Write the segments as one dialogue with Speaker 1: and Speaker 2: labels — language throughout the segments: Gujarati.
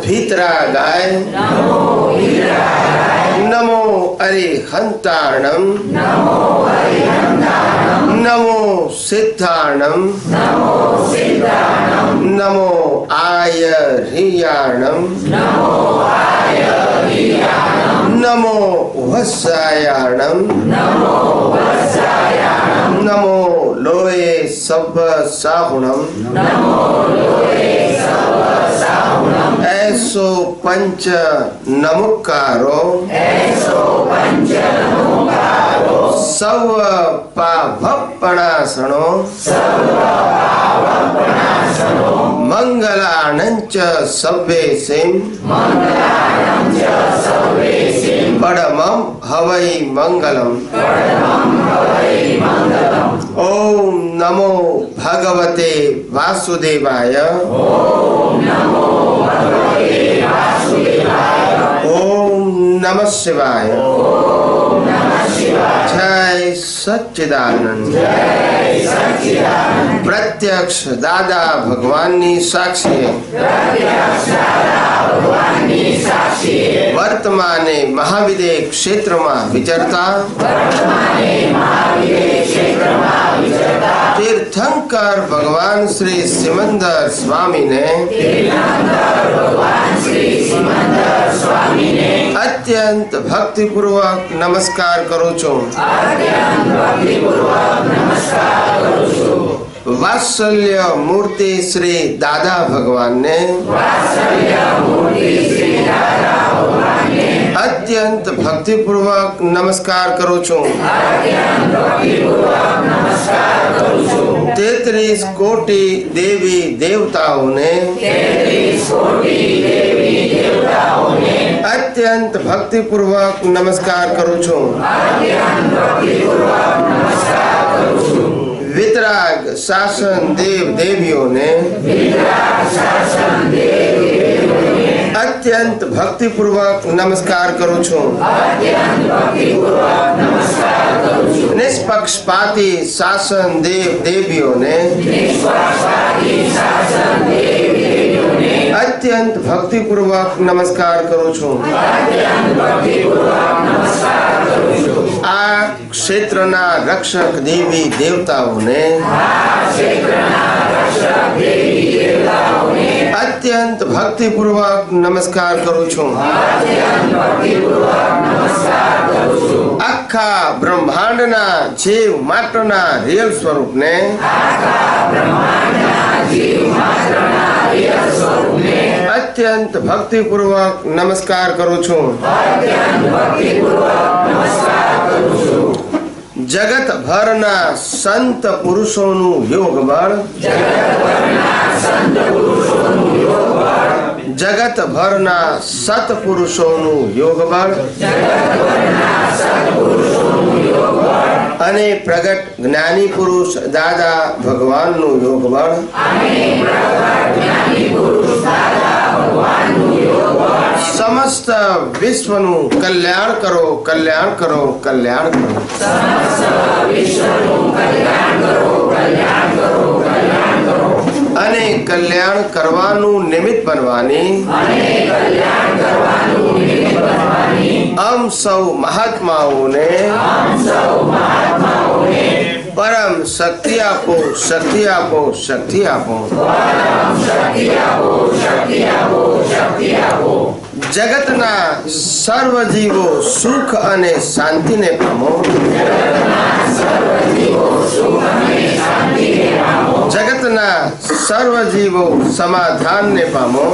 Speaker 1: भीतरागाय नमो अरिहंताणं नमो सिद्धाणं नमो आयर्याणं नमो वत्सायाणं नमो लोये सब्ब साहुणं ऐसो पंच नमुकारो सव पाभपणासनो मंगलानंच सव्वेसिं परमं हवै मंगलम। ओम नमो भगवते वासुदेवाय। ओम नमः शिवाय। जय सच्चिदानंद। प्रत्यक्ष दादा भगवाननी साक्षी वर्तमाने महाविदे क्षेत्र में विचरता तीर्थंकर भगवान श्री सिमंदर स्वामी ने अत्यंत भक्तिपूर्वक नमस्कार करू छूं। वात्सल्य मूर्ति श्री दादा भगवान ने अत्यंत भक्तिपूर्वक नमस्कार करू छूं। 33 कोटि देवी देवताओं ने अत्यंत भक्तिपूर्वक नमस्कार करू छूं। वितराग शासन देव देवियों ने अत्यंत भक्तिपूर्वक नमस्कार करू छूं। निष्पक्षपाती शासन देव देवियों ने अत्यंत भक्तिपूर्वक नमस्कार करू छूं। आ क्षेत्रना रक्षक देवी देवताओं ने अत्यंत भक्तिपूर्वक नमस्कार करू छूं। आखा ब्रह्मांडना जीव मात्रना रियल स्वरूप ने अत्यंत भक्तिपूर्वक नमस्कार करू छूं। जगत भरना संत पुरुषोनु योग बळ जगत भरना सत्पुरुषोनु योग बळ अने प्रगट ज्ञानी पुरुष दादा भगवाननु योग बळ समस्त विश्वनु कल्याण करो कल्याण करो कल्याण करो। अने कल्याण करवानु निमित्त बनवानी हम सौ महात्माओं ने परम शक्ति आपो शक्ति आपो शक्ति आपो जगतना सर्व जीवो सुख अने शांति ने पामो। जगतना सर्व जीवो समाधान ने पामो।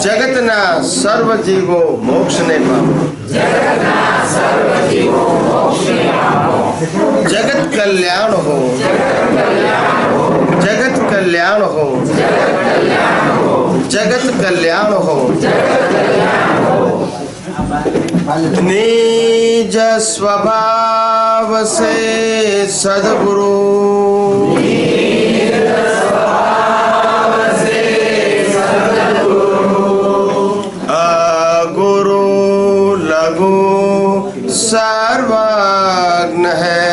Speaker 1: जगतना सर्व जीवो मोक्ष ने पामो। जगत कल्याण हो जगत कल्याण हो जगत कल्याण हो। निज स्वभाव से सद्गुरु अगुरु लघु सर्वज्ञ है।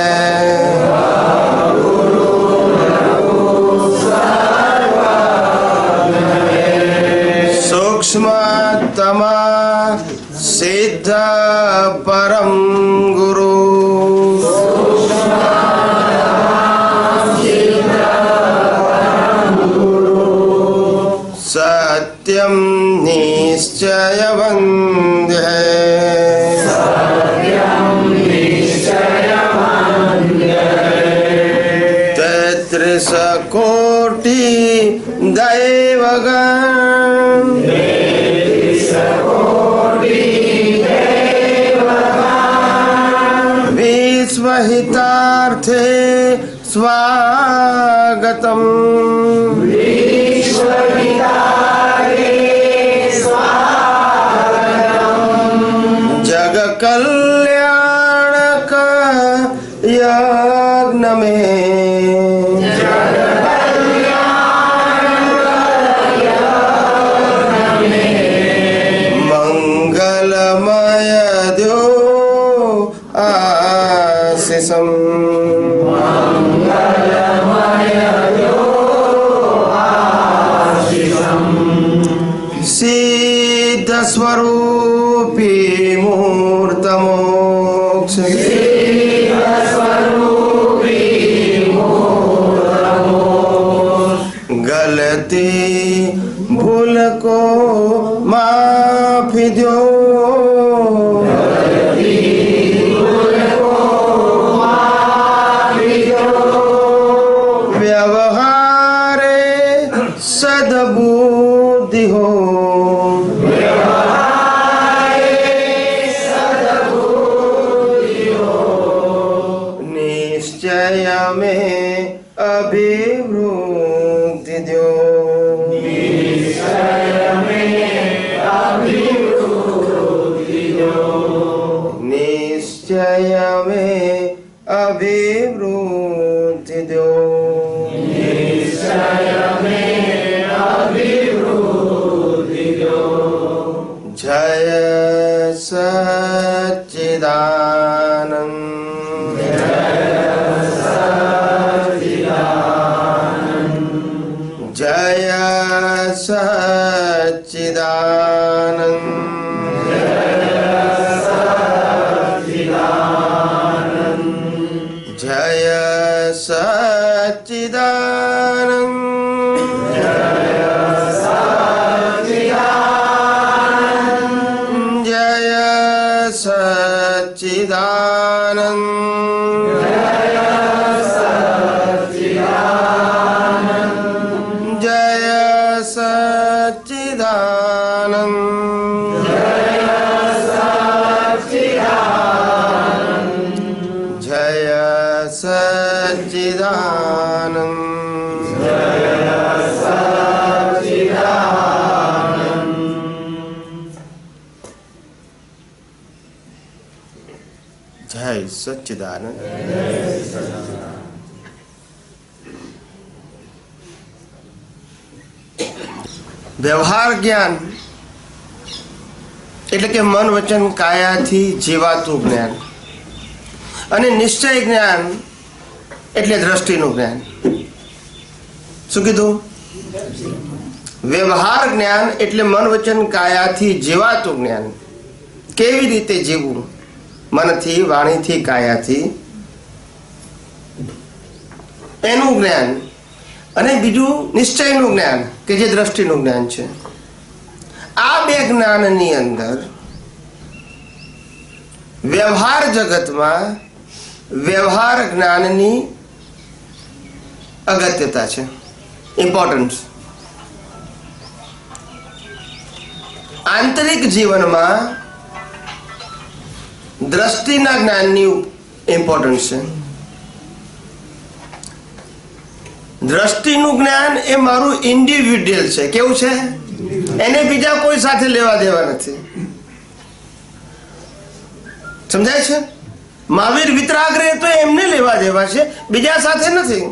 Speaker 1: सिद्ध परम गुरु सत्यम निश्चय वंद्य तैत्रिश कोटि दैवगण विश्वहितार्थे स्वागतम् जग कल्याणक यज्ञ में मंगलमय द्यो आशीषम् सिद्ध स्वरूपी मूर्त मोक्ष गलती भूल को माफी दो व्यवहारे सद्बुद्धि हो निश्चय में अभिवृद्धि दो निश्चय में अभिवृद्धि दो जय सच्चिदानंद जय सच्चिदानंद जय सच्चिदानंद जय सच्चिदानंद जय सच्चिदानंद जय सच्चिदानंद जय सच्चिदानंद व्यवहार ज्ञान એટલે કે મન વચન કાયાથી જીવાતું જ્ઞાન અને નિશ્ચય જ્ઞાન એટલે દ્રષ્ટિનું જ્ઞાન. શું કીધું? વ્યવહાર જ્ઞાન એટલે મન વચન કાયાથી જીવાતું જ્ઞાન. કેવી રીતે જીવવું મનથી વાણીથી કાયાથી એનું જ્ઞાન અને બીજું નિશ્ચયનું જ્ઞાન કે જે દ્રષ્ટિનું જ્ઞાન છે. આ બે જ્ઞાનની અંદર વ્યવહાર જગતમાં વ્યવહાર જ્ઞાનની અગત્યતા છે, ઇમ્પોર્ટન્સ. આંતરિક જીવનમાં દ્રષ્ટિના જ્ઞાનની ઇમ્પોર્ટન્સ છે. દ્રષ્ટિનું જ્ઞાન એ મારું ઇન્ડિવિડ્યુઅલ છે. કેવું છે? એને બીજા કોઈ સાથે લેવા દેવા નથી. સમજાય છે? મહાવીર વિતરાગરે તો એમને લેવા દેવા છે, બીજા સાથે નથી.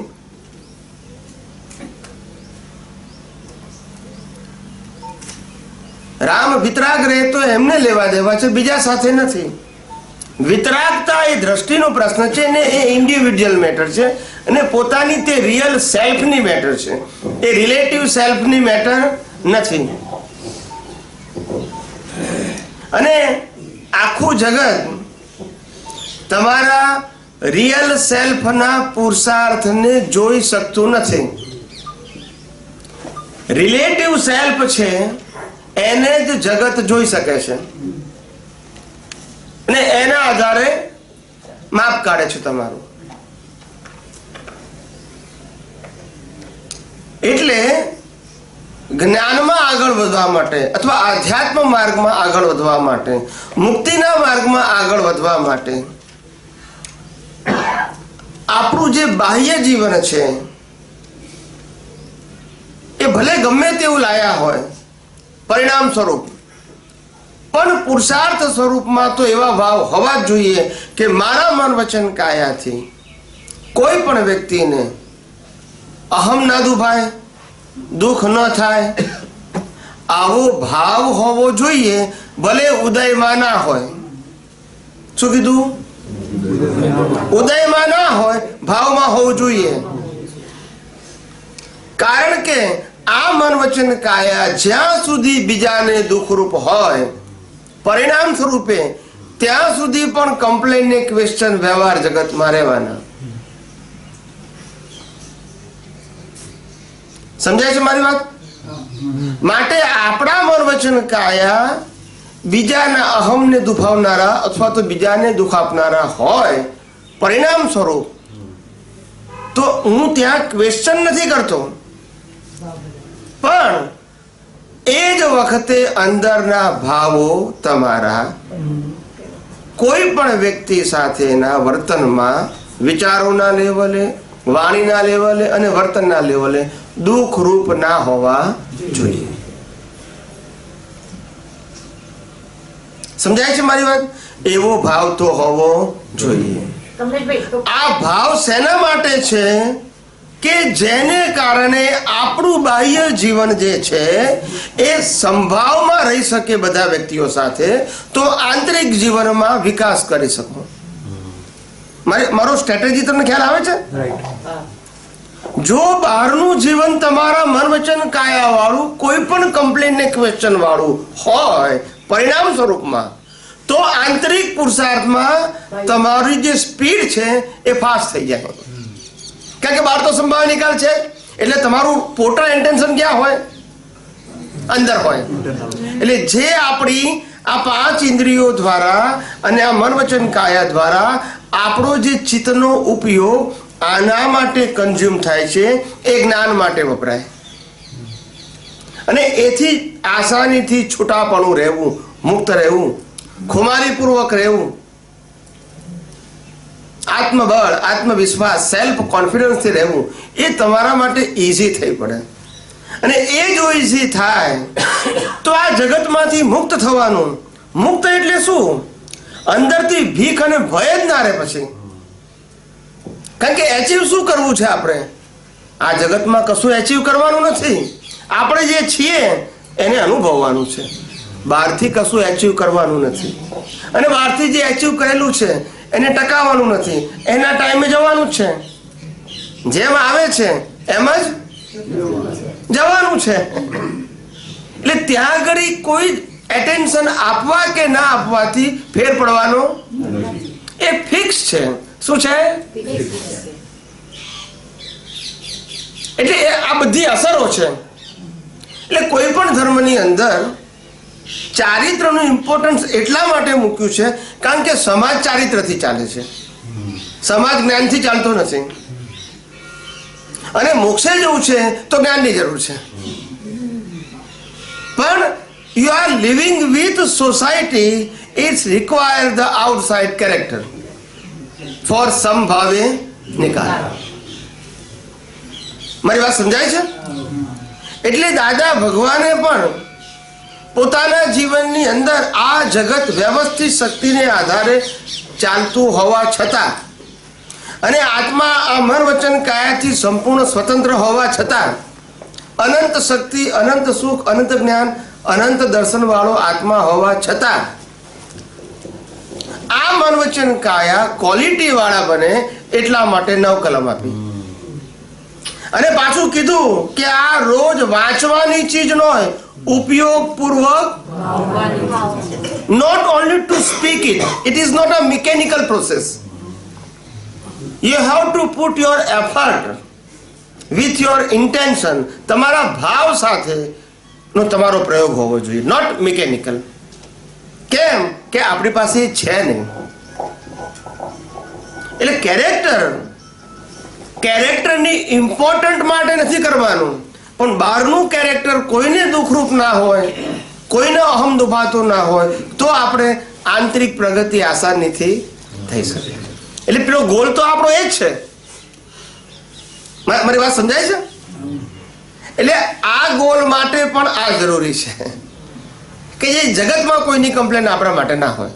Speaker 1: રામ વિતરાગરે તો એમને લેવા દેવા છે, બીજા સાથે નથી. વિતરાગતા એ દ્રષ્ટિનો પ્રશ્ન છે ને એ ઇન્ડિવિડ્યુઅલ મેટર છે અને પોતાની તે રિયલ સેલ્ફની મેટર છે, એ રિલેટિવ સેલ્ફની મેટર નથી. અને આખું જગત તમારા રિયલ સેલ્ફના પુરુષાર્થને જોઈ શકતું નથી. રિલેટિવ સેલ્ફ છે એને જ જગત જોઈ શકે છે અને એના આધારે માપ કાઢે છે તમારું. એટલે જ્ઞાનમાં આગળ વધવા માટે અથવા આધ્યાત્મ માર્ગમાં આગળ વધવા માટે, મુક્તિના માર્ગમાં આગળ વધવા માટે આપણું જે બાહ્ય જીવન છે એ ભલે ગમે તેવું લાયા હોય પરિણામ સ્વરૂપ, પણ પુરુષાર્થ સ્વરૂપમાં તો એવા ભાવ હોવા જ જોઈએ કે મારા મન વચન કાયાથી કોઈ પણ વ્યક્તિને અહમ ના દુભાય, દુઃખ ન થાય, આવો ભાવ હોવો જોઈએ. ભલે ઉદયમાં ના હોય. શું કીધું? ઉદયમાં ના હોય, ભાવમાં હોવું જોઈએ. કારણ કે આ મન વચન કાયા જ્યાં સુધી બીજાને દુઃખરૂપ હોય પરિણામ સ્વરૂપે, ત્યાં સુધી પણ કમ્પ્લેન ને ક્વેશ્ચન વ્યવહાર જગતમાં રહેવાના. સમજાય છે મારી વાત? માટે આપણા મન વચન કાયા બીજાના અહમને દુભાવનારા અથવા તો બીજાને દુઃખ આપનારા હોય પરિણામ સ્વરૂપ, તો હું ત્યાં ક્વેશ્ચન નથી કરતો, પણ એ જ વખતે અંદરના ભાવો તમારા કોઈ પણ વ્યક્તિ સાથેના વર્તનમાં, વિચારોના લેવલે, વાણીના લેવલે અને વર્તનના લેવલે દુઃખરૂપ ના હોવા જોઈએ. સમજાય છે મારી વાત? એવો ભાવ તો હોવો જોઈએ. આ ભાવ શેના માટે છે? કે જેને કારણે આપણું બાહ્ય જીવન જે છે એ સંભાવમાં રહી શકે બધા વ્યક્તિઓ સાથે, તો આંતરિક જીવનમાં વિકાસ કરી શકો. મારો સ્ટ્રેટેજી તમને ખ્યાલ આવે છે? જો બહારનું જીવન તમારા મન વચન કાયા વાળું, કોઈ પણ કમ્પ્લેન ને ક્વેશ્ચન વાળું હોય પરિણામ સ્વરૂપમાં, તો આંતરિક પુરુષાર્થમાં તમારી જે સ્પીડ છે એ ફાસ્ટ થઈ જાય. કારણ કે બહાર તો સંભાવ નિકાલ છે, એટલે તમારું ટોટલ ઇન્ટેન્શન ક્યાં હોય? અંદર હોય. એટલે જે આપણી આ 5 ઇન્દ્રિયો દ્વારા અને આ મન વચન કાયા દ્વારા આપણો જે ચિત્તનો ઉપયોગ આના માટે કન્ઝ્યુમ થાય છે, એ જ્ઞાન માટે વપરાય. અને એથી આસાનીથી છૂટાપણું રહેવું, મુક્ત રહેવું, ખુમારીપૂર્વક રહેવું, આત્મબળ, આત્મવિશ્વાસ, સેલ્ફ કોન્ફિડન્સથી રહેવું, એ તમારા માટે ઇઝી થઈ પડે. અને એ જો ઇઝી થાય તો આ જગતમાંથી મુક્ત થવાનું. મુક્ત એટલે શું? અંદરથી ભીખ અને ભય જ ના રહે પછી. કારણ કે એચીવ શું કરવું છે? આપણે આ જગતમાં કશું એચીવ કરવાનું નથી. આપણે જે છીએ એને અનુભવવાનું છે. બહારથી કશું એચીવ કરવાનું નથી. અને બહારથી જે એચીવ કરેલું છે એને ટકાવવાનું નથી. એના ટાઈમે જવાનું છે. જેમ આવે છે એમ જ જવાનું છે. એટલે ત્યાં આગળ કોઈ એટેન્શન આપવા કે ના આપવાથી ફેર પડવાનો એ ફિક્સ છે. શું છે? એટલે આ બધી અસરો છે. એટલે કોઈ પણ ધર્મની અંદર ચારિત્રનું ઇમ્પોર્ટન્સ એટલા માટે મૂક્યું છે કારણ કે સમાજ ચારિત્રથી ચાલે છે, સમાજ જ્ઞાનથી ચાલતો નથી. અને મોક્ષે જવું છે તો જ્ઞાનની જરૂર છે. પણ you are living with society, it's require the outside character for સમભાવે નિકાલ. મારી વાત સમજાય છે? એટલે દાદા ભગવાને પણ પોતાના જીવનની અંદર આ જગત વ્યવસ્થિત શક્તિને આધારે ચાલતું હોવા છતાં અને આત્મા આ મન વચન કાયાથી સંપૂર્ણ સ્વતંત્ર હોવા છતાં અનંત શક્તિ, અનંત સુખ, અનંત જ્ઞાન, અનંત દર્શન વાળો આત્મા હોવા છતાં આ મન વચન કાયા ક્વોલિટી વાળા બને એટલા માટે 9 કલમ આપી. અને પાછું કીધું કે આ રોજ વાંચવાની ચીજ ન હોય, ઉપયોગપૂર્વક, not only to speak it, it is not a mechanical process. You have to put your effort with your intention. તમારા ભાવ સાથે નો તમારો પ્રયોગ હોવો જોઈએ, not mechanical. કેમ કે આપણી પાસે છે નહીં. એટલે કેરેક્ટરની ઇમ્પોર્ટન્ટ માટે નથી કરવાનું, પણ બહારનું કેરેક્ટર કોઈને દુઃખરૂપ ના હોય, કોઈને અહમ દુભાતો ના હોય, તો આપણે આંતરિક પ્રગતિ આસાનીથી થઈ શકે. એટલે પેલો ગોલ તો આપણો એ જ છે. મારી વાત સમજાય છે? એટલે આ ગોલ માટે પણ આ જરૂરી છે કે જે જગતમાં કોઈની કમ્પ્લેન આપણા માટે ના હોય.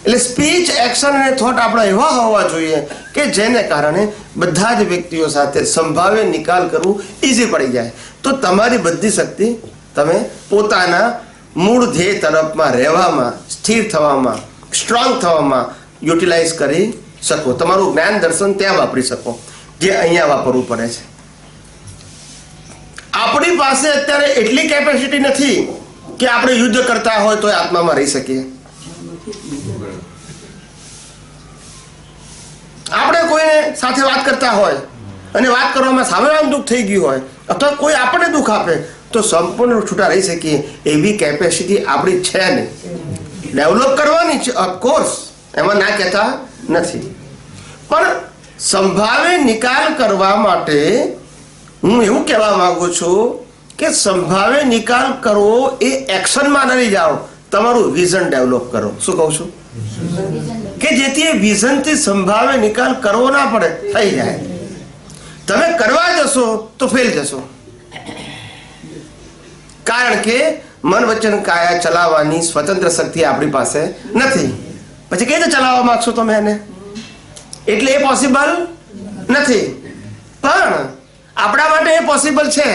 Speaker 1: એટલે સ્પીચ, એક્શન અને થોટ આપણા એવા હોવા જોઈએ કે જેને કારણે બધા જ વ્યક્તિઓ સાથે સંભાવ્ય નિકાલ કરવું ઈઝી પડી જાય. તો તમારી બધી શક્તિ તમે પોતાના મૂળ ધ્યેય તરફમાં રહેવામાં, સ્થિર થવામાં, સ્ટ્રોંગ થવામાં યુટિલાઇઝ કરી શકો. તમારું જ્ઞાન દર્શન ત્યાં વાપરી શકો જે અહીંયા વાપરવું પડે છે. આપણી પાસે અત્યારે એટલી કેપેસિટી નથી કે આપણે યુદ્ધ કરતા હોય તો આત્મામાં રહી શકીએ. આપણે કોઈને સાથે વાત કરતા હોય અને વાત કરવામાં સામેવાળાનું દુઃખ થઈ ગયું હોય અથવા કોઈ આપણને દુઃખ આપે તો સંપૂર્ણ છૂટા રહી શકીએ એવી કેપેસિટી આપણી છે નહીં. ડેવલપ કરવાની છે, ઓફકોર્સ, એમાં ના કહેતા નથી, પણ સંભાવે નિકાલ કરવા માટે હું એવું કહેવા માંગુ છું કે સંભાવે નિકાલ કરવો એ એક્શનમાં ન લઈ જાઓ, તમારું વિઝન ડેવલપ કરો. શું કહું છું? કે જેથી એ વિઝનથી સંભાવે નિકાલ કરવો ના પડે, થઈ જાય. તમે કરવા જશો તો ફેલ જશો, કારણ કે મન વચન કાયા ચલાવવાની સ્વતંત્ર શક્તિ આપણી પાસે નથી. પછી કઈ રીતે ચલાવવા માંગશો તમે એને? એટલે એ પોસિબલ નથી. પણ આપણા માટે એ પોસિબલ છે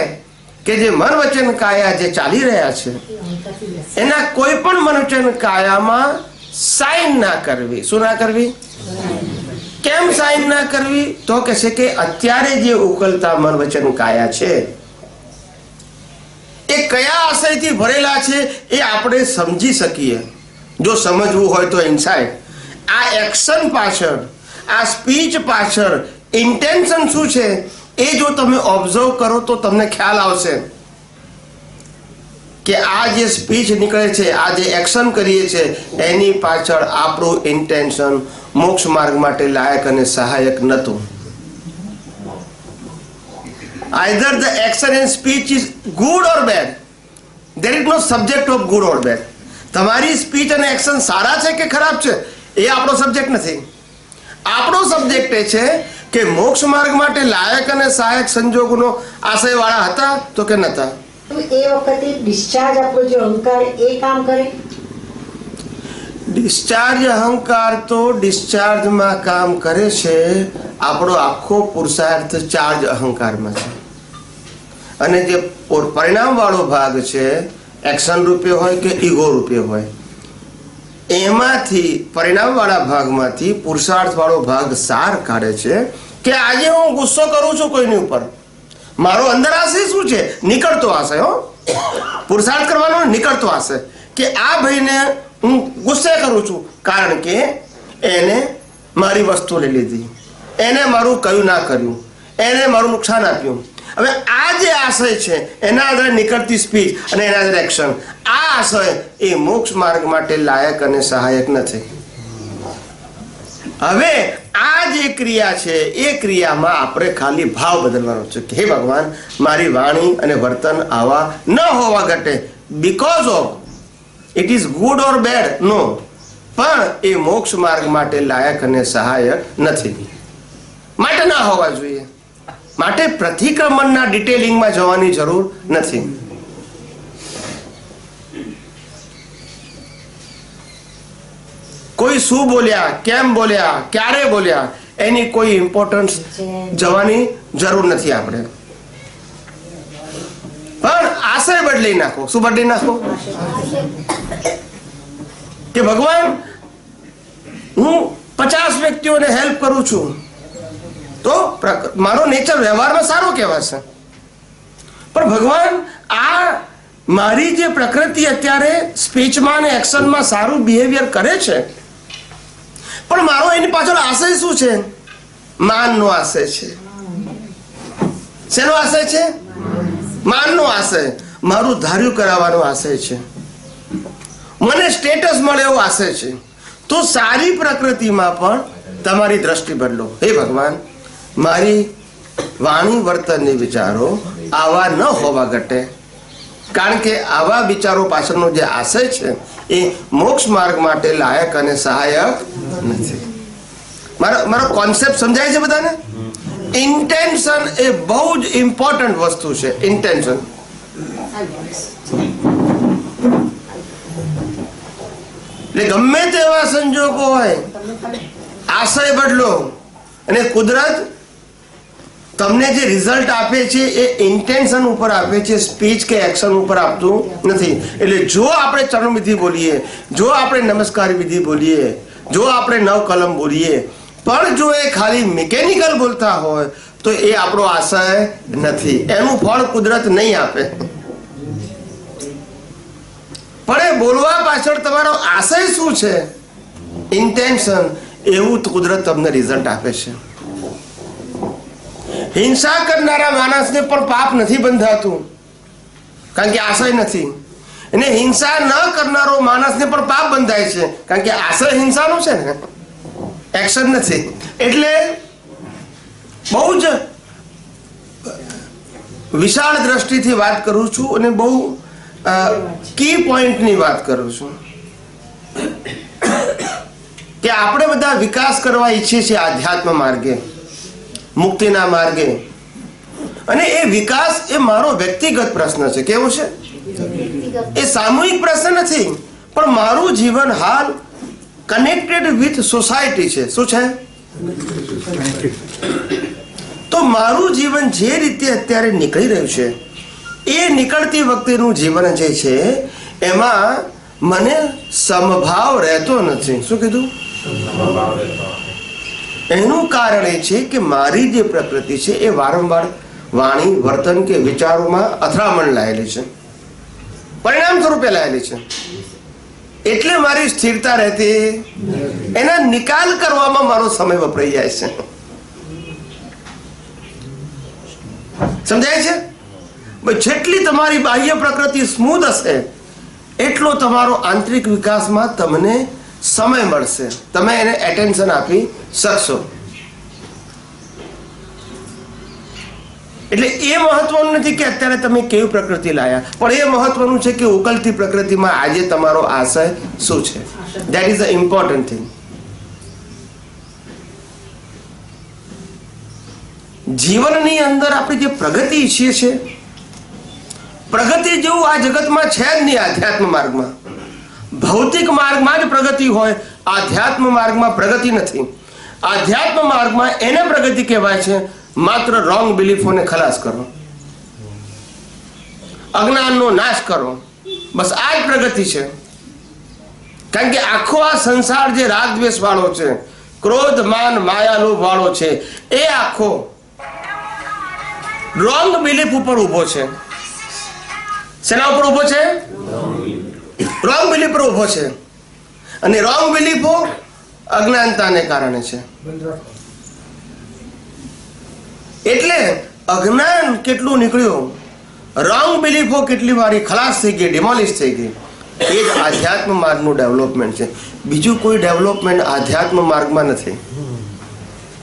Speaker 1: કે જે મન વચન કાયા જે ચાલી રહ્યા છે એના કોઈ પણ મન વચન કાયામાં સાઇન ના કરવી. શું ના કરવી? કેમ સાઇન ના કરવી? તો કહે છે કે અત્યારે જે ઉકલતા મન વચન કાયા છે એ કયા આશયથી ભરેલા છે એ આપણે સમજી શકીએ. જો સમજવું હોય તો ઇનસાઇટ આ એક્શન પાછળ, આ સ્પીચ પાછળ ઇન્ટેન્શન શું છે એ જો તમે ઓબ્ઝર્વ કરો તો તમને ખ્યાલ આવશે કે આ જે સ્પીચ નીકળે છે, આ જે એક્શન કરીએ છીએ એની પાછળ આપણું ઇન્ટેન્શન મોક્ષ માર્ગ માટે લાયક અને સહાયક નહોતું. Either the action and speech is good or bad. There is no subject of good or bad. તમારી સ્પીચ અને એક્શન સારા છે કે ખરાબ છે એ આપણો સબ્જેક્ટ નથી. આપણો સબ્જેક્ટ એ છે કે મોક્ષ માર્ગ માટે લાયક અને સહાયક સંજોગોનો આશયવાળા હતા તો કે નહોતા.
Speaker 2: એ વખતે ડિસ્ચાર્જ આપણો જે અહંકાર એ કામ કરે.
Speaker 1: ડિસ્ચાર્જ અહંકાર તો ડિસ્ચાર્જમાં કામ કરે છે. આપણો આખો પુરુષાર્થ ચાર્જ અહંકારમાં છે. અને જે પરિણામ વાળો ભાગ છે, એક્શન રૂપે હોય કે ઈગો રૂપે હોય, એમાંથી પરિણામ વાળા ભાગમાંથી પુરુષાર્થ વાળો ભાગ સાર કાઢે છે કે આજે હું ગુસ્સો કરું છું કોઈની ઉપર, મારો અંદર આશય શું છે? નીકળતો આશય. પુરુષાર્થ કરવાનો નીકળતો આશય કે આ ભાઈને હું ગુસ્સે કરું છું કારણ કે એને મારી વસ્તુ લઈ લીધી, એને મારું કયું ના કર્યું, એને મારું નુકસાન આપ્યું. હવે આ જે આશય છે એના આધારે નીકળતી સ્પીચ અને એના આધારે એક્શન, આ આશય એ મોક્ષ માર્ગ માટે લાયક અને સહાયક નથી. હવે આ જે ક્રિયા છે એ ક્રિયામાં આપણે ખાલી ભાવ બદલવાનો છે કે હે ભગવાન, મારી વાણી અને વર્તન આવા ન હોવા ઘટે. Because of it is good or bad, no, પણ એ મોક્ષ માર્ગ માટે લાયક અને સહાયક નથી, માટે ના હોવા જોઈએ. માટે પ્રતિક્રમણના ડિટેલિંગમાં જવાની જરૂર નથી. કોઈ શું બોલ્યા, કેમ બોલ્યા, ક્યારે બોલ્યા એની કોઈ ઇમ્પોર્ટન્સ જવાની જરૂર નથી. આપણે પણ આશય બદલી નાખો. શું બદલી નાખો? કે ભગવાન, હું 50 વ્યક્તિઓને હેલ્પ કરું છું તો મારો નેચર વ્યવહારમાં સારો કહેવાશે, પણ ભગવાન આ મારી જે પ્રકૃતિ અત્યારે સ્પીચમાં અને એક્શનમાં સારું બિહેવિયર કરે છે, પણ મારો એની પાછળ આશય શું છે? માનનો આશય છે. શેનો આશય છે? માનનો આશય. મારું ધાર્યું કરાવવાનો આશય છે, મને સ્ટેટસ મળે એવો આશય છે. તો સારી પ્રકૃતિમાં પણ તમારી દ્રષ્ટિ બદલો. હે ભગવાન, મારી વાણી વર્તનની વિચારો આવા ન હોવા ઘટે, કારણ કે આવા વિચારો પાછળનો જે આશય છે એ મોક્ષ માર્ગ માટે લાયક અને સહાયક નથી. મારો કોન્સેપ્ટ સમજાય છે બધાને? ઇન્ટેન્શન એ બહુ જ ઇમ્પોર્ટન્ટ વસ્તુ છે. ઇન્ટેન્શન એટલે ગમે તેવા સંજોગો હોય, આશય બદલો. અને કુદરત તમને જે રિઝલ્ટ આપે છે એ ઇન્ટેન્શન ઉપર આપે છે, સ્પીચ કે એક્શન ઉપર આપતું નથી. એટલે જો આપણે ચરણ વિધિ બોલીએ, જો આપણે નમસ્કાર વિધિ બોલીએ, જો આપણે નવ કલમ બોલીએ, પણ જો એ ખાલી મિકેનિકલ બોલતા હોય તો એ આપણો આશય નથી, એનું ફળ કુદરત નહીં આપે. પણ એ બોલવા પાછળ તમારો આશય શું છે, ઇન્ટેન્શન, એવું કુદરત તમને રિઝલ્ટ આપે છે. હિંસા કરનારા માણસને પણ પાપ નથી બંધાતું, કારણ કે આશય નથી. અને હિંસા ન કરનારો માણસને પણ પાપ બંધાય છે, કારણ કે આશય હિંસાનો છે ને, એક્શન નથી. એટલે બહુ જ વિશાળ દ્રષ્ટિથી વાત કરું છું અને બહુ કી પોઈન્ટની વાત કરું છું કે આપણે બધા વિકાસ કરવા ઈચ્છીએ છીએ આધ્યાત્મ માર્ગે, મુક્તિના માર્ગે. અને એ વિકાસ એ મારો વ્યક્તિગત પ્રશ્ન છે. કેવો છે? એ સામૂહિક પ્રશ્ન નથી, પણ મારું જીવન હાલ કનેક્ટેડ વિથ સોસાયટી છે. શું છે? તો મારું જીવન જે રીતે અત્યારે નીકળી રહ્યું છે, એ નીકળતી વખતેનું જીવન જે છે એમાં મને સમભાવ રહેતો નથી. શું કીધું? એનું કારણ એ છે કે મારી જે પ્રકૃતિ છે એ વારંવાર વાણી, વર્તન કે વિચારોમાં અથડામણ લાયેલી છે, પરિણામ સ્વરૂપે લાયેલી છે. એટલે મારી સ્થિરતા રહેતી, એના નિકાલ કરવામાં મારો સમય વપરાઈ જાય છે. સમજાય છે? જેટલી તમારી બાહ્ય પ્રકૃતિ સ્મૂથ હશે એટલો તમારો આંતરિક વિકાસમાં તમને સમય મળશે, તમે એને એટેન્શન આપી શકશો. એટલે એ મહત્વનું નથી કે અત્યારે તમે કેવી પ્રકૃતિ લાયા, પણ એ મહત્વનું છે કે ઉકલતી પ્રકૃતિમાં આજે તમારો આશય શું છે. That is the important thing. જીવનની અંદર આપણે જે પ્રગતિ ઈચ્છીએ છીએ, પ્રગતિ જેવું આ જગતમાં છે જ નહીં. આધ્યાત્મ માર્ગમાં, ભૌતિક માર્ગમાં જ પ્રગતિ હોય, આધ્યાત્મ માર્ગમાં પ્રગતિ નથી. આધ્યાત્મ માર્ગમાં એને પ્રગતિ કહેવાય છે માત્ર રોંગ બિલીફોને ખલાસ કરો, અજ્ઞાનનો નાશ કરો, બસ આ જ પ્રગતિ છે. કારણ કે આખો આ સંસાર જે રાગ દ્વેષ વાળો છે, ક્રોધ માન માયા લોભ વાળો છે, એ આખો રોંગ બિલીફ ઉપર ઉભો છે. શેના ઉપર ઉભો છે? રોંગ બિલીફ પર ઉભો છે. અને રોંગ બિલીફો અજ્ઞાનતાને કારણે છે. એટલે અજ્ઞાન કેટલું નીકળ્યું, રોંગ બિલીફો કેટલી વારી ખલાસ થઈ ગઈ, ડિમોલિશ થઈ ગઈ. એ જ આધ્યાત્મ માર્ગનું ડેવલપમેન્ટ છે. બીજું કોઈ ડેવલપમેન્ટ આધ્યાત્મ માર્ગમાં નથી.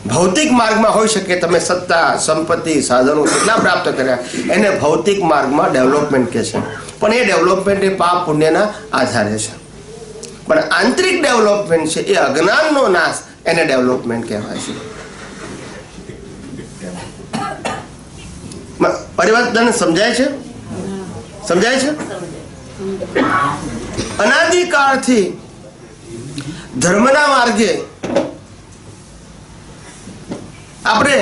Speaker 1: ભૌતિક માર્ગમાં હોઈ શકે, તમે સત્તા, સંપત્તિ, સાધનો કેટલા પ્રાપ્ત કર્યા, એને ભૌતિક માર્ગમાં ડેવલપમેન્ટ કહે છે. પણ એ ડેવલપમેન્ટ એ પાપ પુણ્યના આધારે છે. પણ આંતરિક ડેવલપમેન્ટ છે એ અજ્ઞાનનો નાશ, એને ડેવલપમેન્ટ કહેવાય છે. પરિવર્તન સમજાય છે? સમજાય છે? અનાદિકાળથી ધર્મના માર્ગે આપણે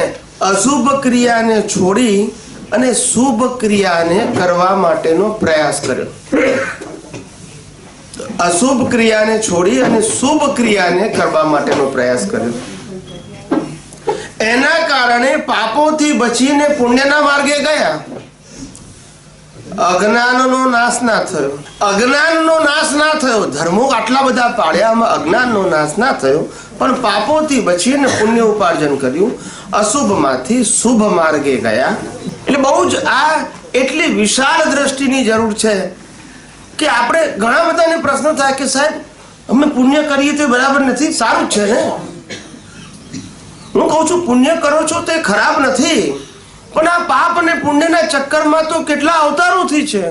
Speaker 1: અશુભ ક્રિયાને છોડી અને શુભ ક્રિયાને કરવા માટેનો પ્રયાસ કર્યો. અશુભ ક્રિયાને છોડી અને શુભ ક્રિયાને કરવા માટેનો પ્રયાસ કર્યો. એના કારણે પાપોથી બચીને પુણ્યના માર્ગે ગયા. અજ્ઞાનનો નાશ ના થયો, અજ્ઞાનનો નાશ ના થયો. ધર્મો આટલા બધા પાળ્યામાં અજ્ઞાનનો નાશ ના થયો, પણ પાપોથી બચીને પુણ્ય ઉપાર્જન કર્યું, અશુભમાંથી શુભ માર્ગે ગયા. એટલે બહુ જ આ એટલી વિશાળ દ્રષ્ટિની જરૂર છે કે આપણે ઘણા બધાને પ્રશ્ન થાય કે સાહેબ અમે પુણ્ય કરીએ તો બરાબર નથી, સારું જ છે ને. હું કહું છું પુણ્ય કરો છો તે ખરાબ નથી, પણ આ પાપ અને પુણ્યના ચક્કરમાં તો કેટલા અવતારોથી છે,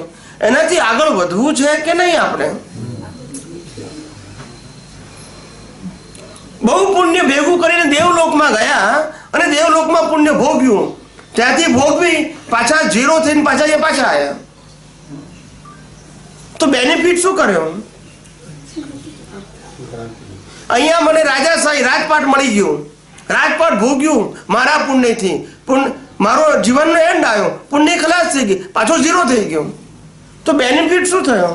Speaker 1: એનાથી આગળ વધવું છે કે નહીં? આપણે બહુ પુણ્ય ભેગું કરીને દેવલોકમાં ગયા અને દેવલોકમાં પુણ્ય ભોગ્યું, ત્યાંથી ભોગવી પાછા ઝીરો થઈને પાછા આવ્યા, તો બેનિફિટ શું કર્યો? અહીંયા મને રાજાશાહી રાજપાટ મળી ગયું, રાજપાટ ભોગ્યું મારા પુણ્યથી, મારો જીવનનો એન્ડ આવ્યો, પુણ્ય ખલાસ થઈ ગઈ, પાછો ઝીરો થઈ ગયો, તો બેનિફિટ શું થયો?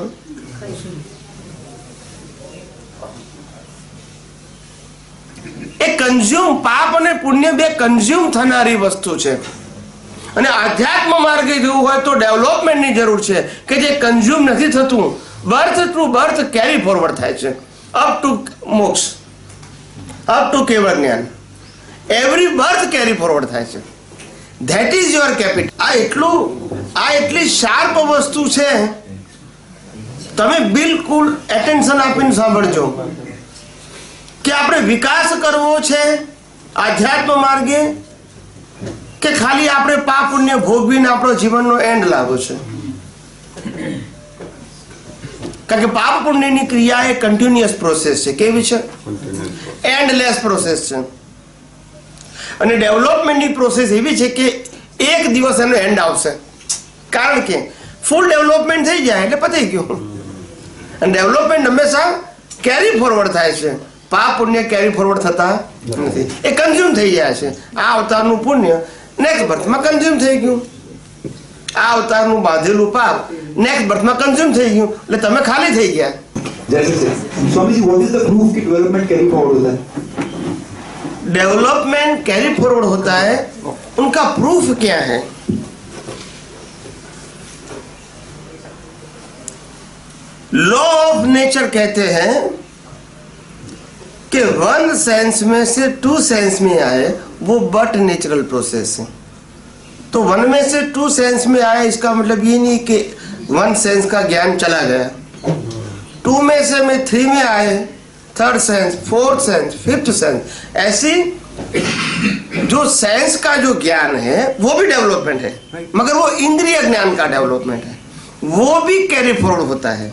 Speaker 1: એ કન્ઝ્યુમ, પાપ અને પુણ્ય બે કન્ઝ્યુમ થનારી વસ્તુ છે. અને આધ્યાત્મ માર્ગે જવું હોય તો ડેવલપમેન્ટની જરૂર છે કે જે કન્ઝ્યુમ નથી થતું. Birth to birth carry forward થાય છે, અપ ટુ મોક્ષ, અપ ટુ કેવળ જ્ઞાન. એવરી બર્થ કેરી ફોરવર્ડ થાય છે. That is your capital. આ એટલી શાર્પ વસ્તુ છે, તમે બિલકુલ એટેન્શન આપીને સાંભળજો કે આપણે વિકાસ કરવો છે આધ્યાત્મ માર્ગે કે ખાલી આપણે પાપ પુણ્ય ભોગવીને આપણો જીવનનો એન્ડ લાવવો છે? કારણ કે પાપ પુણ્યની ક્રિયા એ કન્ટિન્યુઅસ પ્રોસેસ છે. કેવી છે? એન્ડલેસ પ્રોસેસ છે. અને ડેવલપમેન્ટની પ્રોસેસ એવી છે કે એક દિવસ એનો એન્ડ આવશે, કારણ કે ફૂલ ડેવલપમેન્ટ થઈ જાય એટલે પતી ગયું. અને ડેવલપમેન્ટ હંમેશા કેરી ફોરવર્ડ થાય છે, પાપ પુણ્ય કેરી ફોરવર્ડ થતા નથી, એ કન્ઝ્યુમ થઈ જાય છે. આ અવતારનું પુણ્ય નેક્સ્ટ બર્થમાં કન્ઝ્યુમ થઈ ગયું, આ અવતારનું બાંધેલું પાપ નેક્સ્ટ બર્થમાં કન્ઝ્યુમ થઈ ગયું, એટલે તમે ખાલી થઈ ગયા.
Speaker 3: Swami ji, what is the proof कि डेवलपमेंट कैरी फॉरवर्ड होता है?
Speaker 1: डेवलपमेंट कैरी फॉरवर्ड होता है, उनका प्रूफ क्या है? लॉ ऑफ नेचर कहते हैं कि वन सेंस में से टू सेंस में आए वो बट नेचुरल प्रोसेस है. तो वन में से टू सेंस में आए इसका मतलब ये नहीं कि वन सेंस का ज्ञान चला गया. टू में से मैं थ्री में आए, third sense, fourth sense, fifth sense, ऐसी जो सेंस का जो ज्ञान है वो भी डेवलपमेंट है, मगर वो इंद्रिय ज्ञान का डेवलपमेंट है, वो भी कैरी फॉरवर्ड होता है.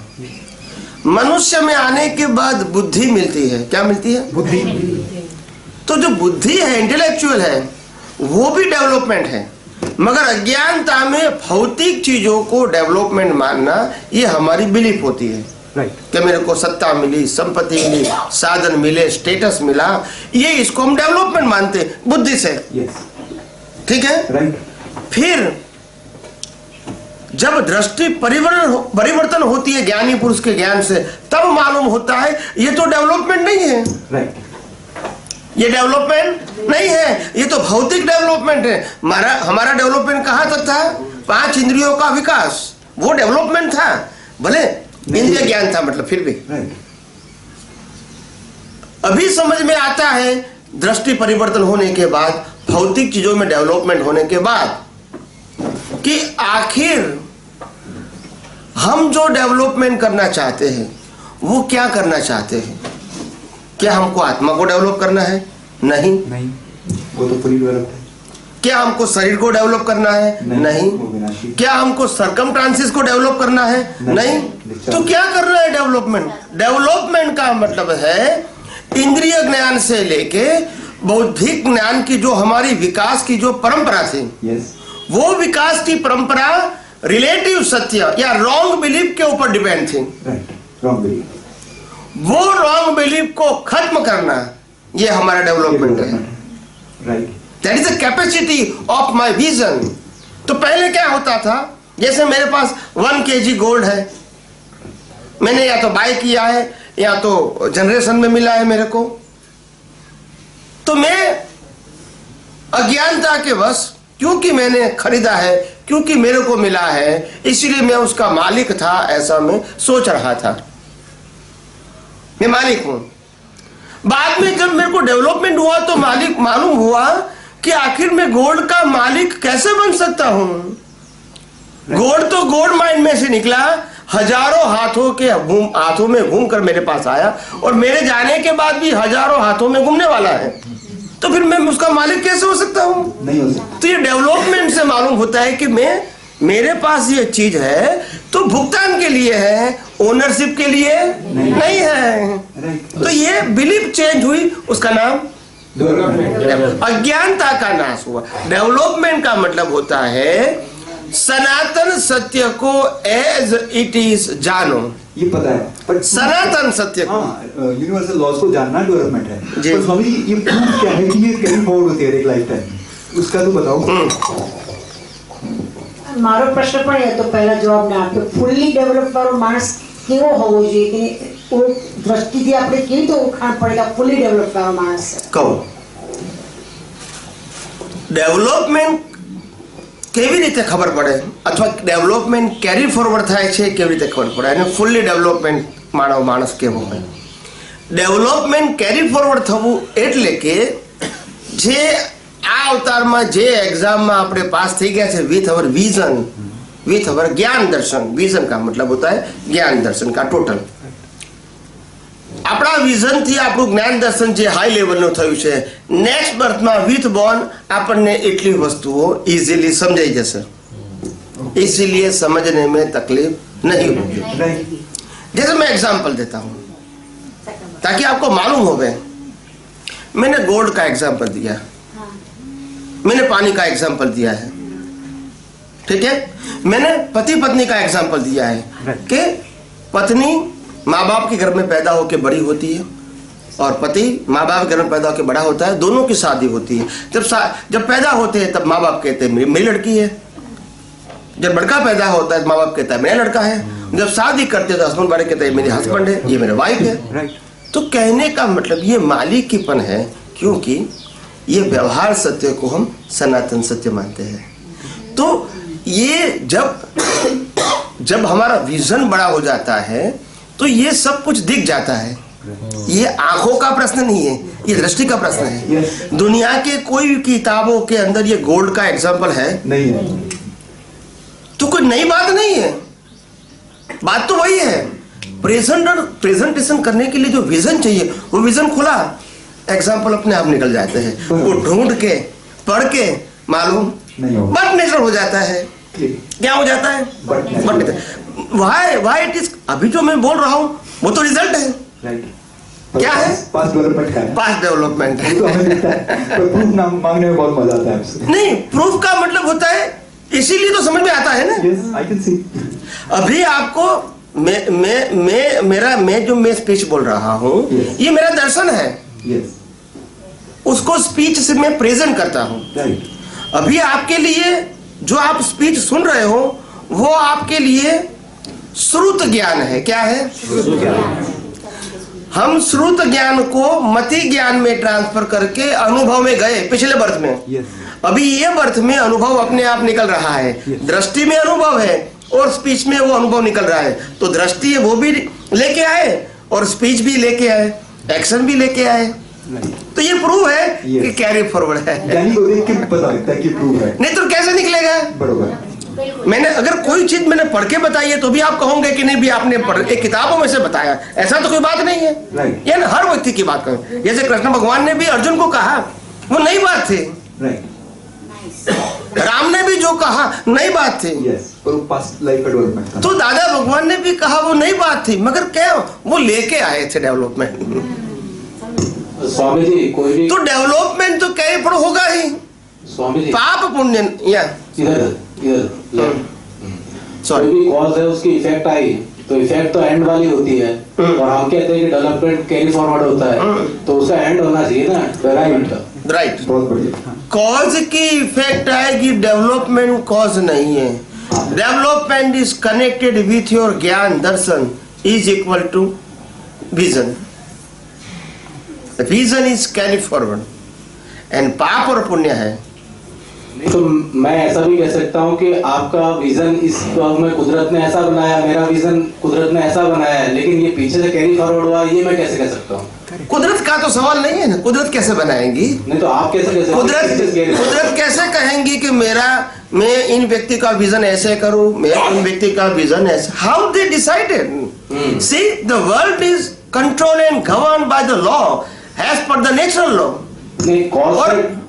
Speaker 1: मनुष्य में आने के बाद बुद्धि मिलती है. क्या मिलती है?
Speaker 3: बुद्धि.
Speaker 1: तो जो बुद्धि है, इंटेलेक्चुअल है, वो भी डेवलपमेंट है. मगर अज्ञानता में भौतिक चीजों को डेवलपमेंट मानना ये हमारी बिलीफ होती है.
Speaker 3: राइट.
Speaker 1: कि मेरे को सत्ता मिली, संपत्ति मिली, साधन मिले, स्टेटस मिला, ये इसको हम डेवलपमेंट मानते हैं बुद्धि से.
Speaker 3: यस.
Speaker 1: ठीक है.
Speaker 3: राइट.
Speaker 1: फिर जब दृष्टि परिवर्तन होती है ज्ञानी पुरुष के ज्ञान से, तब मालूम होता है ये तो डेवलपमेंट नहीं है.
Speaker 3: राइट.
Speaker 1: ये डेवलपमेंट नहीं है, ये तो भौतिक डेवलपमेंट है. हमारा डेवलपमेंट कहाँ तक था? 5 इंद्रियों का विकास, वो डेवलपमेंट था. भले इंद्रिय ज्ञान था, मतलब फिर भी.
Speaker 3: राइट.
Speaker 1: अभी समझ में आता है दृष्टि परिवर्तन होने के बाद, भौतिक चीजों में डेवलपमेंट होने के बाद, कि आखिर हम जो डेवलपमेंट करना चाहते हैं वो क्या करना चाहते हैं? क्या हमको आत्मा को डेवलप करना है? नहीं.
Speaker 3: नहीं, वो तो पूरी डेवलप है.
Speaker 1: क्या हमको शरीर को डेवलप करना है? नहीं.
Speaker 3: वो विनाशी.
Speaker 1: क्या हमको सरकमस्टांसेस को डेवलप करना है? नहीं. तो क्या करना है डेवलपमेंट? डेवलपमेंट का मतलब है इंद्रिय ज्ञान से लेके बौद्धिक ज्ञान की जो हमारी विकास की जो परंपरा थी,
Speaker 3: यस,
Speaker 1: वो विकास की परंपरा रिलेटिव सत्य या रॉन्ग बिलीफ के ऊपर डिपेंड थी.
Speaker 3: राइट. Wrong belief.
Speaker 1: वो रॉन्ग बिलीफ को खत्म करना, ये हमारा डेवलपमेंट है.
Speaker 3: Right.
Speaker 1: That is the capacity of my vision. तो पहले क्या होता था, जैसे मेरे पास 1 kg गोल्ड है, मैंने या तो बाय किया है या तो जनरेशन में मिला है मेरे को, तो मैं अज्ञानता के वश क्योंकि मैंने खरीदा है, क्योंकि मेरे को मिला है, इसलिए मैं उसका मालिक था, ऐसा मैं सोच रहा था, मैं मालिक हूं। बाद में जब मेरे को डेवलपमेंट हुआ तो मालिक मालूम हुआ कि आखिर मैं गोल्ड का मालिक कैसे बन सकता हूं। गोल्ड तो गोल्ड माइंड में से निकला, हजारों हाथों में घूम कर मेरे पास आया, और मेरे जाने के बाद भी हजारों हाथों में घूमने वाला है, तो फिर मैं उसका मालिक कैसे हो सकता हूं?
Speaker 3: नहीं हो सकता।
Speaker 1: तो ये डेवलपमेंट से मालूम होता है कि मेरे पास ये चीज है तो भुगतान के लिए है, ओनरशिप के लिए नहीं है। तो ये बिलीफ चेंज हुई, उसका नाम अज्ञानता का नाश हुआ। डेवलपमेंट का मतलब होता है सनातन सत्य को एज इट इज जानो,
Speaker 3: ये पता है, पर
Speaker 1: सनातन सत्य को,
Speaker 3: यूनिवर्सल लॉज को जानना डेवलपमेंट है।
Speaker 1: जी।
Speaker 3: पर स्वामी जी, ये प्रूफ क्या है कि ये कैरी फॉरवर्ड होती है एक लाइफ टाइम, उसका तो बताओ।
Speaker 2: મારો પ્રશ્ન પણ એ હતો, પહેલા જવાબ ના આપ્યો, ફૂલ્લી ડેવલપ વાળો માણસ કેવો હોવો જોઈએ, કે દ્રષ્ટિથી આપણે કેવી રીતે ઓળખાણ પડે કે ફૂલ્લી ડેવલપ વાળો માણસ છે?
Speaker 1: કહો ડેવલપમેન્ટ કેવી રીતે ખબર પડે, અથવા ડેવલપમેન્ટ કેરી ફોરવર્ડ થાય છે કેવી રીતે ખબર પડે, અને ફૂલ્લી ડેવલપમેન્ટ માણસ કેવો હોય? ડેવલપમેન્ટ કેરી ફોરવર્ડ થવું એટલે કે જે આ અવતારમાં જે એग्जामમાં આપણે પાસ થઈ ગયા છે with our vision, with our ज्ञान दर्शन, विजन का मतलब होता है ज्ञान दर्शन का टोटल। આપણા વિઝન થી આપણું જ્ઞાન દર્શન જે હાઈ લેવલનું થયું છે, નેક્સ્ટ બર્થમાં વિથ બોર્ન આપણને એટલી વસ્તુઓ ઇઝીલી સમજાઈ જશે, इसीलिए समझने में तकलीफ नहीं होगी। जैसे मैं एग्जाम्पल देता हूँ ताकि आपको मालूम हो गए। मैंने गोल्ड का एग्जाम्पल दिया, मैंने पानी का एग्जाम्पल दिया है, ठीक है। मैंने पति पत्नी का एग्जाम्पल दिया है कि पत्नी माँ बाप के घर में पैदा होकर बड़ी होती है और पति माँ बाप के घर में पैदा होकर बड़ा होता है, दोनों की शादी होती है। जब पैदा होते हैं तब माँ बाप कहते हैं मेरी लड़की है, जब लड़का पैदा होता है माँ बाप कहता है मेरा लड़का है, जब शादी करते हैं तो हस्बैंड वाले कहते हैं मेरे हस्बैंड है, ये मेरे वाइफ है। तो कहने का मतलब ये मालिकीपन है, क्योंकि ये व्यवहार सत्य को हम सनातन सत्य मानते हैं। तो ये जब हमारा विजन बड़ा हो जाता है तो ये सब कुछ दिख जाता है। ये आंखों का प्रश्न नहीं है, ये दृष्टि का प्रश्न है। दुनिया के कोई भी किताबों के अंदर ये गोल्ड का एग्जाम्पल है
Speaker 3: नहीं है,
Speaker 1: तो कोई नई बात नहीं है, बात तो वही है। प्रेजेंट और प्रेजेंटेशन करने के लिए जो विजन चाहिए वो विजन खुला, एग्जाम्पल अपने आप निकल जाते हैं। वो ढूंढ के पढ़ के मालूम बट नेचर हो जाता है। क्या हो जाता है? But nature. Why it is, अभी जो मैं बोल रहा हूँ वो तो रिजल्ट है। क्या है?
Speaker 3: पास्ट डेवलपमेंट है,
Speaker 1: पास्ट डेवलपमेंट है।
Speaker 3: तो हमें दिखता है, पर प्रूफ मांगने में बहुत मजा आता है आपसे।
Speaker 1: नहीं, प्रूफ का मतलब होता है, इसीलिए तो समझ में आता है ना।
Speaker 3: Yes, I can see.
Speaker 1: अभी आपको मैं जो स्पीच बोल रहा हूँ,
Speaker 3: Yes.
Speaker 1: ये मेरा दर्शन है।
Speaker 3: Yes.
Speaker 1: उसको स्पीच से मैं प्रेजेंट करता हूँ।
Speaker 3: Right.
Speaker 1: अभी आपके लिए जो आप स्पीच सुन रहे हो वो आपके लिए श्रुत ज्ञान है। क्या है? हम श्रुत ज्ञान को मति ज्ञान में ट्रांसफर करके अनुभव में गए पिछले बर्थ में।
Speaker 3: Yes.
Speaker 1: अभी ये बर्थ में अनुभव अपने आप निकल रहा है।
Speaker 3: Yes.
Speaker 1: दृष्टि में अनुभव है और स्पीच में वो अनुभव निकल रहा है। तो दृष्टि है वो भी लेके आए और स्पीच भी लेके आए, एक्शन भी लेके आए। तो ये प्रूव है
Speaker 3: Yes.
Speaker 1: कि कैरी फॉरवर्ड है।
Speaker 3: ज्ञानी को देख के पता लगता है कि प्रूफ है।
Speaker 1: नहीं तो कैसे निकलेगा?
Speaker 3: बरोबर।
Speaker 1: मैंने अगर कोई चीज मैंने पढ़ के बताई है तो भी आप कहोगे कि नहीं भी आपने एक किताबों में से बताया, ऐसा तो कोई बात नहीं है।
Speaker 3: Right.
Speaker 1: ये ना हर व्यक्ति की बात करें। जैसे कृष्ण भगवान ने भी अर्जुन को कहा वो नई बात थी,
Speaker 3: Right.
Speaker 1: राम ने भी जो कहा नई बात थी,
Speaker 3: Yes. पर वो पास्ट लाइफ का डेवलपमेंट था।
Speaker 1: तो दादा भगवान ने भी कहा वो नई बात थी, मगर क्या वो लेके आए थे डेवलपमेंट।
Speaker 4: स्वामी जी कोई भी
Speaker 1: तो डेवलपमेंट तो कैरी पर होगा ही।
Speaker 4: स्वामी जी
Speaker 1: पाप पुण्य या
Speaker 4: इधर
Speaker 1: सॉरी
Speaker 4: कोई भी कॉज है उसकी इफेक्ट आई तो इफेक्ट तो एंड वाली होती है और हम कहते हैं कि डेवलपमेंट कैरी फॉरवर्ड होता है तो उसका एंड होना चाहिए ना, डेवलपमेंट का।
Speaker 1: राइट।
Speaker 3: बहुत बढ़िया।
Speaker 1: कॉज की इफेक्ट आएगी, डेवलपमेंट कॉज नहीं है। Development is connected with your ज्ञान दर्शन is equal to vision. Vision is carry forward and पाप और पुण्य है
Speaker 4: तो मैं ऐसा भी कह सकता हूँ कि आपका विजन इस में कुदरत ने ऐसा बनाया, मेरा विजन कुदरत ने ऐसा बनाया है, लेकिन ये पीछे से कैरी फॉरवर्ड हुआ, ये मैं कैसे कह सकता हूँ?
Speaker 1: कुदरत का तो सवाल नहीं है ना, कुदरत कैसे बनाएंगी?
Speaker 4: नहीं तो आप कैसे कह सकते
Speaker 1: कुदरत कैसे कहेंगी कि मैं इन व्यक्ति का विजन ऐसे करूं, मैं इन व्यक्ति का विजन ऐसे? How they decided? See the world is control and govern by the law as per the natural law.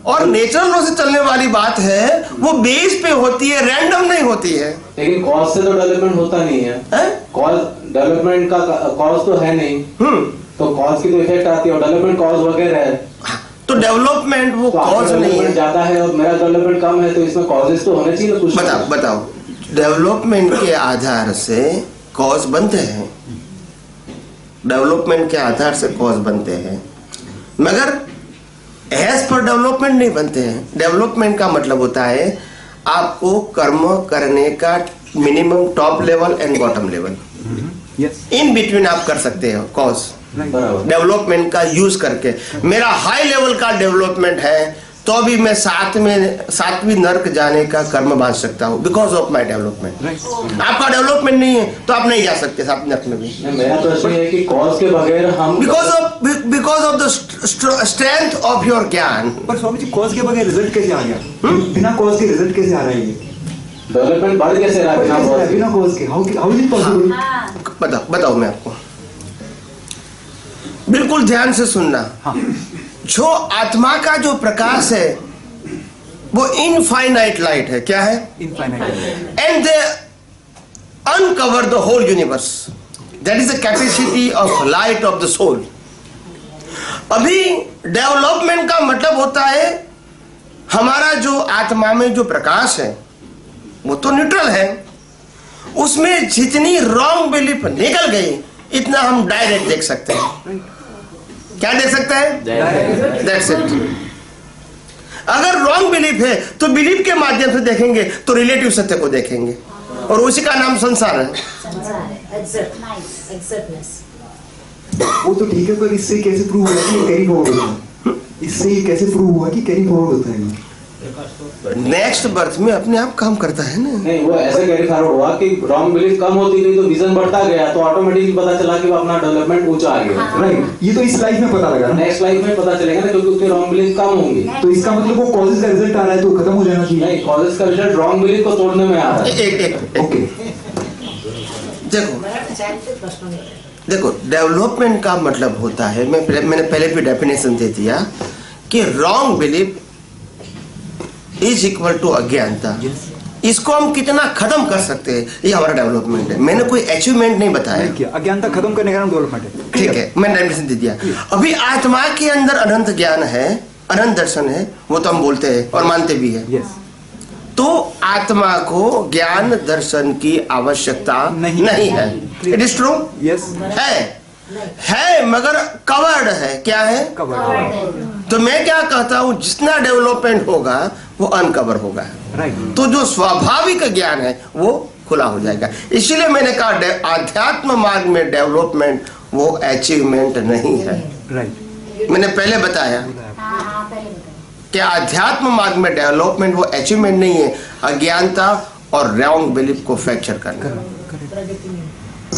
Speaker 1: और नेचुरल लॉ से चलने वाली बात है, वो बेस पे होती है, रैंडम नहीं होती है।
Speaker 4: लेकिन कॉज से तो डेवलपमेंट होता नहीं है। कॉज डेवलपमेंट का कॉज तो है नहीं, तो कॉज की तो इफेक्ट आती है, और डेवलपमेंट कॉज वगैरह है।
Speaker 1: तो डेवलपमेंट वो
Speaker 4: तो
Speaker 1: कॉज नहीं है,
Speaker 4: ज्यादा है और मेरा डेवलपमेंट कम है, तो इसमें कॉजेस तो होने चाहिए ना कुछ।
Speaker 1: बताओ डेवलपमेंट के आधार से कॉज बनते हैं, डेवलपमेंट के आधार से कॉज बनते हैं, मगर एज पर डेवलपमेंट नहीं बनते हैं। डेवलपमेंट का मतलब होता है आपको कर्म करने का minimum top level and bottom level, in between आप कर सकते हो कॉज डेवलपमेंट का यूज करके। मेरा हाई लेवल का डेवलपमेंट है तो भी मैं सातवीं नर्क जाने का कर्म बांध सकता हूँ, बिकॉज ऑफ माई डेवलपमेंट। आपका डेवलपमेंट नहीं है तो आप नहीं जा सकते सातवीं नर्क में भी।
Speaker 4: मेरा प्रश्न है कि कॉज के बगैर हम
Speaker 1: because of the strength of your ज्ञान।
Speaker 3: पर स्वामी जी कॉज के बगैर रिजल्ट कैसे आ गया? बिना कॉज के रिजल्ट कैसे आ रहा है? ये
Speaker 4: डेवलपमेंट बढ़ कैसे रहा है
Speaker 3: बिना कॉज के? How is it possible?
Speaker 1: बताओ मैं आपको, बिल्कुल ध्यान से सुनना। जो आत्मा का जो प्रकाश है वो इनफाइनाइट लाइट है। क्या है?
Speaker 3: Infinite.
Speaker 1: And they uncover the whole universe, that is the capacity of light of the soul. अभी डेवलपमेंट का मतलब होता है हमारा जो आत्मा में जो प्रकाश है वो तो न्यूट्रल है, उसमें जितनी रॉन्ग बिलीफ निकल गई इतना हम डायरेक्ट देख सकते हैं। क्या देख सकता है? That's it. अगर रॉन्ग बिलीफ है तो बिलीफ के माध्यम से देखेंगे तो रिलेटिव सत्य को देखेंगे, और उसी का नाम संसार है।
Speaker 3: वो तो ठीक है, पर इससे कैसे प्रूव हुआ कि कैरी फॉरवर्ड होता है? इससे ये कैसे प्रूव हुआ कि कैरी फॉरवर्ड होता है?
Speaker 1: नेक्स्ट बर्थ में अपने आप काम करता है ना।
Speaker 4: नहीं, वो ऐसे कैरी फॉरवर्ड हुआ कि रॉन्ग बिलीफ कम होती गई तो विजन बढ़ता गया, तो ऑटोमेटिकली पता चला कि वो अपना डेवलपमेंट ऊंचा आ गया।
Speaker 3: राइट, ये तो इस लाइफ में पता लगा।
Speaker 4: नेक्स्ट लाइफ में पता चलेगा ना, क्योंकि उसकी रॉन्ग बिलीफ कम होंगी।
Speaker 3: तो इसका मतलब वो कॉजेज का रिजल्ट आ रहा है तो खत्म हो जाना चाहिए।
Speaker 4: नहीं, कॉजेज का रिजल्ट रॉन्ग बिलीफ को तोड़ने में आ रहा है।
Speaker 1: एक
Speaker 3: ओके,
Speaker 1: देखो डेवलपमेंट का मतलब होता है, मैंने पहले भी डेफिनेशन दे दिया कि wrong belief is equal to अज्ञानता। इसको हम कितना खत्म कर सकते हैं, ये हमारा डेवलपमेंट है। मैंने कोई अचीवमेंट नहीं बताया।
Speaker 3: अज्ञानता खत्म करने का नाम डेवलपमेंट है।
Speaker 1: ठीक है, मैंने डेफिनेशन दे दिया। अभी आत्मा के अंदर अनंत ज्ञान है, अनंत दर्शन है, वो तो हम बोलते हैं और मानते भी है।
Speaker 3: यस।
Speaker 1: तो आत्मा को ज्ञान दर्शन की आवश्यकता नहीं है। It is true.
Speaker 3: यस,
Speaker 1: है मगर कवर्ड है। क्या है?
Speaker 3: कवर्ड।
Speaker 1: तो मैं क्या कहता हूं, जितना डेवलपमेंट होगा वो अनकवर होगा।
Speaker 3: राइट।
Speaker 1: तो जो स्वाभाविक ज्ञान है वो खुला हो जाएगा। इसीलिए मैंने कहा आध्यात्म मार्ग में डेवलपमेंट वो अचीवमेंट नहीं है।
Speaker 3: राइट,
Speaker 1: मैंने पहले बताया कि आध्यात्म मार्ग में डेवलपमेंट वो अचीवमेंट नहीं है, अज्ञानता और रॉन्ग बिलीफ को फ्रैक्चर करना।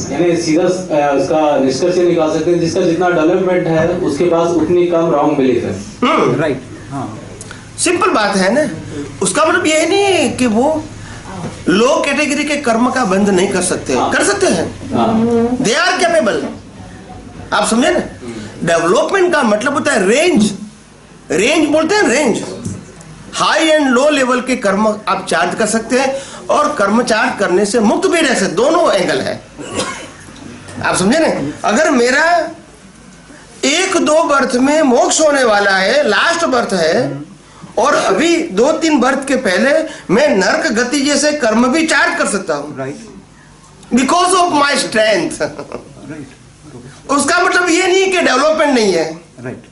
Speaker 4: यानी सीधा इसका निष्कर्ष ये निकाल सकते हैं, जिसका जितना डेवलपमेंट है उसके पास उतनी कम रॉन्ग बिलीफ है।
Speaker 3: राइट, हाँ,
Speaker 1: सिंपल बात है ना। उसका मतलब ये नहीं है कि वो लो कैटेगरी के कर्म का बंद नहीं कर सकते। कर सकते हैं, दे आर कैपेबल। आप समझे ना? डेवलपमेंट का मतलब होता है रेंज। रेंज बोलते हैं, range. High and low level के कर्म आप चार्ज कर सकते हैं और कर्म चार्ज करने से मुक्त भी रह सकते, दोनों एंगल है। आप समझे ना? अगर मेरा 1-2 बर्थ में मोक्ष होने वाला है, लास्ट बर्थ है, और अभी 2-3 बर्थ के पहले मैं नर्क गति जैसे कर्म भी चार्ज कर सकता हूं,
Speaker 3: right,
Speaker 1: because of my strength. उसका मतलब ये नहीं कि डेवलपमेंट नहीं है।
Speaker 3: राइट,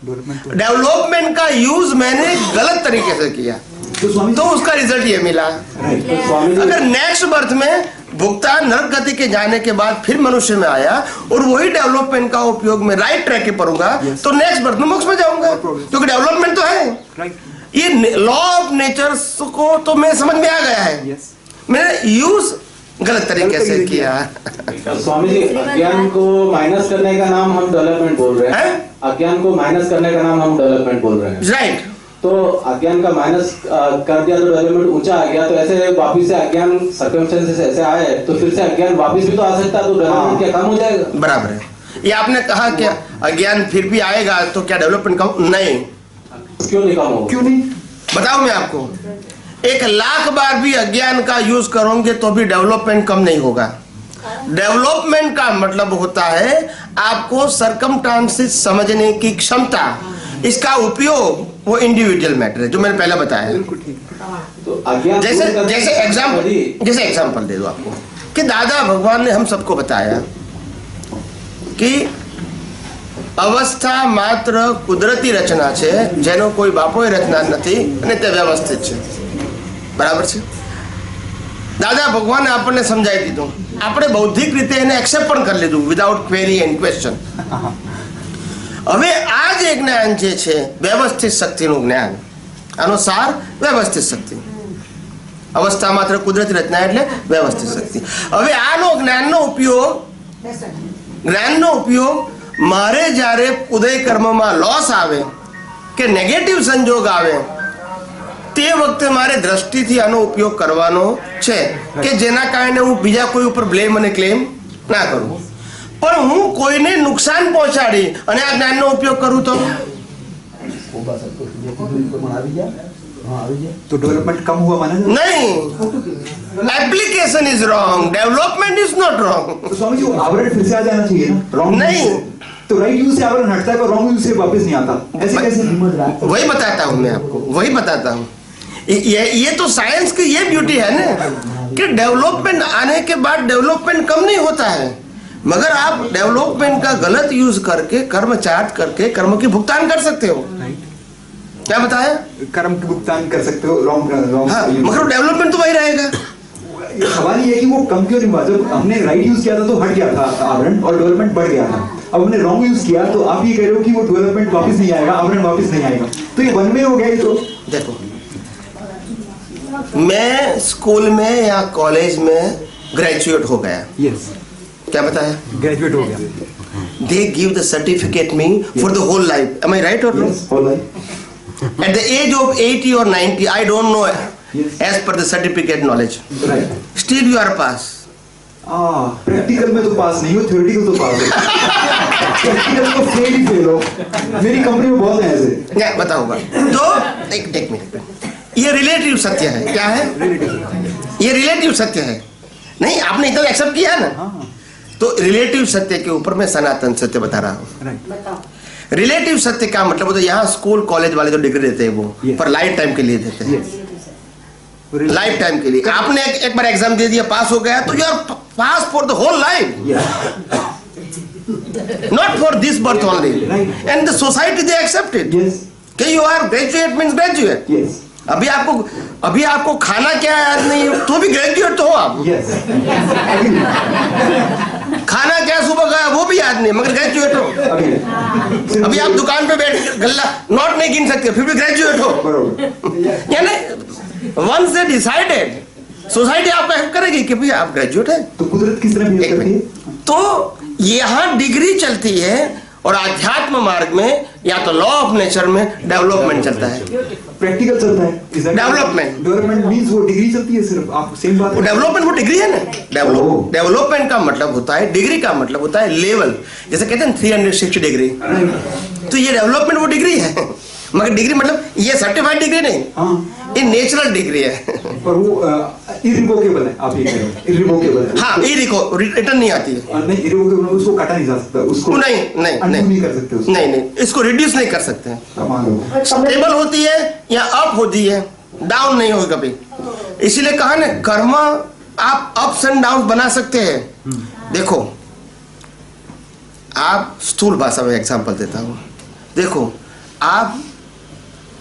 Speaker 1: डेवलपमेंट का यूज मैंने गलत तरीके से किया तो उसका रिजल्ट ये मिला। अगर नेक्स्ट बर्थ में भुगतान नरक गति के जाने के बाद फिर मनुष्य में आया और वही डेवलपमेंट का उपयोग में राइट ट्रैक पे करूंगा तो नेक्स्ट बर्थ में मोक्ष में जाऊंगा, क्योंकि डेवलपमेंट तो है। ये लॉ ऑफ नेचर को तो मैं समझ में आ गया है,
Speaker 3: यस
Speaker 1: मैंने यूज गलत तरीके से किया।
Speaker 4: स्वामी जी, अज्ञान को माइनस करने का नाम हम डेवलपमेंट बोल रहे हैं। अज्ञान को माइनस करने का नाम हम डेवलपमेंट बोल रहे हैं,
Speaker 1: राइट।
Speaker 4: तो अज्ञान का माइनस कर दिया तो डेवलपमेंट ऊंचा आ गया, तो ऐसे वापिस से अज्ञान सर्कमस्टेंसेस ऐसे आए तो फिर से अज्ञान वापिस भी तो आ सकता है, तो डेवलपमेंट क्या कम हो जाएगा?
Speaker 1: बराबर है। ये आपने कहा कि अज्ञान फिर भी आएगा तो क्या डेवलपमेंट कम? नहीं।
Speaker 4: क्यों नहीं कम होगा?
Speaker 3: क्यों नहीं?
Speaker 1: बताओ मैं आपको, 1,00,000 बार भी अज्ञान का यूज करोगे तो भी डेवलपमेंट कम नहीं होगा। डेवलपमेंट का मतलब होता है आपको सर्कमस्टांसेस समझने की क्षमता, इसका उपयोग वो इंडिविजुअल मैटर है जो मैंने पहले बताया।
Speaker 3: बिल्कुल ठीक।
Speaker 4: तो अज्ञान
Speaker 1: जैसे एग्जांपल दे दो आपको कि दादा भगवान ने हम सबको बताया कि अवस्था मात्र कुदरती रचना છે, જેનો કોઈ બાપોએ રચના નથી અને તે વ્યવસ્થિત છે, બરાબર છે। દાદા ભગવાને આપણને સમજાવી દીધું, આપણે બૌદ્ધિક રીતે એને એક્સેપ્ટ પણ કરી લીધું વિધાઉટ ક્વેરી એન્ડ ક્વેશ્ચન। હવે આ જે જ્ઞાન જે છે વ્યવસ્થિત શક્તિનું જ્ઞાન, આનો સાર વ્યવસ્થિત શક્તિ, અવસ્થા માત્ર કુદરતી રચના એટલે વ્યવસ્થિત શક્તિ। હવે આનો જ્ઞાનનો ઉપયોગ મારે જ્યારે ઉદય કર્મમાં લોસ આવે કે નેગેટિવ સંજોગ આવે તે વખતે મારે દ્રષ્ટિથી આનો ઉપયોગ કરવાનો છે કે જેના કારણે હું બીજા કોઈ ઉપર બ્લેમ અને ક્લેમ ના કરું, પણ હું કોઈને નુકસાન પહોંચાડી અને આ જ્ઞાનનો ઉપયોગ કરું તો
Speaker 3: डेवलपमेंट कम हुआ माना जाए?
Speaker 1: नहीं। Application is wrong, development is not wrong.
Speaker 3: तो स्वामी जी वो आवरण फिर से आ जाना चाहिए ना, रॉन्ग
Speaker 1: नहीं।
Speaker 3: तो राइट यूज से आवरण हटता है पर रॉन्ग यूज से वापस नहीं आता, ऐसे कैसे?
Speaker 1: वही बताता हूँ मैं आपको, वही बताता हूँ। ये तो साइंस की ये ब्यूटी है ना कि डेवलपमेंट आने के बाद डेवलपमेंट कम नहीं होता है, मगर आप डेवलपमेंट का गलत यूज करके कर्म चार्ट करके कर्म की भुगतान कर सकते हो। क्या बताया?
Speaker 3: कर्म की भुगतान कर सकते हो, रॉन्ग रॉन्ग।
Speaker 1: हाँ, मगर डेवलपमेंट तो वही रहेगा।
Speaker 3: सवाल ये है कि वो कम क्यों नहीं हुआ? जब हमने राइट यूज किया था तो हट गया था आवरण और डेवलपमेंट बढ़ गया था, अब हमने रॉन्ग यूज किया तो आप ये कह रहे हो कि वो डेवलपमेंट वापस नहीं आएगा, आवरण वापस नहीं आएगा, तो ये वन वे हो गया। तो
Speaker 1: देखो, मैं स्कूल में या कॉलेज में ग्रेजुएट हो गया,
Speaker 3: यस,
Speaker 1: क्या बताया?
Speaker 3: ग्रेजुएट हो गया,
Speaker 1: they give the certificate me for the whole life, am I right or wrong?
Speaker 3: yes, all right,
Speaker 1: At the age of 80 or 90, I don't know,
Speaker 3: Yes.
Speaker 1: as per the certificate knowledge,
Speaker 3: right।
Speaker 1: still you are pass।
Speaker 3: Practical में तो पास नहीं हो, थ्योरेटिकल तो पास हो, प्रैक्टिकल तो फेल ही फेल हो। मेरी कंपनी में बहुत है ऐसे।
Speaker 1: क्या बताऊंगा तो एक मिनट, ये रिलेटिव सत्य है। क्या है? ये रिलेटिव सत्य है। नहीं, आपने इतना एक्सेप्ट किया है ना, तो रिलेटिव सत्य के ऊपर मैं सनातन सत्य बता रहा हूँ। रिलेटिव सत्य का मतलब होता है यहाँ स्कूल कॉलेज वाले जो डिग्री देते हैं वो
Speaker 3: Yes.
Speaker 1: पर लाइफ टाइम के लिए देते हैं,
Speaker 3: Yes.
Speaker 1: लाइफ टाइम के लिए। आपने एक बार एग्जाम दे दिया, पास हो गया, तो you are pass for the whole life, not for this birth only.
Speaker 3: Right.
Speaker 1: And the society they accept it
Speaker 3: Yes.
Speaker 1: कि you are graduate means graduate.
Speaker 3: Yes.
Speaker 1: अभी आपको खाना क्या याद नहीं है तो भी ग्रेजुएट तो हो आप।
Speaker 3: Yes.
Speaker 1: खाना क्या सुबह का वो भी याद नहीं मगर ग्रेजुएट हो। अभी आप दुकान पे बैठ गल्ला नोट नहीं गिन सकते फिर भी ग्रेजुएट हो।
Speaker 3: बरोबर।
Speaker 1: यानी वंस दे डिसाइडेड सोसाइटी आपको हेल्प करेगी कि भाई आप ग्रेजुएट है।
Speaker 3: तो कुदरत किस तरह बिहेव करती है?
Speaker 1: तो यहाँ डिग्री चलती है और आध्यात्म मार्ग में या तो लॉ ऑफ नेचर में डेवलपमेंट चलता है,
Speaker 3: प्रैक्टिकल चलता है।
Speaker 1: Development.
Speaker 3: डेवलपमेंट मींस वो डिग्री चलती है सिर्फ, आप सेम बात
Speaker 1: वो डेवलपमेंट वो डिग्री है ना। डेवलपमेंट का मतलब होता है, डिग्री का मतलब होता है लेवल। जैसे कहते हैं 360 डिग्री, तो ये डेवलपमेंट वो डिग्री है मगर डिग्री मतलब ये सर्टिफाइड डिग्री नहीं,
Speaker 3: हाँ,
Speaker 1: ये नेचुरल डिग्री है।
Speaker 3: पर वो इरिवोकेबल है, आप ये कह रहे हो इरिवोकेबल है।
Speaker 1: हाँ, रिटर्न नहीं आती है।
Speaker 3: नहीं, इरिवोकेबल उसको काटा नहीं जा सकता, उसको
Speaker 1: नहीं
Speaker 3: नहीं कर सकते उसको।
Speaker 1: नहीं, इसको रिड्यूस नहीं कर सकते।
Speaker 3: कमाल हो।
Speaker 1: स्टेबल होती है या अप होती है, डाउन नहीं होगी कभी। इसीलिए कहा ना कर्म आप अप्स एंड डाउन बना सकते हैं। देखो, आप स्थूल भाषा में एग्जांपल देता हूँ। देखो, आप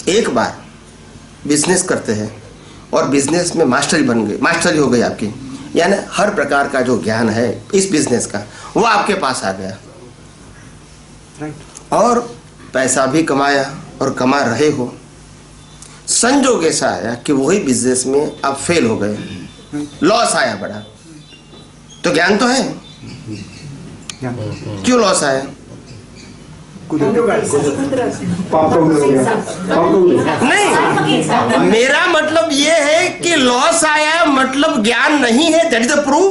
Speaker 1: एक बार बिजनेस करते हैं और बिजनेस में मास्टरी हो गई आपकी, यानी हर प्रकार का जो ज्ञान है इस बिजनेस का वो आपके पास आ गया और पैसा भी कमाया और कमा रहे हो, संजोग ऐसा आया कि वही बिजनेस में आप फेल हो गए, लॉस आया बड़ा, तो ज्ञान तो है, क्यों लॉस आया?
Speaker 3: पाप का उदय हो गया, पाप का उदय।
Speaker 1: नहीं, मेरा मतलब ये है कि लॉस आया मतलब ज्ञान नहीं है, that is a proof,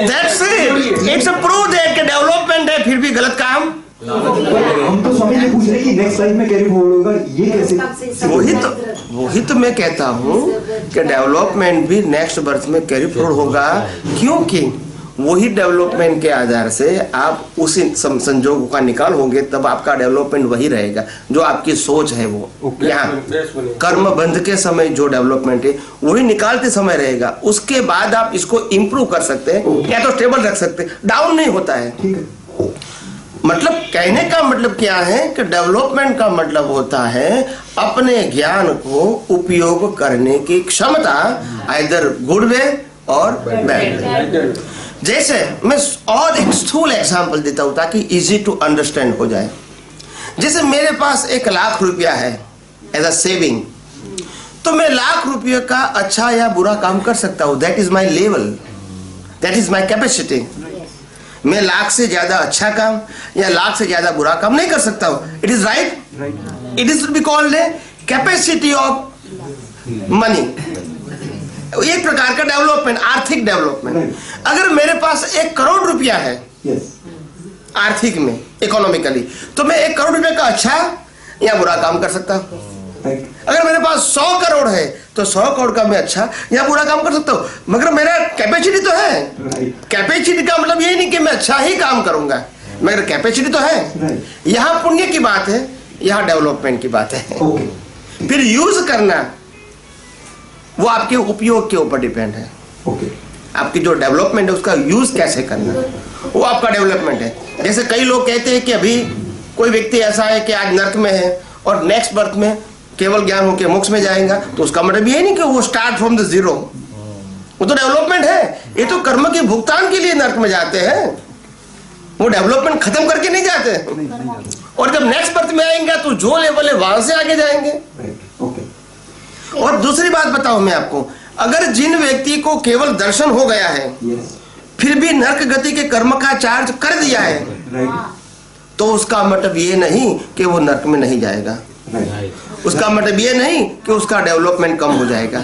Speaker 1: that's it, it's a proof that कि डेवलपमेंट है फिर भी गलत काम।
Speaker 3: हम तो स्वामी जी पूछ रहे कि नेक्स्ट लाइफ में कैरी फॉरवर्ड होगा, ये कैसे?
Speaker 1: वही तो मैं कहता हूँ कि डेवलपमेंट भी नेक्स्ट बर्थ में कैरी फॉरवर्ड होगा, क्योंकि वही डेवलपमेंट के आधार से आप उसी संजोगों का निकाल होंगे, तब आपका डेवलपमेंट वही रहेगा जो आपकी सोच है। वो यहाँ कर्म बंध के समय जो डेवलपमेंट है वही निकालते समय रहेगा, उसके बाद आप इसको इम्प्रूव कर सकते हैं या तो स्टेबल रख सकते हैं, डाउन नहीं होता है।
Speaker 3: ठीक है,
Speaker 1: मतलब कहने का मतलब क्या है कि डेवलपमेंट का मतलब होता है अपने ज्ञान को उपयोग करने की क्षमता, आइदर गुड वे और बैड वे। जैसे मैं और एक स्थूल एग्जांपल देता हूं ताकि इजी टू अंडरस्टैंड हो जाए। जैसे मेरे पास 1 लाख रुपया है एज अ सेविंग, तो मैं लाख रुपये का अच्छा या बुरा काम कर सकता हूं, that is my level, that is my capacity. मैं लाख से ज्यादा अच्छा काम या लाख से ज्यादा बुरा काम नहीं कर सकता हूं, it is right, it is be called a capacity of money, एक प्रकार का डेवलपमेंट, आर्थिक डेवलपमेंट। अगर मेरे पास 1 करोड़ रुपया है आर्थिक में, इकोनॉमिकली, तो मैं 1 करोड़ रुपए का अच्छा या बुरा काम कर सकता हूं। अगर मेरे पास 100 करोड़ है तो 100 करोड़ का मैं अच्छा या बुरा काम कर सकता हूं, मगर मेरा कैपेसिटी तो है। कैपेसिटी का मतलब ये नहीं कि मैं अच्छा ही काम करूंगा, मगर कैपेसिटी तो है। यहाँ पुण्य की बात है, यहाँ डेवलपमेंट की बात है। फिर यूज करना वो आपके उपयोग के ऊपर डिपेंड है। आपकी जो डेवलपमेंट है उसका यूज कैसे करना, वो आपका डेवलपमेंट है। जैसे कई लोग कहते हैं कि अभी कोई व्यक्ति ऐसा है कि आज नर्क में है और नेक्स्ट बर्थ में केवल ज्ञान होकर मोक्ष में जाएगा, तो उसका मतलब ये नहीं कि वो स्टार्ट फ्रॉम द जीरो, वो तो डेवलपमेंट है। ये तो कर्म के भुगतान के लिए नर्क में जाते हैं, वो डेवलपमेंट खत्म करके नहीं जाते। और जब नेक्स्ट बर्थ में आएंगे तो जो लेवल है वहां से आगे जाएंगे। और दूसरी बात बताऊं मैं आपको, अगर जिन व्यक्ति को केवल दर्शन हो गया है फिर भी नरक गति के कर्म का चार्ज कर दिया है, तो उसका मतलब ये नहीं कि वो नरक में नहीं जाएगा, उसका मतलब ये नहीं कि उसका डेवलपमेंट कम हो जाएगा।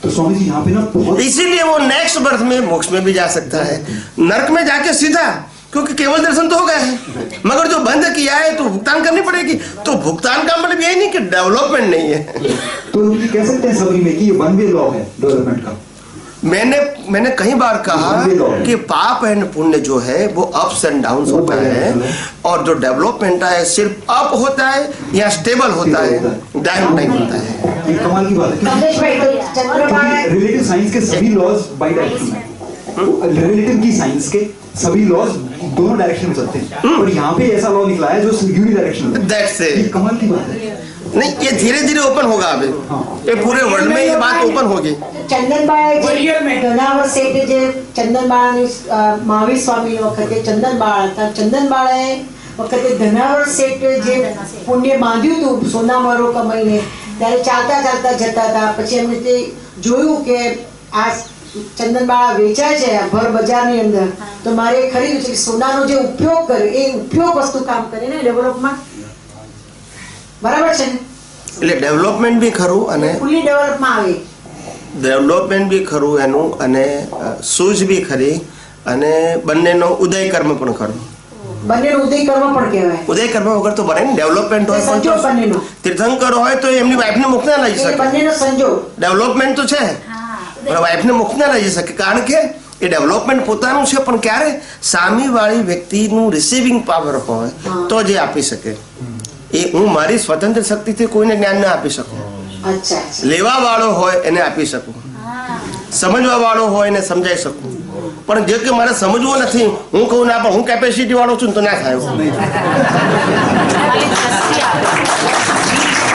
Speaker 3: तो स्वामी जी यहाँ पे ना
Speaker 1: इसीलिए वो नेक्स्ट बर्थ में मोक्ष में भी जा सकता है, नरक में जाके सीधा, क्योंकि केवल दर्शन तो हो गया है, मगर जो बंद किया है तो भुगतान करनी पड़ेगी। तो भुगतान का मतलब यही नहीं कि डेवलपमेंट नहीं है।
Speaker 3: तो ये कह सकते हैं सभी में कि ये वन वे लॉ है डेवलपमेंट का।
Speaker 1: मैंने कई बार कहा कि पाप एंड पुण्य जो है वो अप्स एंड डाउन्स होता है, और जो डेवलपमेंट है सिर्फ अप होता है या स्टेबल होता है, डाउन नहीं होता है।
Speaker 3: ये कमाल की बात है, रिलेटिव साइंस के सभी लॉज बाई डायरेक्शन है, रिलेटिव की साइंस के सभी लॉज दोनों डायरेक्शन में चलते हैं, और यहाँ पे ऐसा लॉ निकला है जो यूनि डायरेक्शन में।
Speaker 1: दैट्स इट,
Speaker 3: कमाल की बात है।
Speaker 1: नहीं, ये धीरे धीरे ओपन होगा अभी, ये पूरे वर्ल्ड में ये बात ओपन होगी।
Speaker 2: ચંદનબાળા જે ચંદનબાળાની મહાવીર સ્વામી વખતે ચંદનબાળા હતા, ચંદનબાળાએ વખતે ધનાવર શેઠ જે પુણ્ય બાંધ્યું હતું સોનામરો કમાઈને, ત્યારે ચાલતા ચાલતા જતા હતા, પછી એમને તે જોયું કે આ ચંદનબાળા વેચાય છે ભર બજારની અંદર, તો મારે ખરીદવું છે કે સોનાનો જે ઉપયોગ કરે એ ઉપયોગ વસ્તુ કામ કરે ને ડેવલપમાં, બરાબર છે ને?
Speaker 1: એટલે ડેવલપમેન્ટ બી ખરું અને
Speaker 2: ફૂલી ડેવલપમાં આવે,
Speaker 1: ડેવલપમેન્ટ બી ખરું એનું, અને સૂઝ બી ખરી, અને બંનેનો ઉદય કર્મ પણ ખરું।
Speaker 2: બંનેનો ઉદય કર્મ પણ કહેવાય।
Speaker 1: ઉદય કર્મ વગર તો બને ને, ડેવલપમેન્ટ હોય પણ
Speaker 2: સંજોગ બંનેનો,
Speaker 1: તીર્થંકર હોય તો એમની વાઈફને મુક્ત ના લઈ
Speaker 2: એ
Speaker 1: શકે,
Speaker 2: બંનેનો સંજોગ।
Speaker 1: ડેવલપમેન્ટ તો છે પણ વાઈફને મુક્ત ના લઈ શકે, કારણ કે એ ડેવલપમેન્ટ પોતાનું છે, પણ ક્યારે સામેવાળી વ્યક્તિનું રિસીવિંગ પાવર હોય તો જે આપી શકે। એ હું મારી સ્વતંત્ર શક્તિથી કોઈને જ્ઞાન ના આપી શકું,
Speaker 2: અચ્છા,
Speaker 1: લેવા વાળો હોય એને આપી શકું, સમજવા વાળો હોય એને સમજાઈ શકું, પણ જે કે મારે સમજવું નથી, હું કહું ના પણ હું કેપેસિટી વાળો છું તો ના થાય।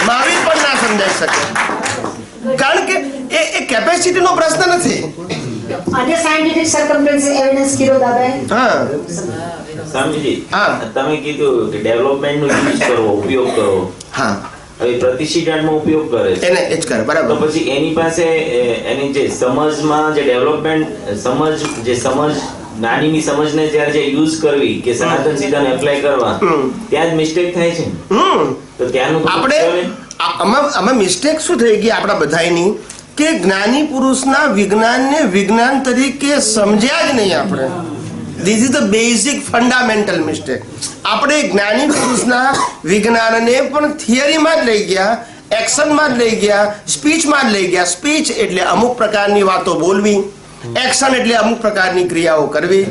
Speaker 1: મહાવીર પણ ના સમજાઈ શકે, કારણ કે એ કેપેસિટીનો પ્રશ્ન નથી।
Speaker 2: અને સાયન્ટિફિક સર્કમસ્ટન્સ એવિડન્સ કીધો દાદાએ।
Speaker 1: હા
Speaker 5: સ્વામીજી,
Speaker 1: હા
Speaker 5: તમે કીધું કે ડેવલપમેન્ટ નો યુઝ કરવો, ઉપયોગ કરવો,
Speaker 1: હા,
Speaker 5: હવે પ્રતિષ્ઠામાં ઉપયોગ કરે છે
Speaker 1: એને એ જ કરે
Speaker 5: તો
Speaker 1: બરાબર.
Speaker 5: પછી એની પાસે એની જે સમજમાં જે ડેવલપમેન્ટ સમજ નાનીની સમજને જ્યારે જે યુઝ કરવી કે સનાતન સિદ્ધાંત એપ્લાય કરવા ત્યાં જ મિસ્ટેક થાય છે. તો ત્યાંનું તો
Speaker 1: આપણે આમાં મિસ્ટેક શું થઈ ગઈ આપણા બધાની કે જ્ઞાની પુરુષના વિજ્ઞાનને વિજ્ઞાન તરીકે સમજ્યા જ નહીં આપણે. This is the basic fundamental mistake. આપણે જ્ઞાની પુરુષના વિજ્ઞાનને પણ થિયરીમાં જ લઈ ગયા, એક્શનમાં જ લઈ ગયા, સ્પીચમાં જ લઈ ગયા. સ્પીચ એટલે અમુક પ્રકારની વાતો બોલવી, એક્શન એટલે અમુક પ્રકારની ક્રિયાઓ કરવી,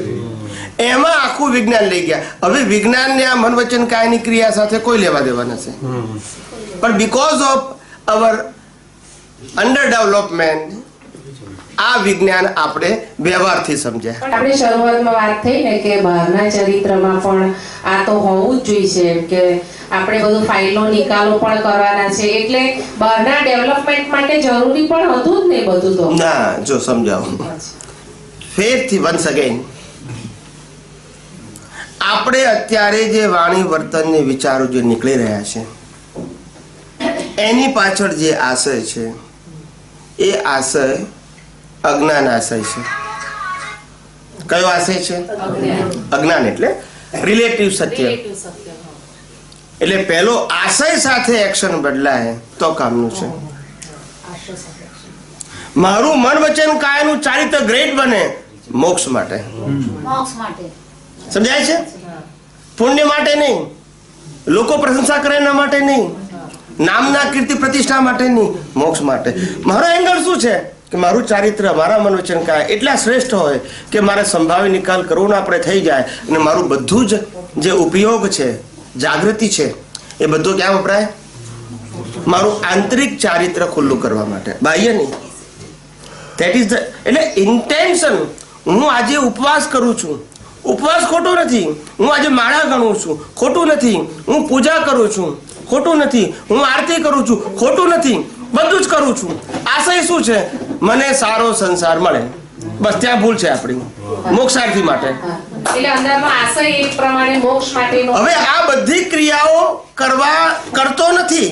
Speaker 1: એમાં આખું વિજ્ઞાન લઈ ગયા. હવે વિજ્ઞાનને આ મન વચન કાયની ક્રિયા સાથે કોઈ લેવા દેવા નથી. પણ because of our under development આ વિજ્ઞાન આપણે વ્યવહારથી સમજ્યા.
Speaker 6: આપણે શરૂઆતમાં વાત થઈ ને કે બહારના ચરિત્રમાં પણ આ તો હોવું જ જોઈએ છે કે આપણે બધું ફાઇલો નિકાલો પણ કરવાના છે એટલે બહારના ડેવલપમેન્ટ માટે જરૂરી પણ હતું જ ને બધું તો.
Speaker 1: ના જો સમજાવું ફેરથી વન્સ અગેન આપણે અત્યારે જે વાણી વર્તન ને વિચારો જે નીકળી રહ્યા છે એની પાછળ જે આશય છે એ આશય અજ્ઞાન આશય છે. કયો આશય છે? અજ્ઞાન એટલે રિલેટિવ સત્ય. એટલે પહેલો આશય સાથે એક્શન બદલાય તો કામનું છે. મારું મન વચન કાયનું ચારિત્ર ગ્રેટ બને મોક્ષ માટે, સમજાય છે? પુણ્ય માટે નહીં, લોકો પ્રશંસા કરે એના માટે નહીં, નામના કીર્તિ પ્રતિષ્ઠા માટે નહીં, મોક્ષ માટે. મારો એંગલ શું છે કે મારું ચારિત્ર મારા મન વચન કાય એટલા શ્રેષ્ઠ હોય કે મારે સંભાવી નિકાલ કરવો ના આપણે થઈ જાય અને મારું બધું જ જે ઉપયોગ છે, જાગૃતિ છે, એ બધું ક્યાં વપરાય? મારું આંતરિક ચારિત્ર ખુલ્લું કરવા માટે, બાહ્ય નહીં. ધેટ ઇઝ ધ એટલે ઇન્ટેન્શન. હું આજે ઉપવાસ કરું છું, ઉપવાસ ખોટો નથી. હું આજે માળા ગણું છું, ખોટું નથી. હું પૂજા કરું છું, ખોટું નથી. હું આરતી કરું છું, ખોટું નથી. બધું જ કરું છું. આશય શું છે? મને સારો સંસાર મળે. બસ ત્યાં ભૂલ છે આપણી, મોક્ષાર્થી માટે.
Speaker 6: એટલે અંદરનો આશય એ પ્રમાણે મોક્ષ માટેનો.
Speaker 1: હવે આ બધી ક્રિયાઓ કરતો નથી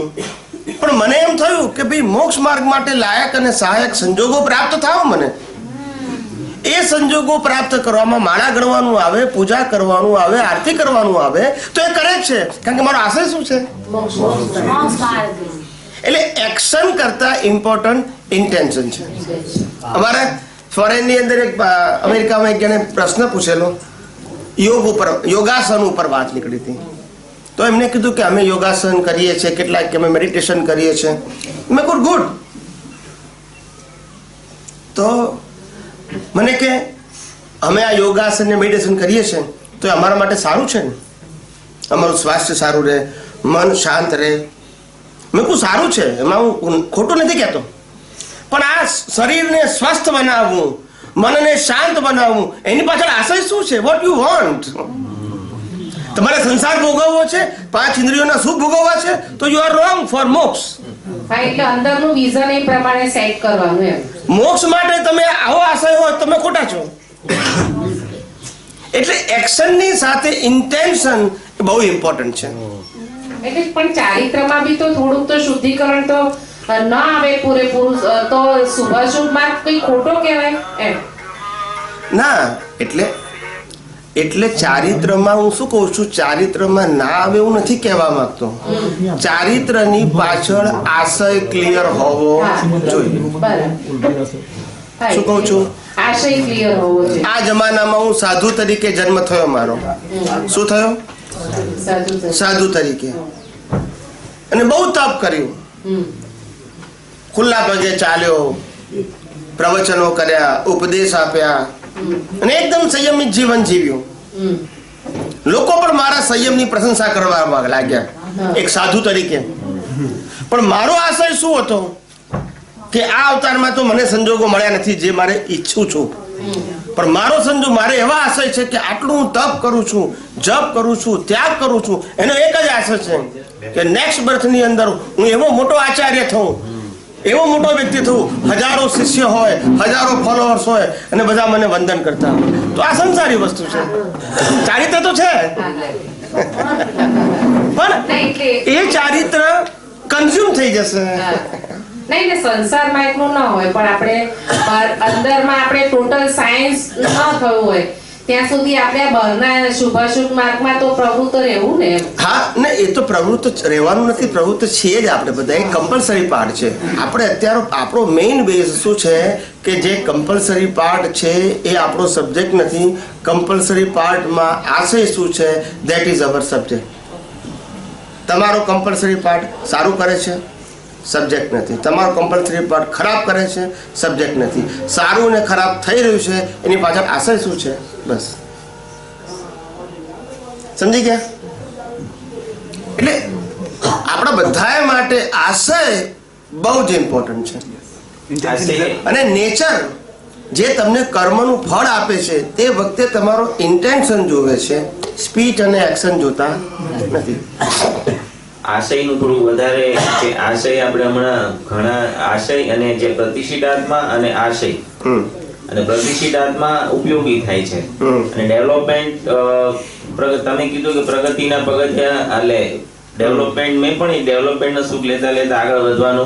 Speaker 1: પણ મને એમ થયું કે ભાઈ મોક્ષ માર્ગ માટે લાયક અને સહાયક સંજોગો પ્રાપ્ત થાવ મને. એ સંજોગો પ્રાપ્ત કરવામાં માળા ગણવાનું આવે, પૂજા કરવાનું આવે, આરતી કરવાનું આવે તો એ કરે જ છે કારણ કે મારો આશય શું છે? એટલે એક્શન કરતા ઇમ્પોર્ટન્ટ ઇન્ટેન્શન છે. અમારે ફોરેનની અંદર એક અમેરિકામાં એક જણે પ્રશ્ન પૂછેલો યોગાસન ઉપર વાત નીકળી હતી. તો એમને કીધું કે અમે યોગાસન કરીએ છીએ, કેટલાક કે અમે મેડિટેશન કરીએ છીએ. મેં કહ્યું ગુડ. તો મને કે અમે આ યોગાસન ને મેડિટેશન કરીએ છીએ તો એ અમારા માટે સારું છે ને, અમારું સ્વાસ્થ્ય સારું રહે, મન શાંત રહે. મેં કહું સારું છે, એમાં હું ખોટું નથી કહેતો, પણ આ શરીરને સ્વસ્થ બનાવવું, મનને શાંત બનાવવું એની પાછળ આશય શું છે? What you want? તમારે સંસાર ભોગવવો છે, 5 ઇન્દ્રિયોના સુખ ભોગવવા છે તો યુ આર રોંગ ફોર મોક્ષ.
Speaker 6: એટલે અંદરનું વિઝન એ પ્રમાણે સેટ કરવાનું એમ.
Speaker 1: મોક્ષ માટે તમે આવો આશય હોય તમે ખોટા છો. એટલે એક્શનની સાથે ઇન્ટેન્શન બહુ ઇમ્પોર્ટન્ટ છે.
Speaker 6: એટલે પણ ચારિત્રમાં બી તો થોડુંક તો શુદ્ધિકરણ તો ન આવે પૂરેપૂરું તો શુભાશુભ માર્ગ કઈ ખોટો કહેવાય એમ
Speaker 1: ના. એટલે ચારિત્રમાં હું શું કહું છું, ચારિત્રમાં ના આવે એવું નથી કહેવા માંગતો. ચારિત્રની પાછળ આશય ક્લિયર હોવો જોઈએ. શું કહું છું?
Speaker 6: આશય ક્લિયર હોવો જોઈએ.
Speaker 1: આ જમાનામાં હું સાધુ તરીકે જન્મ થયો મારો. શું થયો? સાધુ તરીકે. અને બહુ તપ કર્યું, ખુલ્લા પગે ચાલ્યો, પ્રવચનો કર્યા, ઉપદેશ આપ્યા અને એકદમ સંયમિત જીવન જીવ્યું. લોકો પણ મારા સંયમની પ્રશંસા કરવા લાગ્યા એક સાધુ તરીકે. પણ મારો આશય શું હતો કે આ અવતારમાં તો મને સંજોગો મળ્યા નથી જે મારે ઈચ્છું છું, પણ મારો સંજોગ મારે એવા આશય છે કે આટલું હું તપ કરું છું, જપ કરું છું, ત્યાગ કરું છું, એનો એક જ આશય છે કે નેક્સ્ટ બર્થની અંદર હું એવો મોટો આચાર્ય થઉં, એવો મોટો વ્યક્તિ થવું, હજારો શિષ્ય હોય, હજારો ફોલોઅર્સ હોય અને બધા મને વંદન કરતા હોય. તો આ સંસારી વસ્તુ છે. ચારિત્ર તો છે પણ એ ચારિત્ર કન્ઝ્યુમ થઈ જશે.
Speaker 6: નહીં ને સંસારમાં એટલું ન હોય, પણ આપણે અંદરમાં આપણે ટોટલ સાયન્સ ન થયું હોય ત્યાં સુધી આપણે બહારના શુભાશુભ માર્ગમાં તો પ્રવૃત્ત રહેવું ને.
Speaker 1: હા ને, એ તો પ્રવૃત્ત રહેવાનું નથી, પ્રવૃત્ત છીએ જ આપણે બધા. એ કમ્પલસરી પાર્ટ છે. આપણે અત્યારે આપણો મેઇન બેઝ શું છે કે જે કમ્પલસરી પાર્ટ છે એ આપણો સબ્જેક્ટ નથી. કમ્પલસરી પાર્ટમાં આશય શું છે, ધેટ ઇઝ અવર સબ્જેક્ટ. તમારો કમ્પલસરી પાર્ટ સારું કરે છે, સબ્જેક્ટ નથી. તમારો કમ્પલસરી પાર્ટ ખરાબ કરે છે, સબ્જેક્ટ નથી. સારું ને ખરાબ થઈ રહ્યું છે એની પાછળ આશય શું છે, બસ. સમજી ગયા? એટલે આપણા બધાએ માટે આશય બહુ જ ઇમ્પોર્ટન્ટ છે. અને નેચર જે તમને કર્મનું ફળ આપે છે તે વખતે તમારો ઇન્ટેન્શન જોવે છે, સ્પીચ અને એક્શન જોતા નથી.
Speaker 5: આશયનું થોડું વધારે છે. આશય આપણે હમણાં ઘણા આશય અને જે પ્રતિષ્ઠિતાત્મા અને આશય અને પ્રતિષ્ઠિતાત્મા ઉપયોગી થાય છે. અને ડેવલપમેન્ટ તમે કીધું કે પ્રગતિના પગથિયા એટલે ડેવલપમેન્ટ મેં પણ ડેવલપમેન્ટનો સુખ લેતા લેતા આગળ વધવાનો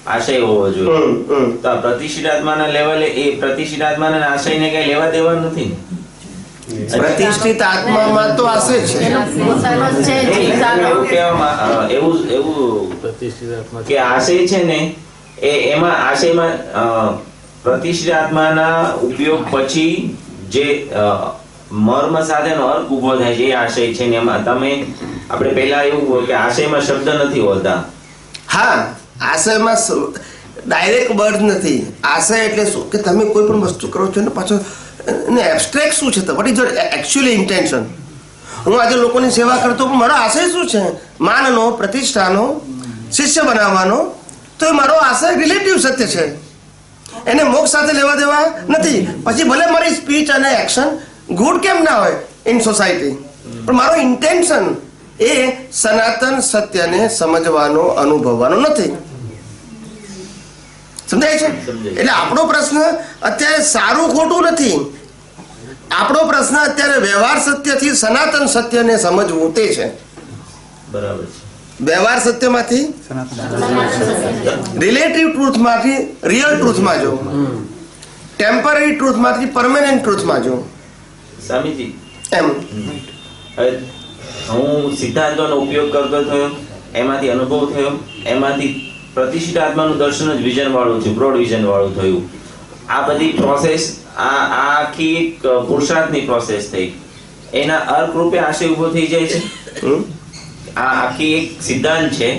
Speaker 5: આશય હોવો જોઈએ. તો આ પ્રતિષ્ઠિતાત્માના લેવલે એ પ્રતિષ્ઠિતાત્માના આશયને કઈ લેવા દેવા નથી ને.
Speaker 1: પ્રતિષ્ઠિત આત્મામાં તો આશય છે.
Speaker 5: એવું કે આશય છે ને એમાં આશયમાં પ્રતિષ્ઠિત આત્માના ઉપયોગ પછી જે મર્મ સાથેનો અર્થ ઉભો થાય છે એ આશય છે ને. એમાં તમે આપણે પહેલા એવું કે આશયમાં શબ્દ નથી હોતા.
Speaker 1: હા, આશયમાં ડાયરેક્ટ વર્ડ નથી. આશય એટલે શું કે તમે કોઈ પણ વસ્તુ કરો છો ને પાછો એબ્સ્ટ્રેક્ટ શું છે, what is your actually intention. હું આજે લોકોની સેવા કરતો પણ મારો આશય શું છે, માનનો, પ્રતિષ્ઠાનો, શિષ્ય બનાવવાનો, તો એ મારો આશય રિલેટિવ સત્ય છે, એને મોક્ષ સાથે લેવા દેવા નથી. પછી ભલે મારી સ્પીચ અને એક્શન ગુડ કેમ ના હોય ઇન સોસાયટી, પણ મારો ઇન્ટેન્શન એ સનાતન સત્યને સમજવાનો, અનુભવવાનો નથી. સમજાય છે? એટલે આપણો પ્રશ્ન અત્યારે સારું ખોટું નથી. આપણો પ્રશ્ન અત્યારે વ્યવહાર સત્યથી સનાતન સત્યને સમજવું તે છે.
Speaker 5: બરાબર છે.
Speaker 1: વ્યવહાર સત્યમાંથી રિલેટિવ ટ્રુથમાંથી રિયલ ટ્રુથમાં જો, ટેમ્પરરી ટ્રુથમાંથી પરમેનન્ટ ટ્રુથમાં જો.
Speaker 5: સ્વામીજી,
Speaker 1: એમ
Speaker 5: હવે હું સિદ્ધાંતોનો ઉપયોગ કરતો થયો, એમાંથી અનુભવ થયો, એમાંથી પ્રતિષ્ઠિત આત્માનું દર્શન જ વિઝન વાળું થયું, બ્રોડ વિઝન વાળું થયું. આ બધી પ્રોસેસ આ આખી એક પુરુષાર્થની પ્રોસેસ થઈ. એના અર્ક રૂપે આશય ઉભો થઈ જાય છે. આ આખી એક સિદ્ધાંત છે,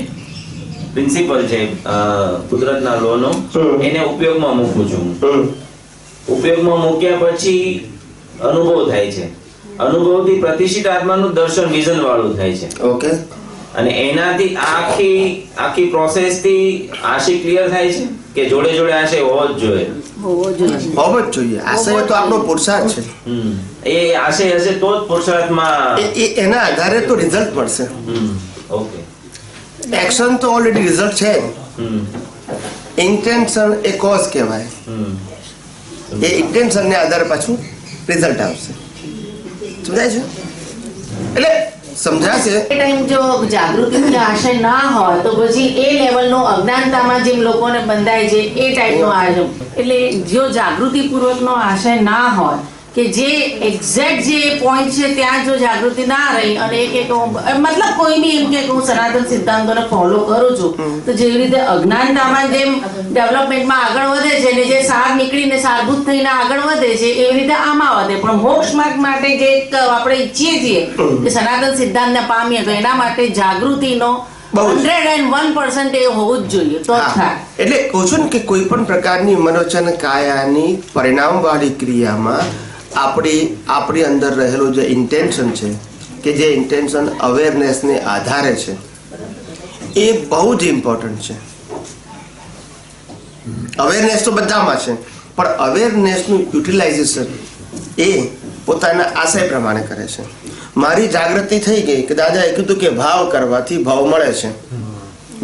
Speaker 5: પ્રિન્સિપલ છે કુદરતના લોનો, એને ઉપયોગમાં મૂકું છું. ઉપયોગમાં મૂક્યા પછી અનુભવ થાય છે. અનુભવથી પ્રતિષ્ઠિત આત્માનું દર્શન વિઝન વાળું થાય છે.
Speaker 1: ઓકે.
Speaker 5: અને એનાથી આખી પ્રોસેસ થી આશય ક્લિયર થાય છે કે જોડે જોડે આશય હોવો જ જોઈએ.
Speaker 1: હોવો જ જોઈએ. આશય તો આપણો પુરુષાર્થ છે.
Speaker 5: એ આશય હશે તો જ પુરુષાર્થમાં
Speaker 1: એના આધારે તો રિઝલ્ટ મળશે.
Speaker 5: ઓકે.
Speaker 1: એક્શન તો ઓલરેડી રિઝલ્ટ છે. ઇન્ટેન્શન એ કોઝ કહેવાય. એ ઇન્ટેન્શન ને આધારે પાછું રિઝલ્ટ આવશે. સમજાય છે? એટલે સમજાશે.
Speaker 7: એ ટાઈમ જો જાગૃતિનો આશય ના હોય તો પછી એ લેવલનો અજ્ઞાનતામાં જેમ લોકોને બંધાય છે એ ટાઈપનો આશય. એટલે જો જાગૃતિપૂર્વકનો આશય ના હોય કે જે એક્ઝેક્ટ જે પોઈન્ટ છે ત્યાં જો જાગૃતિ ના રહી અને એક મતલબ કોઈ બી એમ કે હું સનાતન સિદ્ધાંતોને ફોલો કરું છું તો જેવી રીતે અજ્ઞાનતામાં જેમ ડેવલપમેન્ટમાં આગળ વધે છે ને જે સાર નીકળીને સારભૂત થઈને આગળ વધે છે એવી રીતે આમાં વધે. પણ મોક્ષ માર્ગ માટે જે આપણે ઈચ્છીએ છીએ કે સનાતન સિદ્ધાંતને પામીએ તો એના માટે જાગૃતિનો 101% એ હોવું જ જોઈએ તો જ થાય.
Speaker 1: એટલે કહું છું ને કે કોઈ પણ પ્રકારની મનોચન કાયાની પરિણામવાળી ક્રિયામાં આપણી અંદર રહેલો જે ઇન્ટેન્શન છે કે જે ઇન્ટેન્શન અવેરનેસને આધારે છે એ બહુ જ ઇમ્પોર્ટન્ટ છે. અવેરનેસ તો બધામાં છે પણ અવેરનેસનું યુટિલાઇઝેશન એ પોતાના આશય પ્રમાણે કરે છે. મારી જાગૃતિ થઈ ગઈ કે દાદાએ કીધું કે ભાવ કરવાથી ભાવ મળે છે,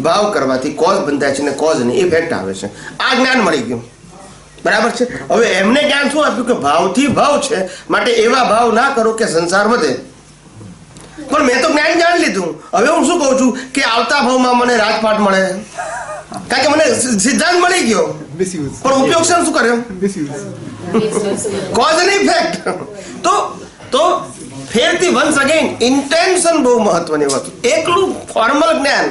Speaker 1: ભાવ કરવાથી કોઝ બંધાય છે ને કોઝની ઇફેક્ટ આવે છે. આ જ્ઞાન મળી ગયું. બરાબર છે. હવે એમને જ્ઞાન શું આપ્યું કે ભાવથી ભાવ છે માટે એવા ભાવ ના કરો કે સંસાર વધે. પણ મેં તો જ્ઞાન જાણી લીધું. હવે હું શું કહું છું કે આવતા ભાવમાં મને રાજપાટ મળે, કારણ કે મને સિદ્ધાંત મળી ગયો,
Speaker 3: Misuse.
Speaker 1: પણ ઉપયોગ છે શું કર્યો?
Speaker 3: Misuse.
Speaker 1: Cause and effect. તો ફેરથી વન્સ અગેન ઇન્ટેન્શન બહુ મહત્વની વસ્તુ. એકલું ફોર્મલ જ્ઞાન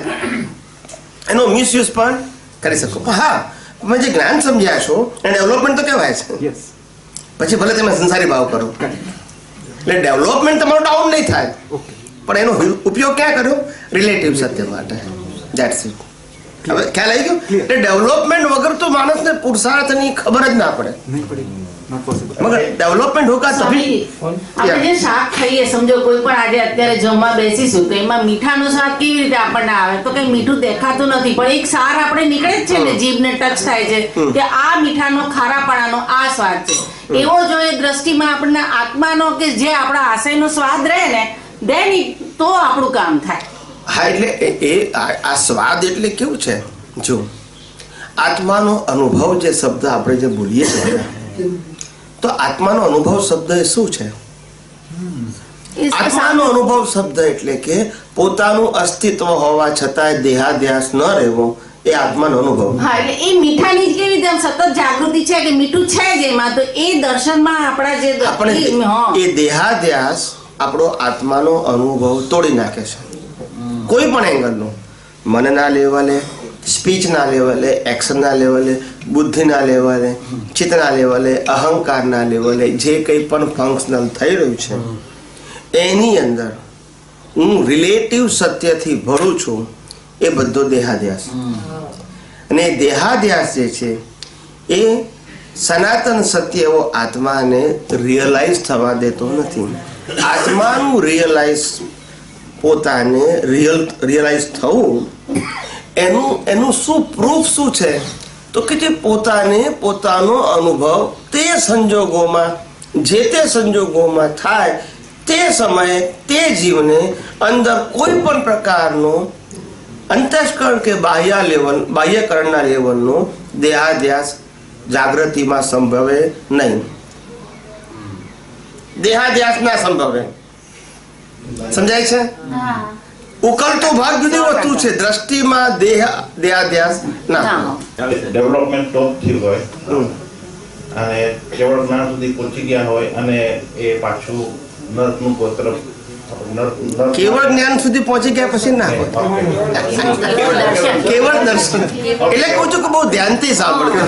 Speaker 1: એનો મિસયુઝ પણ કરી શકો. હા, તમે જે જ્ઞાન સમજ્યા છો એ ડેવલપમેન્ટ તો કહેવાય છે.
Speaker 3: Yes.
Speaker 1: પછી ભલે તમે સંસારી ભાવ કરો, એટલે ડેવલપમેન્ટ તમારું ડાઉન નહીં થાય,
Speaker 3: Okay.
Speaker 1: પણ એનો ઉપયોગ ક્યાં કર્યો? રિલેટિવ સત્ય માટે. That's it. હવે ખ્યાલ આવી ગયો?
Speaker 3: Clear.
Speaker 1: એટલે ડેવલપમેન્ટ વગર તો માણસને પુરુષાર્થની ખબર જ ના પડે.
Speaker 3: नहीं पड़ेगी. Not possible.
Speaker 1: મગર ડેવલપમેન્ટ હોકા તभी.
Speaker 7: આપણે જે શાક ખાઈએ, સમજો કોઈ પણ આજે અત્યારે જમવા બેસીશું તો એમાં મીઠાનું સ્વાદ કેવી રીતે આપણને આવે? તો કઈ મીઠું દેખાતું નથી, પણ એક સાર આપણે નીકળે જ છે ને, જીભને ટચ થાય છે કે આ મીઠાનો ખારાપણાનો આ સ્વાદ છે. એવો જો એ દ્રષ્ટિમાં આપણને આત્માનો કે જે આપણા આશયનો સ્વાદ રહે ને, દેન તો આપણું કામ થાય.
Speaker 1: હા, એટલે આ સ્વાદ એટલે કેવું છે? જો આત્માનો અનુભવ જે શબ્દ આપણે જે બોલીએ છીએ, તો આત્માનો અનુભવ શબ્દ એ શું છે?
Speaker 7: એ
Speaker 1: આત્માનો અનુભવ શબ્દ એટલે કે પોતાનું અસ્તિત્વ હોવા છતાંય દેહાધ્યાસ ન રહેવો, એ આત્માનો અનુભવ.
Speaker 7: હા, એટલે એ મીઠાની જ કેવી રીતે આમ સતત જાગૃતિ છે કે મીઠું છે જ એમાં, તો એ દર્શનમાં આપણા જે
Speaker 1: આપણે એ દેહાધ્યાસ આપણો આત્માનો અનુભવ તોડી નાખે છે, કોઈ પણ એંગલનો. મનના લેવલે, સ્પીચના લેવલે, એક્શનના લેવલે, બુદ્ધિના લેવલે, ચિત્તના લેવલે, અહંકારના લેવલે જે કંઈ પણ ફંક્શનલ થઈ રહ્યું છે એની અંદર હું રિલેટિવ સત્યથી ભરું છું, એ બધો દેહાધ્યાસ. અને એ દેહાધ્યાસ જે છે એ સનાતન સત્ય એવો આત્માને રિયલાઇઝ થવા દેતો નથી. આત્માનું પોતાને રિયલાઇઝ થવું, એનું શું પ્રૂફ શું છે? તો કે જે પોતાનો અનુભવ તે સંજોગોમાં, જે તે સંજોગોમાં થાય તે સમયે તે જીવને અંદર કોઈ પણ પ્રકારનો અંતસ્કરણ કે બાહ્યકરણના લેવલનો દેહાધ્યાસ જાગૃતિમાં સંભવે નહીં. દેહાધ્યાસ ના સંભવે. સમજાય છે? ઉકલતો ભાગ જુદી વસ્તુ છે, દ્રષ્ટિમાં દેહાધ્યાસ ના.
Speaker 8: ડેવલપમેન્ટ ટોપ થયું હોય અને કેવળ જ્ઞાન સુધી પહોંચી ગયા હોય અને એ પાછું નર્કનું ગોત્ર
Speaker 1: કેવળ જ્ઞાન સુધી પહોંચી ગયા પછી ના હોય. કેવળ દર્શન એટલે કહું છું કે બહુ ધ્યાનથી સાંભળજો.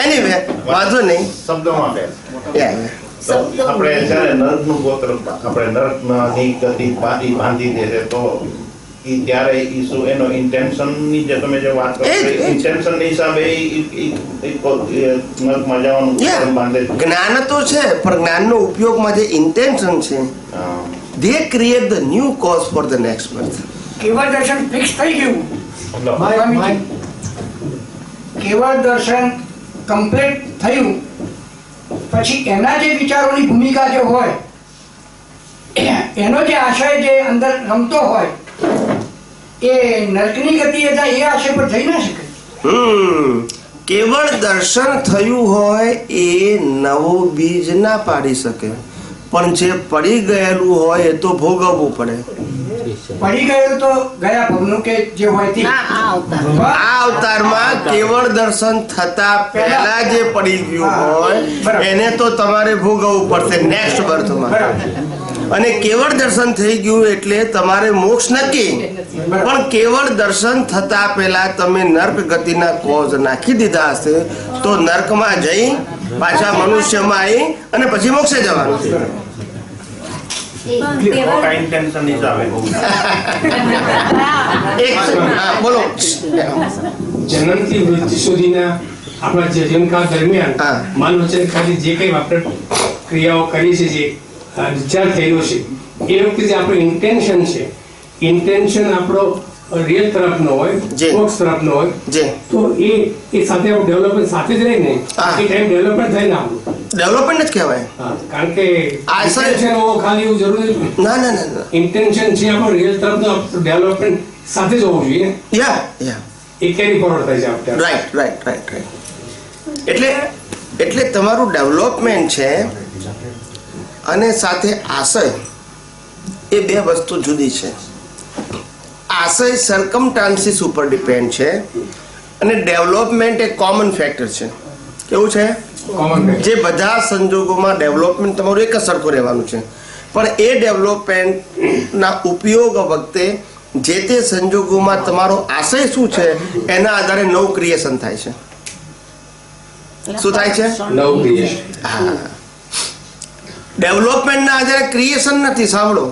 Speaker 1: એનીવે, વાંધો નહીં.
Speaker 8: શબ્દોમાં બે
Speaker 1: Yeah.
Speaker 8: તો આપણે જ્યારે નર્કનું ગોત્ર આપણે નર્કની ગતિ બાંધી દે છે, તો ઈ ત્યારે ઈ શું એનો ઇન્ટેન્શનની જે તમે જે વાત કરો ઇન્ટેન્શનની હિસાબે નર્કમાં જવાનું બાંધે છે.
Speaker 1: જ્ઞાન તો છે, પણ જ્ઞાનનો ઉપયોગમાં જે ઇન્ટેન્શન છે, they create the new cause for the next birth.
Speaker 9: કેવળ દર્શન ફિક્સ થઈ ગયું, કેવળ દર્શન કમ્પ્લીટ થયું પછી એના જે વિચારોની ભૂમિકા જે હોય, એનો જે આશય જે અંદર રમતો હોય, એ નર્કની ગતિએ જાય એ આશય પર જઈ ના શકે.
Speaker 1: કેવળ દર્શન થયું હોય એ નવો બીજ ના પાડી શકે, પણ જે પડી ગયેલું હોય એ તો ભોગવવું પડે.
Speaker 9: પડી ગયેલું તો ગયા ભવનું કે જે હોય તે
Speaker 1: આ અવતારમાં કેવળ દર્શન થતા પહેલા જે પડી ગયું હોય એને તો તમારે ભોગવવું પડશે નેક્સ્ટ બર્થમાં. અને કેવળ દર્શન થઈ ગયું એટલે તમારે મોક્ષ નક્કી, પણ કેવળ દર્શન થતા પહેલા તમે નર્ક ગતિના કોઝ નાખી દીધા હશે તો નર્કમાં જઈ પાછા મનુષ્યમાં આવી અને પછી મોક્ષે જવાનું. બોલો.
Speaker 10: જન્મથી મૃત્યુ સુધીના આપણા જીવનકાળ દરમિયાન મન વચન ખાલી જે કંઈ આપણે ક્રિયાઓ કરી છે, જે વિચાર થયેલો છે, એ વખતે જે આપણું ઇન્ટેન્શન છે, ઇન્ટેન્શન આપણો રિયલ તરફનો હોય, મોક્ષ તરફનો હોય, તો એ સાથે આપણું ડેવલપમેન્ટ સાથે જ રહીને એ ટાઈમ ડેવલપમેન્ટ થાય ને આપણું
Speaker 1: ડેવલપમેન્ટ જ કહેવાય.
Speaker 10: કારણ કે ઇન્ટેન્શન ખાલી એવું જરૂરી
Speaker 1: ના.
Speaker 10: ઇન્ટેન્શન છે આપણું રિયલ તરફનો ડેવલપમેન્ટ સાથે જ હોવું જોઈએ. એ કેરી ફોરવર્ડ થાય છે આપણે.
Speaker 1: રાઈટ. એટલે તમારું ડેવલપમેન્ટ છે અને સાથે આશય એ બે વસ્તુ જુદી છે. આશય સર્કમસ્ટાન્સીસ ઉપર ડિપેન્ડ છે અને ડેવલપમેન્ટ એક કોમન ફેક્ટર છે. કેવું છે? જે બધા સંજોગોમાં ડેવલપમેન્ટ તમારું એક જ સરખું રહેવાનું છે, પણ એ ડેવલપમેન્ટના ઉપયોગ વખતે જે તે સંજોગોમાં તમારો આશય શું છે એના આધારે નવું ક્રિએશન થાય છે. શું થાય છે?
Speaker 10: નવું ક્રિએશન.
Speaker 1: હા, ડેવલપમેન્ટના આધારે ક્રિએશન નથી. સાંભળો,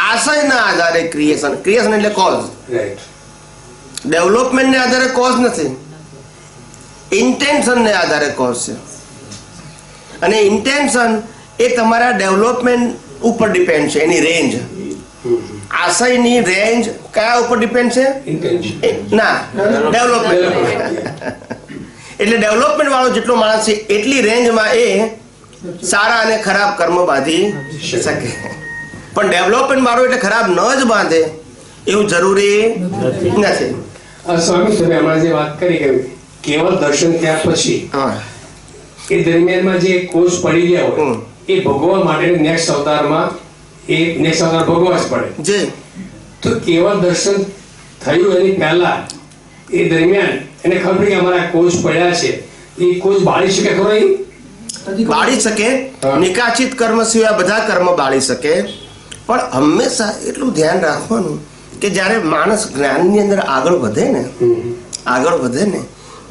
Speaker 1: આશયના આધારે ક્રિએશન. ક્રિએશન એટલે કોઝ.
Speaker 10: રાઈટ.
Speaker 1: ડેવલપમેન્ટને આધારે કોઝ નથી, ઇન્ટેન્શનને આધારે કોઝ છે. અને ઇન્ટેન્શન એ તમારા ડેવલપમેન્ટ ઉપર ડિપેન્ડ છે, એની રેન્જ. આશયની રેન્જ કયા ઉપર ડિપેન્ડ છે? ના, ડેવલપમેન્ટ. એટલે ડેવલપમેન્ટ વાળો જેટલો માણસ છે એટલી રેન્જમાં એ સારા અને ખરાબ કર્મ બાંધી શકે. પણ ડેવલપમેન્ટ વાળો એટલે ખરાબ ન જ બાંધે એવું જરૂરી નથી.
Speaker 10: સ્વામી, તમે હમણાં જે વાત કરી કે કેવળ દર્શન થયા પછી એ દરમિયાનમાં જે કોષ પડી ગયા હોય એ ભોગવવા માટે નેક્સ્ટ અવતારમાં ભોગવવા જ પડે.
Speaker 1: જે
Speaker 10: તો કેવળ દર્શન થયું એની પહેલા એ દરમિયાન એને ખબર પડી કે અમારા કોષ પડ્યા છે, એ કોષ બાળી શકે ખરો?
Speaker 1: બાળી શકે. નિકાચિત કર્મ સિવાય બધા કર્મ બાળી શકે. પણ હંમેશા એટલું ધ્યાન રાખવાનું કે જ્યારે માણસ જ્ઞાનની અંદર આગળ વધે ને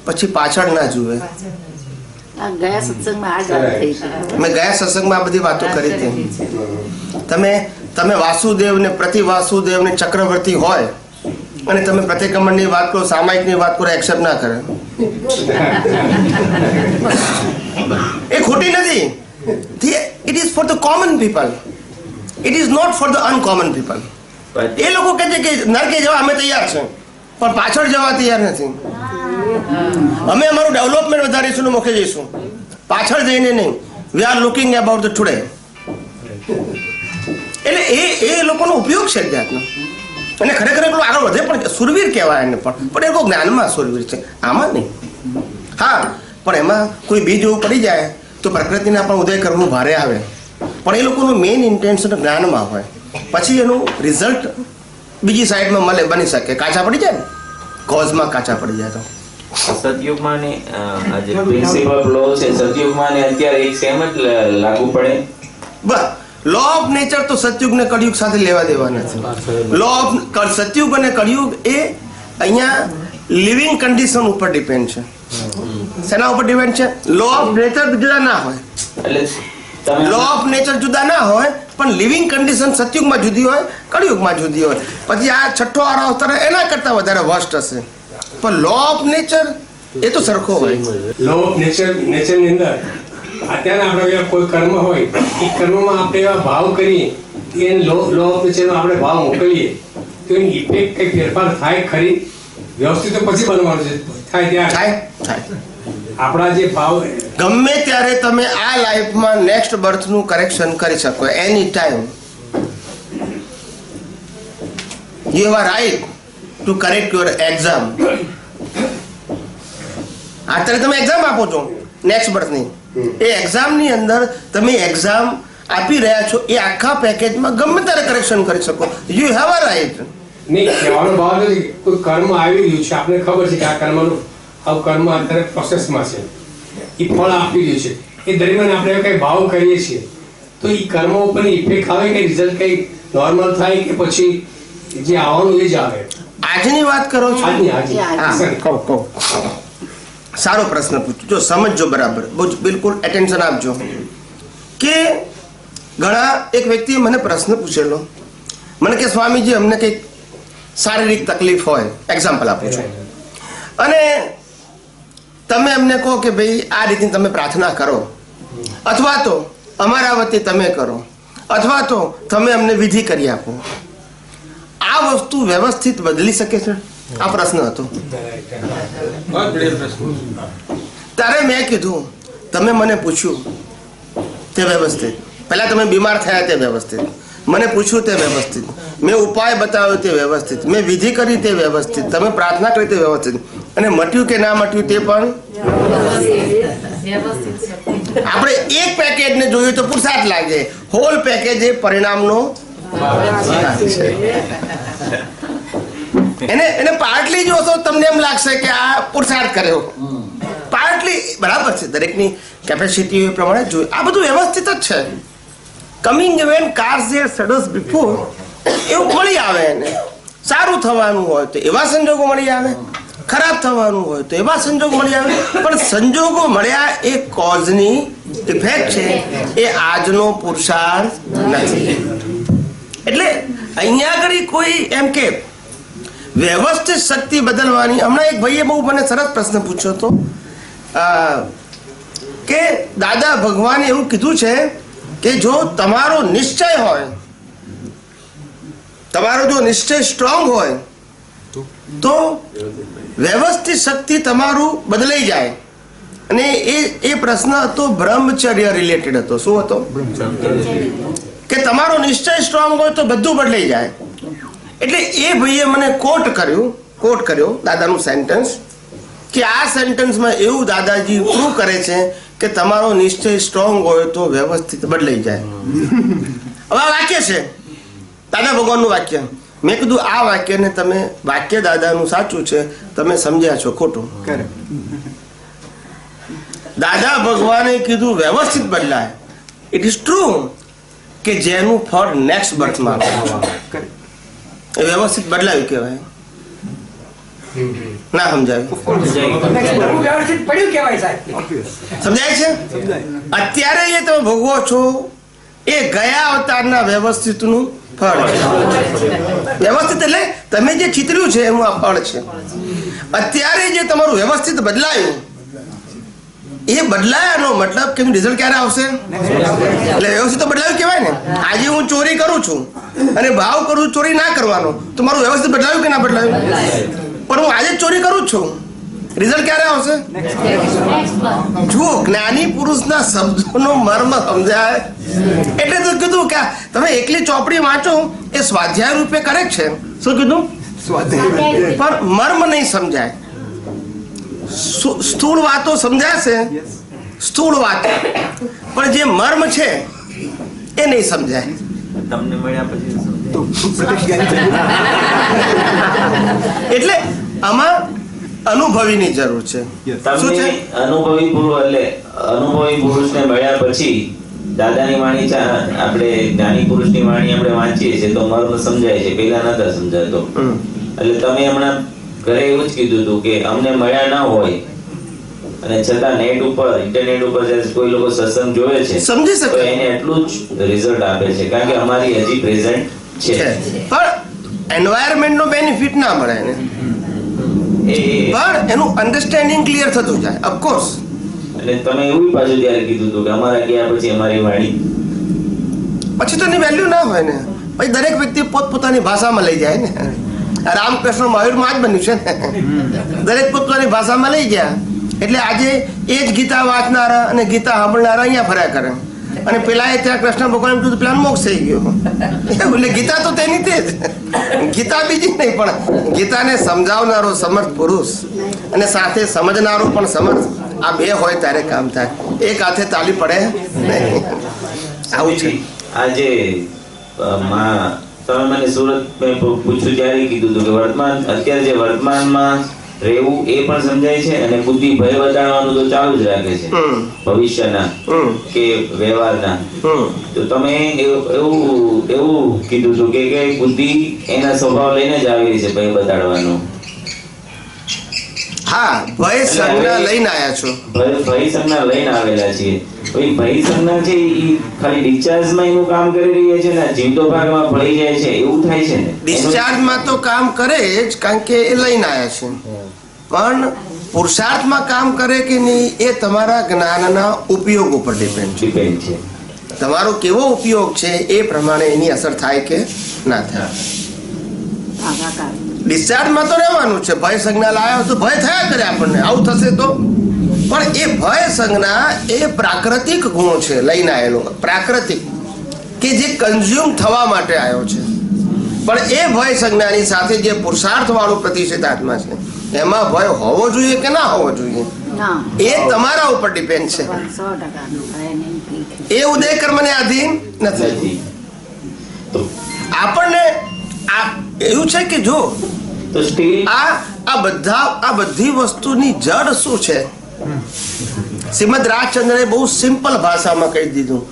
Speaker 1: પછી પાછળ ના જુએ.
Speaker 7: ગયા સત્સંગમાં આ જ વાત થઈ છે.
Speaker 1: મેં ગયા સત્સંગમાં આ બધી વાતો કરી હતી. તમે વાસુદેવ ને પ્રતિ વાસુદેવ ને ચક્રવર્તી હોય અને તમે પ્રતિક્રમણની વાત કરો, સામાયિકની વાત કરો, એક્સેપ્ટ ના કરે. એ ખોટી નથી. It is for the common people, it is not for the uncommon people. એ લોકો કહે છે કે નરકે જવા અમે તૈયાર છે, પણ પાછળ જવા તૈયાર નથી. અમે અમારું ડેવલપમેન્ટ વધારીશું ને મોક્ષે જઈશું, પાછળ જઈને નહીં. We are looking about the today. એટલે એ લોકોનો ઉપયોગ છે જાતનો. અને ખરેખર એટલું આગળ વધે પણ સુરવીર કહેવાય એને. પણ એ લોકો જ્ઞાનમાં સુરવીર છે, આમાં નહીં. હા, પણ એમાં કોઈ બીજ એવું પડી જાય તો પ્રકૃતિના પણ ઉદય કરવું ભારે આવે. પણ એ લોકોનું મેઇન ઇન્ટેન્શન જ્ઞાનમાં હોય, પછી એનું રિઝલ્ટ બીજી સાઈડમાં મળે, બની શકે. કાચા પડી જાય ને, કોઝમાં કાચા પડી જાય તો
Speaker 5: સતયુગમાં ને જે પ્રિન્સિપલ લો છે સતયુગમાં ને અત્યારે એક સેમ જ લાગુ પડે.
Speaker 1: બસ લો ઓફ નેચર તો સતયુગ ને કળિયુગ સાથે લેવા દેવા નથી. લો ઓફ સતયુગ અને કળિયુગ એ અહીંયા લિવિંગ કન્ડિશન ઉપર ડિપેન્ડ છે. શેના ઉપર ડિપેન્ડ છે? લો ઓફ નેચર જુદા ના હોય, લો ઓફ નેચર જુદા ના હોય, પણ લિવિંગ કન્ડિશન સતયુગમાં જુદી હોય, કળિયુગમાં જુદી હોય. પછી આ છઠ્ઠો આરો અવતાર એના કરતા વધારે વર્સ્ટ હશે, પણ લો ઓફ નેચર એ તો સરખો હોય.
Speaker 10: લો ઓફ નેચરની અંદર અત્યારે આપણે કોઈ કર્મ હોય એ કર્મમાં આપણે એવા ભાવ કરીએ એ લો ઓફ નેચરનો આપણે ભાવ મોકલીએ તો એની ઇફેક્ટ કઈ ફેરફાર થાય ખરી? વ્યવસ્થિત તો પછી બનવાનું છે, થાય ત્યાં
Speaker 1: થાય.
Speaker 10: આપણા જે ભાવ
Speaker 1: ગમે ત્યારે તમે આ લાઈફમાં નેક્સ્ટ બર્થનું કરેક્શન કરી શકો, any time. You are right to correct your exam. અત્યારે તમે એક્ઝામ આપો છો નેક્સ્ટ બર્થની, એ એક્ઝામની અંદર તમે એક્ઝામ આપી રહ્યા છો, એ આખા પેકેજમાં ગમે ત્યારે કરેક્શન કરી શકો. You have a right.
Speaker 10: નહીં, કહેવાનો ભાવ નથી. કોઈ કર્મ આવી રહ્યું છે, આપણે ખબર છે કે આ કર્મનું આવું કર્મ અત્યારે પ્રોસેસમાં છે, એ ફળ આપી રહ્યું છે, એ દરમિયાન આપણે કઈ ભાવ કરીએ છીએ તો એ કર્મ ઉપરની ઇફેક્ટ આવે કે રિઝલ્ટ કઈ નોર્મલ થાય કે પછી જે આવવાનું એ જ આવે?
Speaker 1: આજની વાત કરો છો?
Speaker 10: કહું.
Speaker 1: સારો પ્રશ્ન પૂછ્યો. જો સમજજો બરાબર, બિલકુલ એટેન્શન આપજો. કે ઘણા એક વ્યક્તિએ મને પ્રશ્ન પૂછેલો, મને કે સ્વામીજી અમને કંઈક શારીરિક તકલીફ હોય, એક્ઝામ્પલ આપું છું, અને તમે એમને કહો કે ભાઈ આ રીતની તમે પ્રાર્થના કરો, અથવા તો અમારા વતી તમે કરો, અથવા તો તમે અમને વિધિ કરી આપો. આ વસ્તુ વ્યવસ્થિત બદલી શકે છે? આ પ્રશ્ન હતો. ત્યારે મેં કીધું તમે મને પૂછ્યું તે વ્યવસ્થિત, પહેલા તમે બીમાર થયા તે વ્યવસ્થિત, મને પૂછ્યું તે વ્યવસ્થિત, મેં ઉપાય બતાવ્યો તે વ્યવસ્થિત, મેં વિધિ કરી તે વ્યવસ્થિત, તમે પ્રાર્થના કરી તે વ્યવસ્થિત, અને મટ્યું કે ના મટ્યું તે પણ આપણે એક પેકેજને જોયું તો પુરુષાર્થ લાગે. હોલ પેકેજ એ પરિણામનો એને પાર્ટલી જોશો તમને એમ લાગશે કે આ પુરુષાર્થ કર્યો, પાર્ટલી બરાબર છે, દરેકની કેપેસિટી એ પ્રમાણે જોઈએ. આ બધું વ્યવસ્થિત જ છે. Coming van cars there shadows before એવું મળી આવે એને. સારું થવાનું હોય તો એવા સંજોગો મળી આવે, ખરાબ થવાનું હોય તો એવા સંજોગો મળી આવે. પણ સંજોગો મળ્યા એ કોઝની ઇફેક્ટ છે, એ આજનો પુરુષાર્થ નથી. એટલે અહીંયા આગળ કોઈ એમ કે વ્યવસ્થિત શક્તિ બદલવાની. હમણાં એક ભાઈએ બહુ મને સરસ પ્રશ્ન પૂછ્યો હતો કે દાદા ભગવાને એવું કીધું છે કે જો તમારો નિશ્ચય હોય, તમારો જો નિશ્ચય સ્ટ્રોંગ હોય તો વ્યવસ્થિત શક્તિ તમારું બદલાઈ જાય. અને એ પ્રશ્ન હતો બ્રહ્મચર્ય રિલેટેડ હતો. શું હતો? કે તમારો નિશ્ચય સ્ટ્રોંગ હોય તો બધું બદલાઈ જાય. એટલે એ ભાઈએ મને કોટ કર્યો દાદાનું સેન્ટેન્સ, કે આ સેન્ટેન્સમાં એવું દાદાજી પ્રૂવ કરે છે કે તમારો નિશ્ચય સ્ટ્રોંગ હોય તો વ્યવસ્થિત બદલાઈ જાય. હવે આ વાક્ય છે દાદા ભગવાનનું વાક્ય. મેં કીધું આ વાક્યને તમે વાક્ય દાદાનું સાચું છે, તમે સમજ્યા છો ખોટું. દાદા ભગવાને કીધું વ્યવસ્થિત બદલાય. ઇટ ઇઝ ટ્રુ કે જેનું ફળ નેક્સ્ટ બર્થમાં એ વ્યવસ્થિત બદલાયું કહેવાય. ના સમજાયું?
Speaker 9: વ્યવસ્થિત પડ્યું કહેવાય સાહેબ.
Speaker 1: સમજાય છે? અત્યારે જે તમે ભોગવો છો એ ગયા અવતારના વ્યવસ્થિતનું ફળ છે. વ્યવસ્થિત એટલે તમે જે ચિતર્યું છે એનું આ ફળ છે. અત્યારે જે તમારું વ્યવસ્થિત બદલાયું, એ બદલાયાનો મતલબ કે રિઝલ્ટ ક્યારે આવશે? એટલે વ્યવસ્થિત તો બદલાયું કહેવાય ને. આજે હું ચોરી કરું છું અને ભાવ કરું ચોરી ના કરવાનો, તો મારું વ્યવસ્થિત બદલાયું કે ના બદલાયું? પણ હું આજે ચોરી કરું છું, રિઝલ્ટ ક્યારે આવશે? જુઓ, જ્ઞાની પુરુષના શબ્દોનો મર્મ સમજાય એટલે તો કીધું કે તમે એકલી ચોપડી વાંચો એ સ્વાધ્યાય રૂપે કરેક્ટ છે. શું કીધું? સ્વાધ્યાય. પણ મર્મ નહીં સમજાય. સ્થૂળ વાતો સમજાશે, સ્થૂળ વાતો, પણ જે મર્મ છે એ નહીં સમજાય.
Speaker 5: તમને મળ્યા પછી
Speaker 1: એટલે આમાં અનુભવીની જરૂર છે. શું છે?
Speaker 5: અનુભવી પુરુષ એટલે અનુભવી પુરુષને મળ્યા પછી દાદાની વાણી આપણે જ્ઞાની પુરુષની વાણી આપણે વાંચીએ છીએ તો મર્મ સમજાય છે, પેલા નતા સમજાતો. એટલે તમે હમણાં ઘરે એવું જ કીધું હતું કે અમને મળ્યા ના હોય અને છતાં નેટ ઉપર ઇન્ટરનેટ ઉપર જ્યારે કોઈ લોકો સત્સંગ જોવે છે
Speaker 1: સમજી શકે
Speaker 5: તો એને એટલું જ રિઝલ્ટ આપે છે કારણ કે અમારી હજી પ્રેઝન્ટ છે.
Speaker 1: પણ એન્વાયરમેન્ટ નો બેનિફિટ ના મળે એને, પણ એનું અન્ડરસ્ટેન્ડિંગ ક્લિયર થતું જાય. ઓફકોર્સ.
Speaker 5: એટલે તમે એવું પાછું ત્યારે કીધું હતું કે અમારા ગયા પછી અમારી વાણી
Speaker 1: પછી તો એની વેલ્યુ ના હોય ને. પછી દરેક વ્યક્તિ પોતપોતાની ભાષામાં લઈ જાય ને. રામકૃષ્ણ મયુરમાં જ બન્યું છે ને, દરેક પોતાની ભાષામાં લઈ ગયા. એટલે આજે એ જ ગીતા વાંચનારા અને ગીતા સાંભળનારા અહીંયા ફર્યા કરે, અને પેલા એ ત્યાં કૃષ્ણ ભગવાન કીધું પેલા મોક્ષ થઈ ગયો. એટલે ગીતા તો તેની તે જ, ગીતા બીજી નહીં, પણ ગીતાને સમજાવનારો સમર્થ પુરુષ અને સાથે સમજનારો પણ સમર્થ, આ બે હોય ત્યારે કામ થાય. એક હાથે તાલી પડે નહીં. આવું છે.
Speaker 5: આજે તમે મને સુરત મેં પૂછ્યું ત્યારે કીધું હતું કે વર્તમાન અત્યારે જે વર્તમાનમાં રહેવું એ પણ સમજાય છે અને બુદ્ધિ ભય વધારવાનું તો ચાલુ જ રાખે છે ભવિષ્યના કે વ્યવહારના. તો તમે એવું કીધું હતું કે બુદ્ધિ એના સ્વભાવ લઈને જ આવેલી છે ભય બતાડવાનો.
Speaker 1: હા, ભય સંજ્ઞા લઈને આવ્યા છો.
Speaker 5: ભય સંજ્ઞા લઈને આવેલા છીએ. ભય સંજ્ઞા છે એ ખાલી ડિસ્ચાર્જમાં એનું કામ કરી રહી છે ને જીવતો ભાગમાં ભળી જાય છે એવું થાય છે ને?
Speaker 1: ડિસ્ચાર્જમાં તો કામ કરે જ, કારણ કે એ લઈને આવ્યા છે. પણ પુરુષાર્થમાં કામ કરે કે નહીં એ તમારા જ્ઞાનના ઉપયોગ ઉપર ડિપેન્ડ
Speaker 5: છે.
Speaker 1: તમારો કેવો ઉપયોગ છે એ પ્રમાણે એની અસર થાય કે ના થાય. ડિસ્ચાર્જમાં તો રહેવાનું છે. ભય સંજ્ઞા લાવ્યો તો ભય થયા કરે આપણને, આવું થશે તો. પણ એ ભય સંજ્ઞા એ પ્રાકૃતિક ગુણ છે લઈને આવેલો, પ્રાકૃતિક, કે જે કન્ઝ્યુમ થવા માટે આવ્યો છે. પણ એ ભય સંજ્ઞાની સાથે જે પુરુષાર્થ વાળું પ્રતિષ્ઠિત આત્મા છે એમાં ભય હોવો જોઈએ કે ના હોવો જોઈએ એ તમારા ઉપર ડિપેન્ડ છે. એ ઉદય કર્મને આધીન નથી. આપણને આ એવું છે કે જો
Speaker 5: તો સ્ટીલ
Speaker 1: આ બધી વસ્તુની જડ શું છે? શ્રીમદ રાજચંદ્રે બહુ સિમ્પલ ભાષામાં કહી દીધું,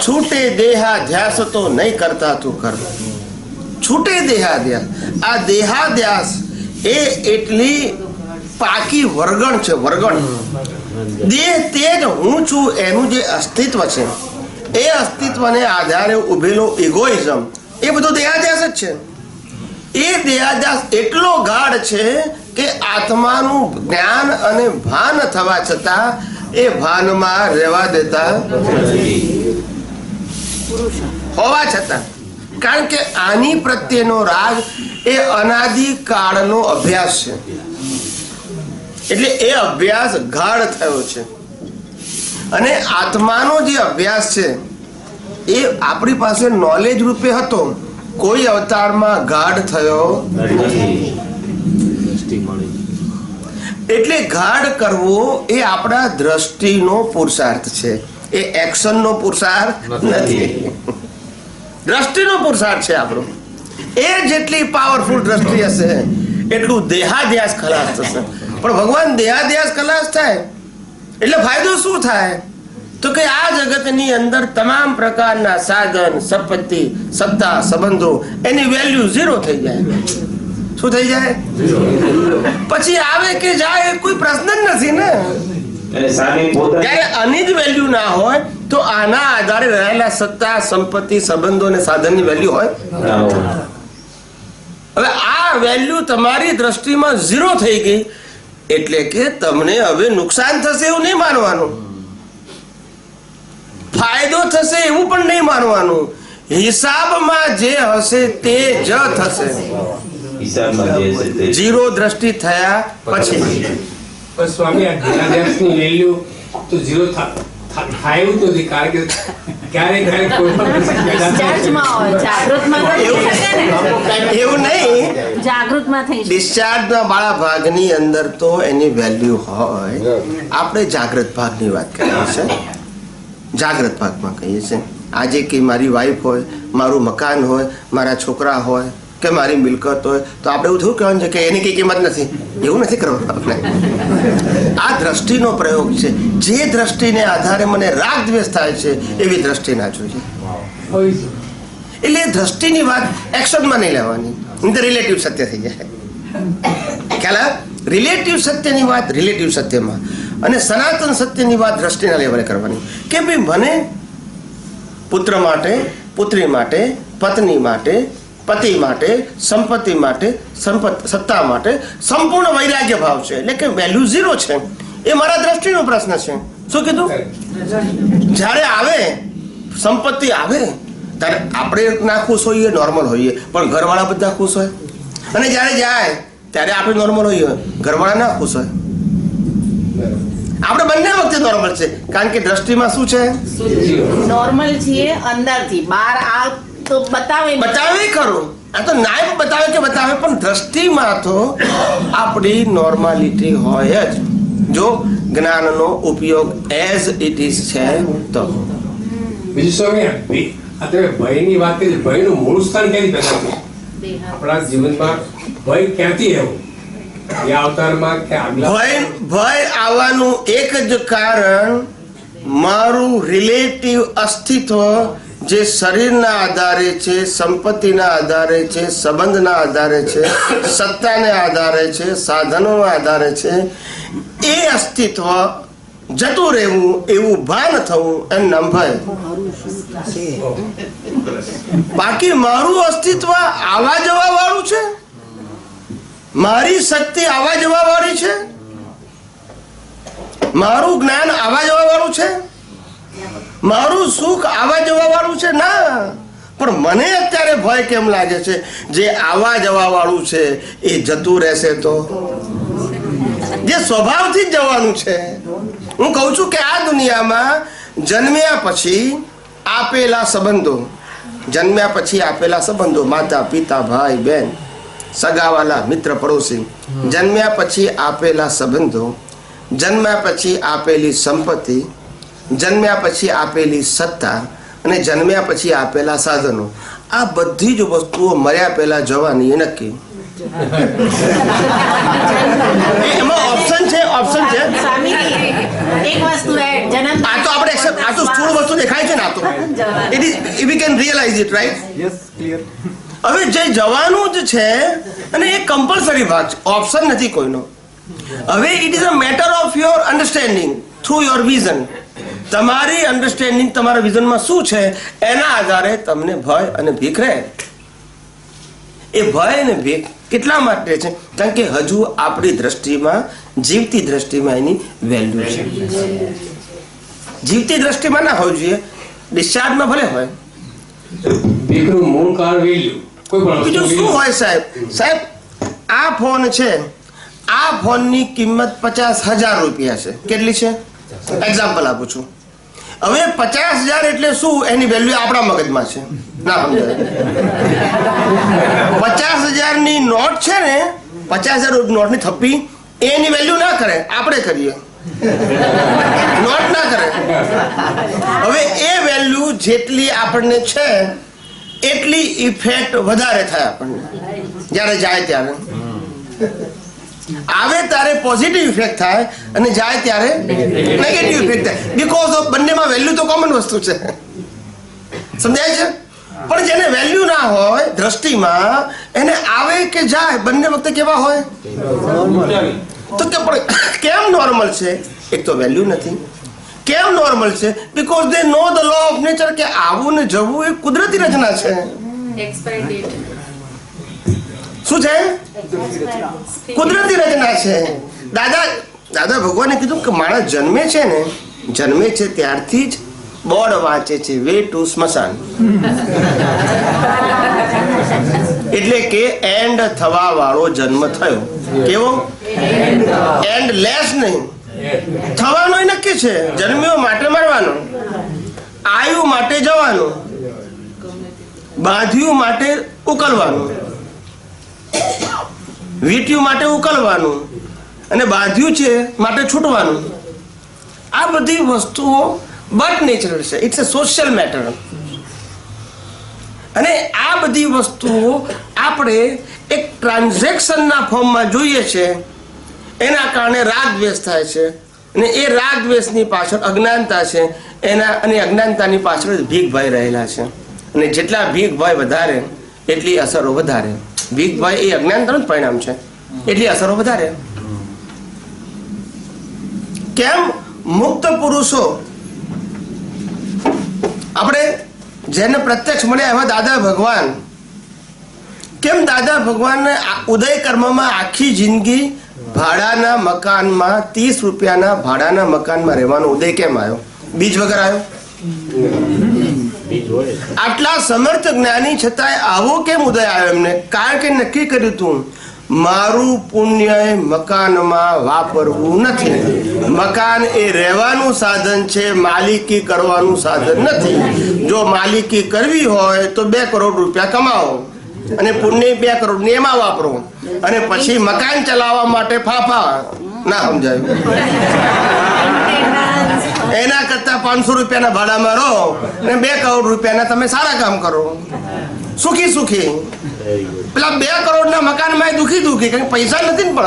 Speaker 1: છૂટે દેહાધ્યાસ તો નહીં કરતા તું કર. છૂટે દેહાધ્યાસ. આ દેહાધ્યાસ એ એટલી પાકી વરગણ છે, વરગણ. દેહ તે જ હું છું એનું જે અસ્તિત્વ છે, એ અસ્તિત્વને આધારે ઉભેલો ઇગોઇઝમ, એ બધો દેહાધ્યાસ જ છે. એ દેહાધ્યાસ એટલો ગાઢ છે કે આત્માનું જ્ઞાન અને ભાન થવા છતાં એ ભાનમાં રહેવા દેતા હોવા છતાં, કારણ કે આની પ્રત્યેનો રાગ એ અનાદિ કાળનો અભ્યાસ છે. એટલે એ અભ્યાસ ગાઢ થયો છે. અને આત્માનો જે અભ્યાસ છે એ આપણી પાસે નોલેજ રૂપે હતો, કોઈ અવતારમાં ગાઢ થયો. એટલે ગાઢ કરવો એ આપણા દ્રષ્ટિનો પુરુષાર્થ છે, એ એક્શનનો પુરુષાર્થ નથી. દ્રષ્ટિનો પુરુષાર્થ છે આપણો. એ જેટલી પાવરફુલ દ્રષ્ટિ હશે એટલું દેહાધ્યાસ ખલાસ થશે. પણ ભગવાન દેહાધ્યાસ ખલાસ થાય એટલે ફાયદો શું થાય? તો કે આ જગતની અંદર તમામ પ્રકારના સાધન, સંપત્તિ, સત્તા, સંબંધો, એની વેલ્યુ 0 થઈ જાય. શું થઈ જાય? પછી આવે કે જાય કોઈ પ્રશ્ન જ નથી ને. જ્યારે આની જ વેલ્યુ ના હોય તો આના આધારે રહેલા સત્તા, સંપત્તિ, સંબંધો અને સાધનની વેલ્યુ હોય. હવે આ વેલ્યુ તમારી દ્રષ્ટિમાં 0 થઈ ગઈ એટલે કે તમને હવે નુકસાન થશે એવું નહીં માનવાનું, ફાયદો થશે એવું પણ નહીં માનવાનું. હિસાબમાં જે હશે તે જ થશે. 0 દ્રષ્ટિ થયા પછી
Speaker 10: પણ સ્વામી, આ દેહાધ્યાસની વેલ્યુ તો 0 થાય એવું તો નથી, કારણ કે ક્યારેક કોઈ પણ
Speaker 7: ડિસ્ચાર્જમાં હોય, જાગૃતમાં તો થઈ શકે ને.
Speaker 1: એવું નહીં.
Speaker 7: જાગૃતમાં થઈ શકે.
Speaker 1: ડિસ્ચાર્જના બાળા ભાગની અંદર તો એની વેલ્યુ હોય. આપણે જાગ્રત ભાગની વાત કરીએ છીએ. જાગ્રત ભાગમાં કહીએ છીએ આજે કે મારી વાઈફ હોય, મારું મકાન હોય, મારા છોકરા હોય કે મારી મિલકત હોય તો આપણે એવું થોડું કહેવાનું છે કે એની કઈ કિંમત નથી. એવું નથી કરવાનું આપણે. આ દ્રષ્ટિનો પ્રયોગ છે. જે દ્રષ્ટિને આધારે મને રાગ દ્વેષ થાય છે એવી દ્રષ્ટિ ના જોઈએ. એટલે દ્રષ્ટિની વાત એક્શનમાં નહીં લેવાની, રિલેટિવ સત્ય થઈ જાય. ખ્યાલ? રિલેટિવ સત્યની વાત રિલેટિવ સત્યમાં, અને સનાતન સત્યની વાત દ્રષ્ટિના લેવલે કરવાની. કે ભાઈ મને પુત્ર માટે, પુત્રી માટે, પત્ની માટે, પતિ માટે, સંપત્તિ માટે, સત્તા માટે સંપૂર્ણ વૈરાગ્ય ભાવ છે. એટલે કે વેલ્યુ 0 છે. એ મારા દ્રષ્ટિનો પ્રશ્ન છે. શું કીધું? જ્યારે આવે સંપત્તિ આવે ત્યારે આપણે ના ખુશ હોઈએ, નોર્મલ હોઈએ, પણ ઘરવાળા બધા ખુશ હોય. અને જ્યારે જાય ત્યારે આપણે નોર્મલ હોઈએ, ઘરવાળા ના ખુશ હોય. આપણે બંને વખતે નોર્મલ છે, કારણ કે દ્રષ્ટિમાં શું છે?
Speaker 7: નોર્મલ છીએ અંદરથી, બહાર આ તો બતાવે
Speaker 1: ખરું. આ તો નાય બતાવે કે બતાવે, પણ દ્રષ્ટિમાં તો આપણી નોર્માલિટી હોય જ, જો જ્ઞાનનો ઉપયોગ એઝ ઇટ ઇઝ છે તો.
Speaker 10: બીજું સ્વામી, આ તમે ભયની વાત કરી, ભયનું મૂળ સ્થાન ક્યાંથી પેદા થયું? આપણા જીવનમાં ભય ક્યાંથી આવ્યો? એ અવતારમાં કે આગલા?
Speaker 1: ભય આવવાનું એક જ કારણ મારું રિલેટિવ અસ્તિત્વ જે શરીરના આધારે છે, સંપત્તિના આધારે છે, સંબંધના આધારે છે, સત્તાને આધારે છે, સાધનોના આધારે છે, એ અસ્તિત્વ જતું રહેવું, એવું ભાન થવું એમ નામ ભય. બાકી મારું અસ્તિત્વ આવા જવા વાળું છે, મારી શક્તિ આવા જવા વાળી છે, મારું જ્ઞાન આવા જવા વાળું છે, મારું સુખ આવા જવા વાળું છે ના. પણ મને અત્યારે ભય કેમ લાગે છે? જે આવા જવા વાળું છે એ જતું રહેશે તો, જે સ્વભાવથી જ જવાનું છે. હું કહું છું કે આ દુનિયામાં જન્મ્યા પછી આપેલા સંબંધો, માતા પિતા, ભાઈ બહેન, સગાવાલા, મિત્ર પડોશી, જન્મ્યા પછી આપેલા સંબંધો, જન્મ્યા પછી આપેલી સંપત્તિ, જન્મ્યા પછી આપેલી સત્તા અને જન્મ્યા પછી આપેલા સાધનો, આ બધી જ વસ્તુઓ મર્યા પહેલા જવાની એ નક્કી. એમાં ઓપ્શન છે
Speaker 7: એક વસ્તુ
Speaker 1: આ તો આપણે accept- આ તો સ્થૂળ વસ્તુ દેખાય છે ને. આ તો it is we can realise it, right?
Speaker 3: Yes clear.
Speaker 1: હવે જે જવાનું જ છે અને એ કમ્પલસરી ભાગ છે, ઓપ્શન નથી કોઈનો. હવે it is a matter of your understanding through your vision. તમારી અન્ડરસ્ટેન્ડિંગ તમારા વિઝનમાં શું છે એના આધારે તમને ભય અને ભીખ રહે. એ ભય અને ભીખ કેટલા માટે છે? કારણ કે હજુ આપણી દ્રષ્ટિમાં, જીવતી દ્રષ્ટિમાં એની વેલ્યુ છે. જીવતી દ્રષ્ટિમાં ના હોવી જોઈએ, ડિસ્ચાર્જમાં ભલે હોય.
Speaker 10: ભીખનું મૂળ કારણ વેલ્યુ કોઈ પણ
Speaker 1: બીજું
Speaker 10: વસ્તુ
Speaker 1: શું હોય સાહેબ? સાહેબ આ ફોન છે, આ ફોનની કિંમત 50,000 રૂપિયા છે. કેટલી છે? એક્ઝામ્પલ આપું છું. હવે 50,000 એટલે શું? એની વેલ્યુ આપણા મગજમાં છે, ના સમજાય. 50,000 ની નોટ છે ને, 50,000 નોટની થપ્પી, એની વેલ્યુ ના કરે, આપણે કરીએ. નોટ ના કરે. હવે એ વેલ્યુ જેટલી આપણને છે એટલી ઇફેક્ટ વધારે થાય આપણને જ્યારે જાય ત્યારે. આવે ત્યારે પોઝિટિવ ઇફેક્ટ થાય અને જાય ત્યારે નેગેટિવ ઇફેક્ટ થાય. બીકોઝ ઓફ બંનેમાં વેલ્યુ તો કોમન વસ્તુ છે, સમજાય છે? પણ જેને વેલ્યુ ના હોય દ્રષ્ટિમાં, એને આવે કે જાય બંને વખતે કેવા હોય? તો કે પણ કેમ નોર્મલ છે? એક તો વેલ્યુ નથી. કેમ નોર્મલ છે? Because they know the law of nature, કે આવું ને જવું એ કુદરતી રચના છે. શું છે? કુદરતી રચના છે. દાદા ભગવાને કીધું કે માણસ જન્મે છે ને, જન્મે છે ત્યારથી જ બોર્ડ વાંચે છે, વે ટુ સ્મશાન. એટલે કે એન્ડ થવા વાળો જન્મ થયો. કેવો? એન્ડ લેસ નહીં, થવાનો નક્કી છે. જન્મ્યો માટે મરવાનો, આયુ માટે જવાનું, બાંધ્યું માટે ઉકલવાનું, વીટ્યું માટે ઉકલવાનું અને બાંધ્યું છે માટે છૂટવાનું. આ બધી વસ્તુઓ બટ નેચરલ છે. It's a social matter. અને આ બધી વસ્તુઓ આપણે એક ટ્રાન્ઝેક્શનના ફોર્મમાં જોઈએ છે. એના કારણે રાગ દ્વેષ થાય છે અને એ રાગ દ્વેષની પાછળ અજ્ઞાનતા છે. અને અજ્ઞાનતાની પાછળ ભીખ ભય રહેલા છે. અને જેટલા ભીખ ભય વધારે એટલી અસરો વધારે. ભીખ ભય એ અજ્ઞાનતાનું જ પરિણામ છે, એટલી અસરો વધારે. કેમ મુક્ત પુરુષો, આપણે જેને પ્રત્યક્ષ મળ્યા એવા દાદા ભગવાન, કેમ દાદા ભગવાનને ઉદય કર્મમાં આખી જિંદગી ભાડાના મકાનમાં, 30 રૂપિયાના ભાડાના મકાનમાં રહેવાનો ઉદય કેમ આવ્યો? બીજ વગર આવ્યો? આટલા સમર્થ જ્ઞાની છતાંય આવો કેમ ઉદય આવ્યો એમને? કારણ કે નક્કી કર્યું હતું, મારું પુણ્ય મકાનમાં વાપરવું નથી. મકાન એ રહેવાનું સાધન છે, માલિકી કરવાનું સાધન નથી. જો માલિકી કરવી હોય તો 2 કરોડ રૂપિયા કમાવો અને પુણ્ય 2 કરોડ ને એમાં વાપરો, અને પછી મકાન ચલાવવા માટે ફાફા. ના સમજાયું? એના કરતા 500 રૂપિયાના ભાડામાં રહો અને 2 કરોડ રૂપિયાના તમે સારા કામ કરો, સુખી સુખી. પેલા 2 કરોડના મકાનમાં દુખી, કારણ પૈસા નથી ને. પણ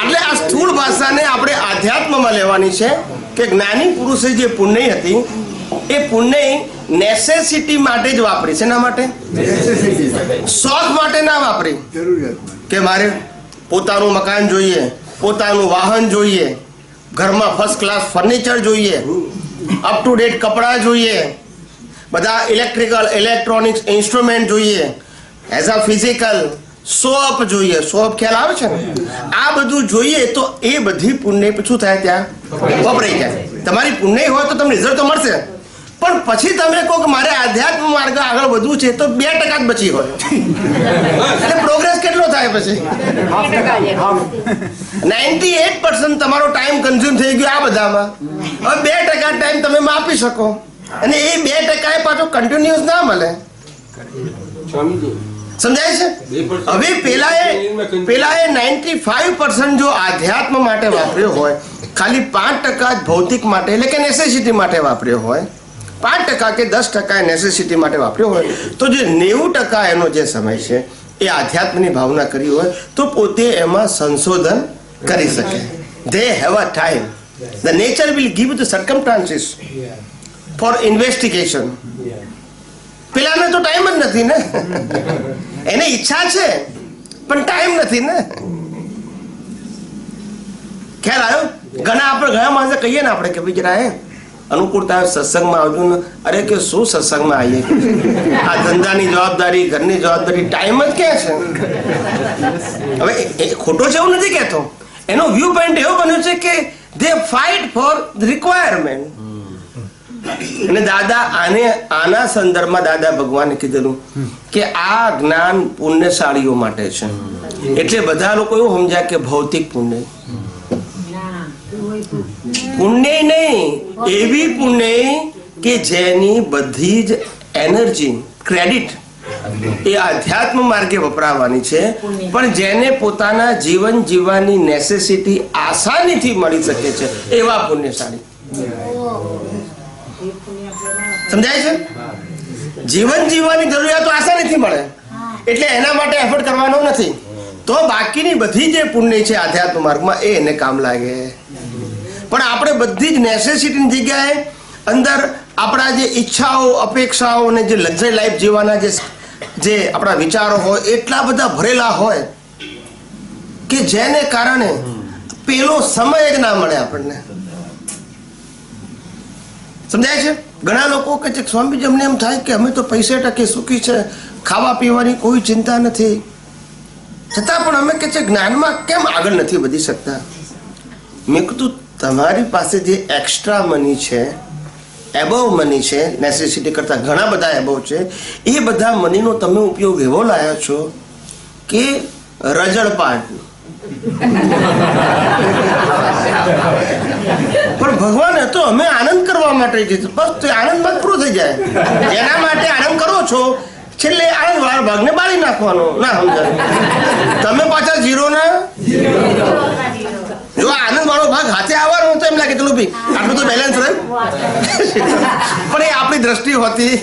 Speaker 1: એટલે આ સ્થૂળ ભાષાને આપણે આધ્યાત્મમાં લેવાની છે કે જ્ઞાની પુરુષે જે પુણ્ય હતી એ પુણ્ય નેસેસિટી માટે જ વાપરી. શેના માટે? શોખ માટે ના વાપરી કે મારે પોતાનું મકાન જોઈએ, પોતાનું વાહન જોઈએ, ઘરમાં ફર્સ્ટ ક્લાસ ફર્નિચર જોઈએ, અપ ટુ ડેટ કપડાં જોઈએ, બધા ઇલેક્ટ્રિકલ ઇલેક્ટ્રોનિક્સ ઇન્સ્ટ્રુમેન્ટ જોઈએ, એઝ અ ફિઝિકલ શોપ જોઈએ. શોપ ખ્યાલ આવે છે ને? આ બધું જોઈએ તો એ બધી પુણ્ય શું થાય? ત્યાં વપરાઈ જાય. તમારી પુણ્ય હોય તો તમને રિઝલ્ટ તો મળશે, પણ પછી તમે કહો કે મારે આધ્યાત્મ માર્ગ આગળ વધવું છે તો 2% જ બચી હોય એટલે પ્રોગ્રેસ કેટલો થાય? પછી 98% તમારો ટાઈમ કન્ઝ્યુમ થઈ ગયો આ બધામાં. હવે 2% ટાઈમ તમે આપી શકો, અને એ 2% એ પાછો કન્ટિન્યુઅસ ના મળે. સમજાય છે? હવે પેલાએ 95% જો આધ્યાત્મ માટે વાપર્યો હોય, ખાલી 5% જ ભૌતિક માટે એટલે કે નેસેસિટી માટે વાપર્યો હોય, 5% કે 10% નેસેસિટી માટે વાપર્યો હોય તો જે 90% એનો જે સમય છે એ આધ્યાત્મની ભાવના કરી હોય તો પોતે એમાં સંશોધન કરી શકે. They have a time. The nature will give the circumstances for investigation. પેલાને તો ટાઈમ જ નથી ને, એને ઈચ્છા છે પણ ટાઈમ નથી ને. ખ્યાલ આવ્યો? ઘણા માણસે કહીએ ને આપણે કે ભાઈ જરા અનુકૂળતા સત્સંગમાં આવજો ને, અરે કે શું સત્સંગમાં આવીએ, આ ધંધાની જવાબદારી, ઘરની જવાબદારી, ટાઈમ જ ક્યાં છે. હવે એ ખોટો છે એવું નથી કહેતો, એનો વ્યૂ પોઈન્ટ એવો બન્યો છે કે they fight for the requirement. અને દાદા આના સંદર્ભમાં દાદા ભગવાને કીધેલું કે આ જ્ઞાન પુણ્યશાળીઓ માટે છે. એટલે બધા લોકો એવું સમજ્યા કે ભૌતિક પુણ્ય, પુણ્ય નહીં, એવી પુણ્ય કે જેની બધી જ એનર્જી, ક્રેડિટ એ આધ્યાત્મ માર્ગે વપરાવાની છે, પણ જેને પોતાના જીવન જીવવાની નેસેસિટી આસાનીથી મળી શકે છે એવા પુણ્યશાળી. સમજાય છે? જીવન જીવવાની જરૂરિયાતો આસાનીથી મળે એટલે એના માટે એફર્ટ કરવાનો નથી, તો બાકીની બધી જે પુણ્ય છે આધ્યાત્મ માર્ગમાં એ એને કામ લાગે. પણ આપણે બધી જ નેસેસિટીની જગ્યાએ અંદર આપણા જે ઈચ્છાઓ, અપેક્ષાઓ અને જે લક્ઝરી લાઈફ જીવવાના જે આપણા વિચારો હોય એટલા બધા ભરેલા હોય કે જેને કારણે પેલો સમય જ ના મળે આપણને. સમજાય છે? ઘણા લોકો કે છે સ્વામીજી અમને એમ થાય કે અમે તો પૈસે ટકે સુખી છે, ખાવા પીવાની કોઈ ચિંતા નથી, છતાં પણ અમે કે છે જ્ઞાનમાં કેમ આગળ નથી વધી શકતા. મેં કીધું તમારી પાસે જે એક્સ્ટ્રા મની છે, એબવ મની છે, નેસેસિટી કરતાં ઘણા બધા એબવ છે, એ બધા મનીનો તમે ઉપયોગ એવો લાવ્યા છો કે રજળપાટ. પણ ભગવાન તો અમે આનંદ કરવા માટે જ, બસ તો આનંદમાં પૂરો થઈ જાય. જેના માટે આનંદ કરો છો છેલ્લે આનંદ વાળા ભાગને બાળી નાખવાનો. ના સમજાય? તમે પાછા ઝીરો ના, જો આનંદ વાળો ભાગ હાથે આવવાનો તો એમ લાગે ચલો ભાઈ આટલું તો બેલેન્સ રહે, પણ એ આપણી દ્રષ્ટિ હોતી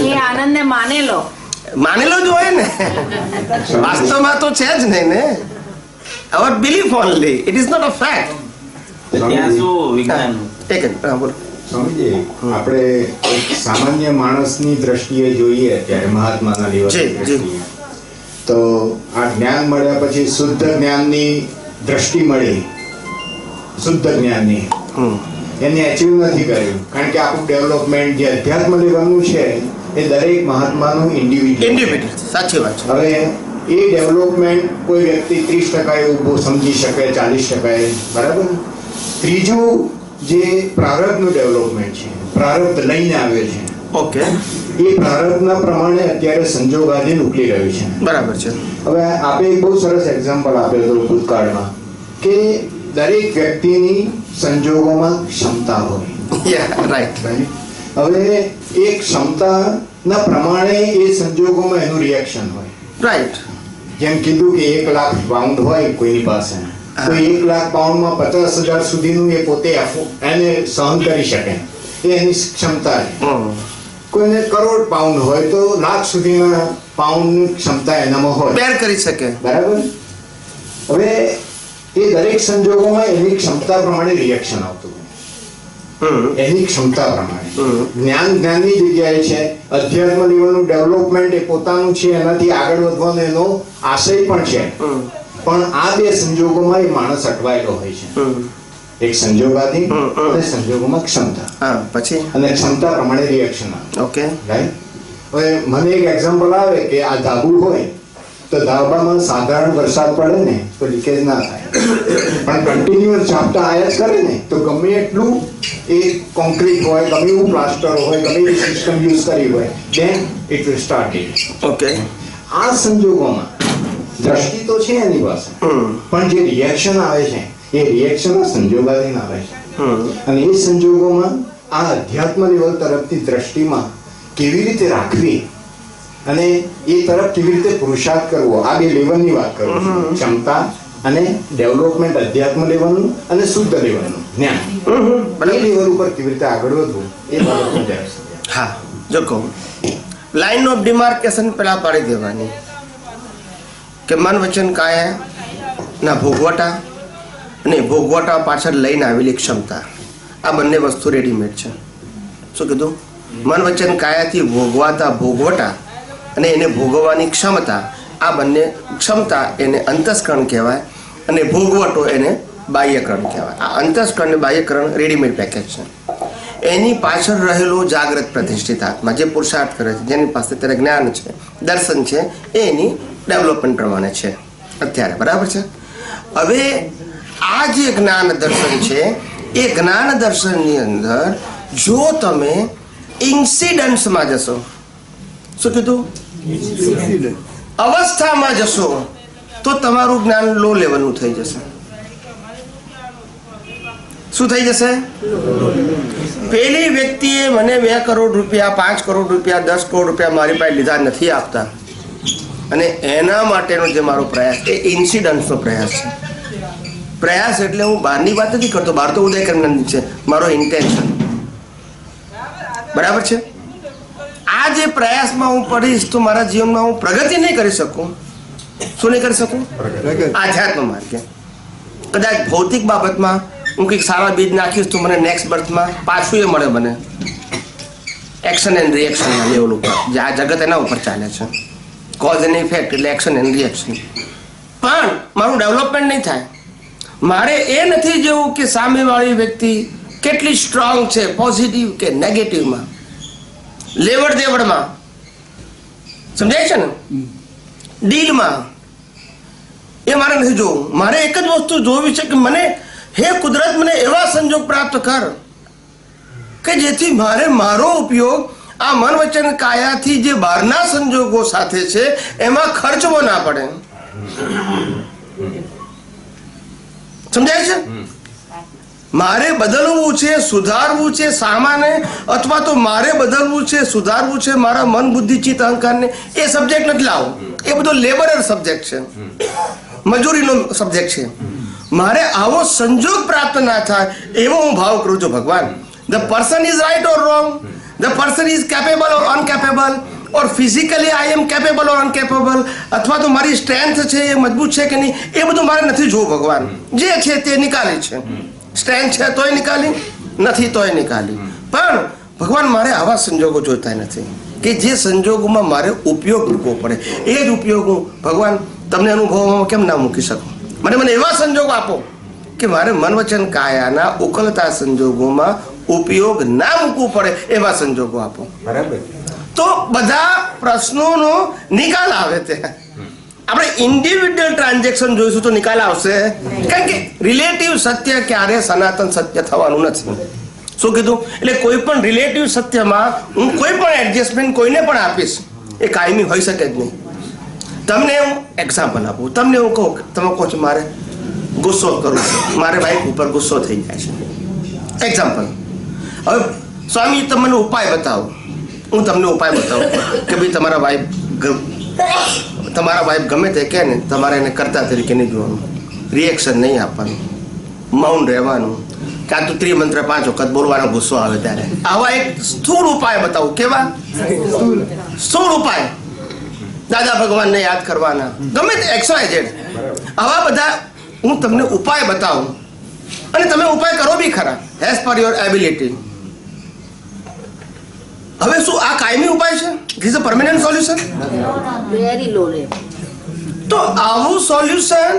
Speaker 7: એ આનંદને
Speaker 1: માનેલો જ હોય ને, વાસ્તવમાં તો છે જ નહીં ને. Our belief only, it is not a fact.
Speaker 5: ત્યાં શું વિજ્ઞાન?
Speaker 1: એક જ બોલો.
Speaker 11: સ્વામીજી, આપણે એક સામાન્ય માણસની દ્રષ્ટિએ જોઈએ ત્યારે મહાત્માના લેવલની દ્રષ્ટિએ તો આ જ્ઞાન મળ્યા પછી શુદ્ધ જ્ઞાનની દ્રષ્ટિ મળી, શુદ્ધ જ્ઞાનની એને એચીવ નથી કર્યું, કારણ કે આપણું ડેવલપમેન્ટ જે અધ્યાત્મ લેવલનું છે એ દરેક મહાત્માનું ઇન્ડિવિડ્યુઅલ.
Speaker 1: સાચી વાત છે.
Speaker 11: હવે એ ડેવલપમેન્ટ કોઈ વ્યક્તિ 30% એવું સમજી શકે, 40%, બરાબર. ત્રીજું જે પ્રારબ્ધનું ડેવલપમેન્ટ છે, પ્રારબ્ધ લઈને આવે છે,
Speaker 1: ઓકે,
Speaker 11: એ પ્રારબ્ધના પ્રમાણે અત્યારે સંજોગાધીન ઉકલી રહ્યું છે.
Speaker 1: બરાબર છે. હવે
Speaker 11: આપે એક બહુ સરસ એક્ઝામ્પલ આપ્યો હતો ભૂતકાળમાં કે દરેક વ્યક્તિની સંજોગોમાં ક્ષમતા હોય.
Speaker 1: રાઈટ.
Speaker 11: હવે એ ક્ષમતાના પ્રમાણે એ સંજોગોમાં એનું રિએક્શન હોય.
Speaker 1: રાઈટ.
Speaker 11: જેમ કીધું કે 1 લાખ પાઉન્ડ હોય કોઈની પાસે, તો 1 લાખ પાઉન્ડમાં 50,000 સુધીનું એ પોતે એને સહન કરી શકે, એ એની ક્ષમતા છે. કોઈને કરોડ પાઉન્ડ હોય તો લાખ સુધીના પાઉન્ડની ક્ષમતા એનામાં હોય,
Speaker 1: બેર કરી શકે,
Speaker 11: બરાબર. હવે એ દરેક સંજોગોમાં એની ક્ષમતા પ્રમાણે રિએક્શન આવતું હોય, એની ક્ષમતા પ્રમાણે. જ્ઞાનની જગ્યાએ છે, અધ્યાત્મ લેવલનું ડેવલપમેન્ટ એ પોતાનું છે, એનાથી આગળ વધવાનો એનો આશય પણ છે, પણ આ બે સંજોગોમાં એ માણસ અટવાયેલો હોય છે. એક સંજોગાધીન અને સંજોગોમાં ક્ષમતા,
Speaker 1: પછી
Speaker 11: અને ક્ષમતા પ્રમાણે રિએક્શન આવે.
Speaker 1: Okay,
Speaker 11: right. હવે મને એક એક્ઝામ્પલ આવે કે આ ધાબુ હોય તો ધાબામાં સાધારણ વરસાદ પડે ને તો લીકેજ ના થાય, પણ કન્ટિન્યુઅસ ઝાપટા આયા જ કરે ને તો ગમે એટલું એ કોન્ક્રીટ હોય, ગમે એવું પ્લાસ્ટર હોય, ગમે એવી સિસ્ટમ યુઝ કરી હોય, then it will start it.
Speaker 1: Okay.
Speaker 11: આ સંજોગોમાં દ્રષ્ટિ તો છે એની પાસે, પણ જે રિએક્શન આવે છે એ રિએક્શન સંજોગાધીન આવે છે, અને એ સંજોગોમાં આ અધ્યાત્મ લેવલ તરફથી દ્રષ્ટિમાં કેવી રીતે રાખવી અને એ તરફ કેવી રીતે પુરુષાર્થ કરવો, આ બે લેવલની વાત કરું છું, ક્ષમતા અને ડેવલપમેન્ટ અધ્યાત્મ લેવલનું અને શુદ્ધ લેવલનું જ્ઞાન એ લેવલ ઉપર કેવી રીતે આગળ વધવું એ બાબતમાં જાય.
Speaker 1: હા, જો કહું લાઇન ઓફ ડિમાર્કેશન પેલા પાડી દેવાની કે મન વચન કાયા ના ભોગવટા અને ભોગવટા પાછળ લઈને આવેલી ક્ષમતા, આ બંને વસ્તુ રેડીમેડ છે. શું કીધું? મન વચન કાયાથી ભોગવાતા ભોગવટા અને એને ભોગવવાની ક્ષમતા, આ બંને ક્ષમતા એને અંતસ્કરણ કહેવાય અને ભોગવટો એને બાહ્યકરણ કહેવાય. આ અંતસ્કરણ અને બાહ્યકરણ રેડીમેડ પેકેજ છે. એની પાછળ રહેલો જાગ્રત પ્રતિષ્ઠિત આત્મા જે પુરુષાર્થ કરે છે, જેની પાસે અત્યારે જ્ઞાન છે, દર્શન છે, એ એની ડેવલપમેન્ટ પ્રમાણે છે અત્યારે. બરાબર છે? હવે આ જે જ્ઞાન દર્શન છે એ જ્ઞાન દર્શનની અંદર જો તમે ઇન્સિડન્ટ્સમાં જશો, શું કીધું? અવસ્થામાં જશો તો તમારું જ્ઞાન લો લેવલનું થઈ જશે. શું થઈ જશે? પેલી વ્યક્તિએ મને 2 કરોડ રૂપિયા, 5 કરોડ રૂપિયા, 10 કરોડ રૂપિયા મારી પાસે લીધા નથી આપતા, અને એના માટેનો જે મારો પ્રયાસ એ ઇન્સિડન્ટનો પ્રયાસ છે. પ્રયાસ એટલે હું બહારની વાત નથી કરતો, બહાર તો ઉદય કરનારની છે, મારો ઇન્ટેન્શન. બરાબર છે? આ જે પ્રયાસમાં હું પડીશ તો મારા જીવનમાં હું પ્રગતિ નહીં કરી શકું. શું નહીં કરી શકું? આધ્યાત્મ માર્ગે. કદાચ ભૌતિક બાબતમાં હું કંઈક સારા બીજ નાખીશ તો મને નેક્સ્ટ બર્થમાં પાછું એ મળે મને એક્શન એન્ડ રિએક્શનના લેવલ ઉપર, જે આ જગત એના ઉપર ચાલે છે. કોઝ એન્ડ ઇફેક્ટ એટલે એક્શન એન્ડ રિએક્શન. પણ મારું ડેવલપમેન્ટ નહીં થાય. મારે એ નથી જોવું કે સામેવાળી વ્યક્તિ કેટલી સ્ટ્રોંગ છે, પોઝિટિવ કે નેગેટિવમાં, લેવડ દેવડમાં, સમજાય છે ને, ડીલમાં. એ મારે નથી જોવું. મારે એક જ વસ્તુ જોવી છે કે મને, હે કુદરત, મને એવા સંજોગ પ્રાપ્ત કર કે જેથી મારે મારો ઉપયોગ આ મન વચન કાયાથી જે બહારના સંજોગો સાથે છે એમાં ખર્ચવો ના પડે. સમજાય છે? મારે બદલવું છે, સુધારવું છે સામાને, અથવા તો મારે બદલવું છે, સુધારવું છે મારા મન, બુદ્ધિ, ચિત્ત, અહંકારને, એ સબ્જેક્ટ નથી લાવો. એ બધો લેબરર સબ્જેક્ટ છે, મજૂરીનો સબ્જેક્ટ છે. મારે આવો સંજોગ પ્રાપ્ત ના થાય એવો હું ભાવ કરું છું. ભગવાન, the person is right or wrong, the person is capable or uncapable, or physically I am capable or uncapable, અથવા તો મારી સ્ટ્રેન્થ છે એ મજબૂત છે કે નહીં, એ બધું મારે નથી જોવું. ભગવાન જે છે તે નિકાલી છે. સ્ટ્રેન્થ છે તોય નિકાલી, નથી તોય નિકાલી. પણ ભગવાન મારે આવા સંજોગો જોઈતા નથી કે જે સંજોગોમાં મારે ઉપયોગ મૂકવો પડે. એ જ ઉપયોગ હું ભગવાન તમને અનુભવમાં કેમ ના મૂકી શકું? મને એવા સંજોગો આપો કે મારે મન વચન કાયાના ઉકલતા સંજોગોમાં ઉપયોગ ના મૂકવું પડે, એવા સંજોગો આપો.
Speaker 11: બરાબર.
Speaker 1: તો બધા પ્રશ્નોનો નિકાલ આવે. તે આપણે ઇન્ડિવિડ્યુઅલ ટ્રાન્ઝેક્શન જોઈશું તો નિકાલ આવશે, કારણ કે રિલેટિવ સત્ય ક્યારે સનાતન સત્ય થવાનું નથી. શું કીધું? એટલે કોઈ પણ રિલેટિવ સત્યમાં હું કોઈ પણ એડજસ્ટમેન્ટ કોઈને પણ આપીશ એ કાયમી હોઈ શકે જ નહીં. તમને હું એક્ઝામ્પલ આપું. તમને હું કહું, તમે કહો છો મારે ગુસ્સો કરું છું, મારે વાઈફ ઉપર ગુસ્સો થઈ જાય છે. એક્ઝામ્પલ. હવે સ્વામી તમે મને ઉપાય બતાવો. હું તમને ઉપાય બતાવું કે ભાઈ તમારા વાઈફ ગમે તે કહે ને, તમારે એને કરતા તરીકે નહીં જોવાનું, રિએક્શન નહીં આપવાનું, મૌન રહેવાનું, કાં તો ત્રિમંત્ર 5 વખત બોલવાનો ગુસ્સો આવે ત્યારે. આવા એક સ્થૂળ ઉપાય બતાવું. કેવા સ્થૂળ ઉપાય? દાદા ભગવાનને યાદ કરવાના, ગમે તે XYZ, આવા બધા હું તમને ઉપાય બતાવું અને તમે ઉપાય કરો બી ખરા એઝ પર યોર એબિલિટી. હવે શું આ કાયમી ઉપાય છે? This a permanent solution?
Speaker 7: Very low level.
Speaker 1: તો આવું સોલ્યુશન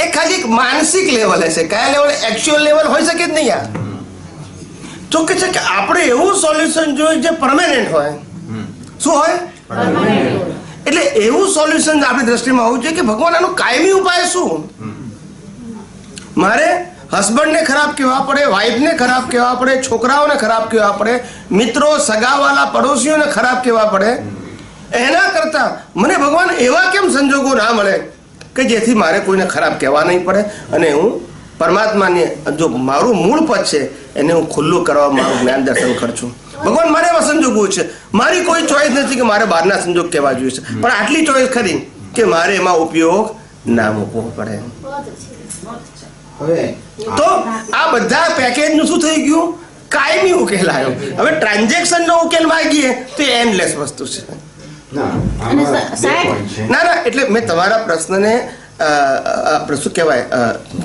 Speaker 1: એ ખાલી એક માનસિક લેવલે છે. કયા લેવલે? એકચ્યુઅલ લેવલ હોઈ શકે જ નહીં. યાર તો કે છે કે આપણે એવું સોલ્યુશન જોઈએ જે પરમેનન્ટ હોય. શું હોય? એટલે એવું સોલ્યુશન આપણી દ્રષ્ટિમાં હોવું જોઈએ કે ભગવાન આનો કાયમી ઉપાય શું? મારે હસબન્ડને ખરાબ કહેવા પડે, વાઈફને ખરાબ કહેવા પડે, છોકરાઓને ખરાબ કહેવા પડે, મિત્રો, સગાવાલા, પડોશીઓને ખરાબ કહેવા પડે, એના કરતાં મને ભગવાન એવા કેમ સંજોગો ના મળે કે જેથી મારે કોઈને ખરાબ કહેવા નહીં પડે અને હું પરમાત્માને જો મારું મૂળ પદ છે એને હું ખુલ્લું કરવા મારું જ્ઞાન દર્શન ખર્ચું. ભગવાન મારે એવા સંજોગો છે. મારી કોઈ ચોઈસ નથી કે મારે બહારના સંજોગ કહેવા જોઈએ છે, પણ આટલી ચોઈસ ખરી કે મારે એમાં ઉપયોગ ના મૂકવો પડે.
Speaker 11: હવે
Speaker 1: તો આ બધા પેકેજનું શું થઈ ગયું? કાયમી ઉકેલ આવ્યો. હવે ટ્રાન્ઝેક્શનનો ઉકેલ માંગીએ તો એ એન્ડલેસ વસ્તુ છે.
Speaker 11: ના
Speaker 7: અને
Speaker 11: આમાં બે
Speaker 7: સાહેબ-
Speaker 11: point છે.
Speaker 1: ના એટલે મેં તમારા પ્રશ્નને આપણે શું કહેવાય